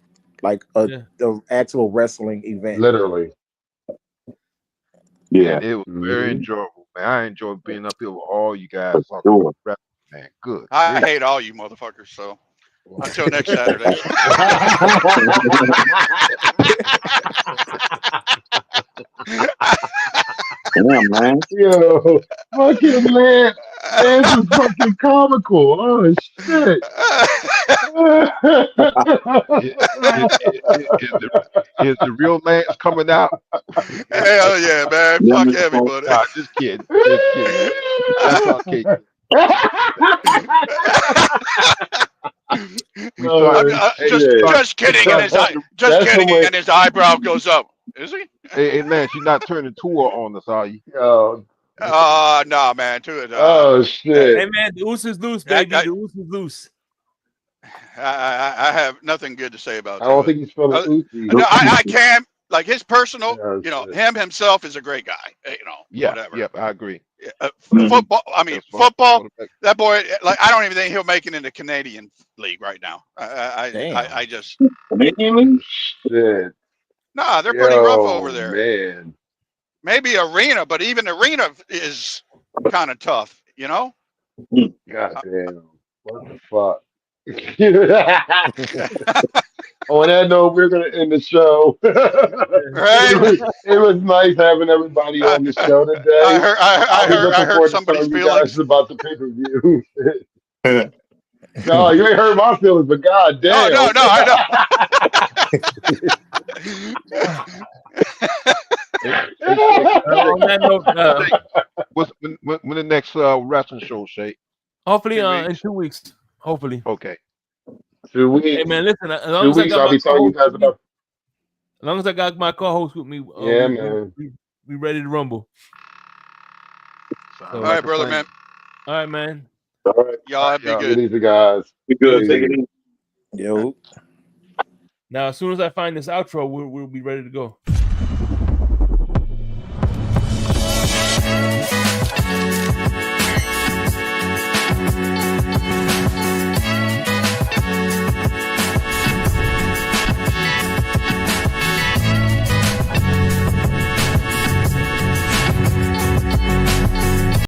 like Yeah. the actual wrestling event. Literally. And it was very Mhm. enjoyable, man. I enjoyed being up here with all you guys talking Sure. about wrestling, man. Good. I grief. hate all you motherfuckers. So until next Saturday. Damn, man. Yo, fucking Lance is fucking comical. Oh shit. Is the real Lance coming out? Hell yeah, man. Yeah, Fuck Mr. everybody. Nah, just kidding. Just kidding. That's okay. We start. Hey, just kidding, and That's the way. and his eyebrow goes up. Is he? Hey, Lance, you're not turning tour on us, are you? Yo. No, man. Oh shit. Hey man, the oos is loose, baby. The oos is loose. I have nothing good to say about I don't Tua. think he's feeling Uzi. No, I can. Like his personal, Oh, him himself is a great guy. Yeah, whatever. Yep, I agree. Football. I mean, That's fine. football. That boy, like, I don't even think he'll make it in the Canadian League right now. I just. Shit. Nah, they're pretty rough over there. Man. Maybe arena, but even arena is kind of tough. God damn. What the fuck? On that note, we're gonna end the show. Right? It was nice having everybody on the show today. I heard somebody's you feelings guys about the pay-per-view. No, you ain't hurt my feelings, but god damn. No, I On that note, when the next wrestling show, Shay? hopefully in 2 weeks. Hopefully. Okay. 2 weeks. Hey man, listen. As long 2 as I weeks, got I'll my be telling you co-host guys with me, about. as long as I got my co-host with me, Yeah, man. we ready to rumble. All right, brother, man. All right, man. All right, y'all be Take good. it easy, guys. Be good. Take it easy. Yo. Now, as soon as I find this outro, we'll be ready to go.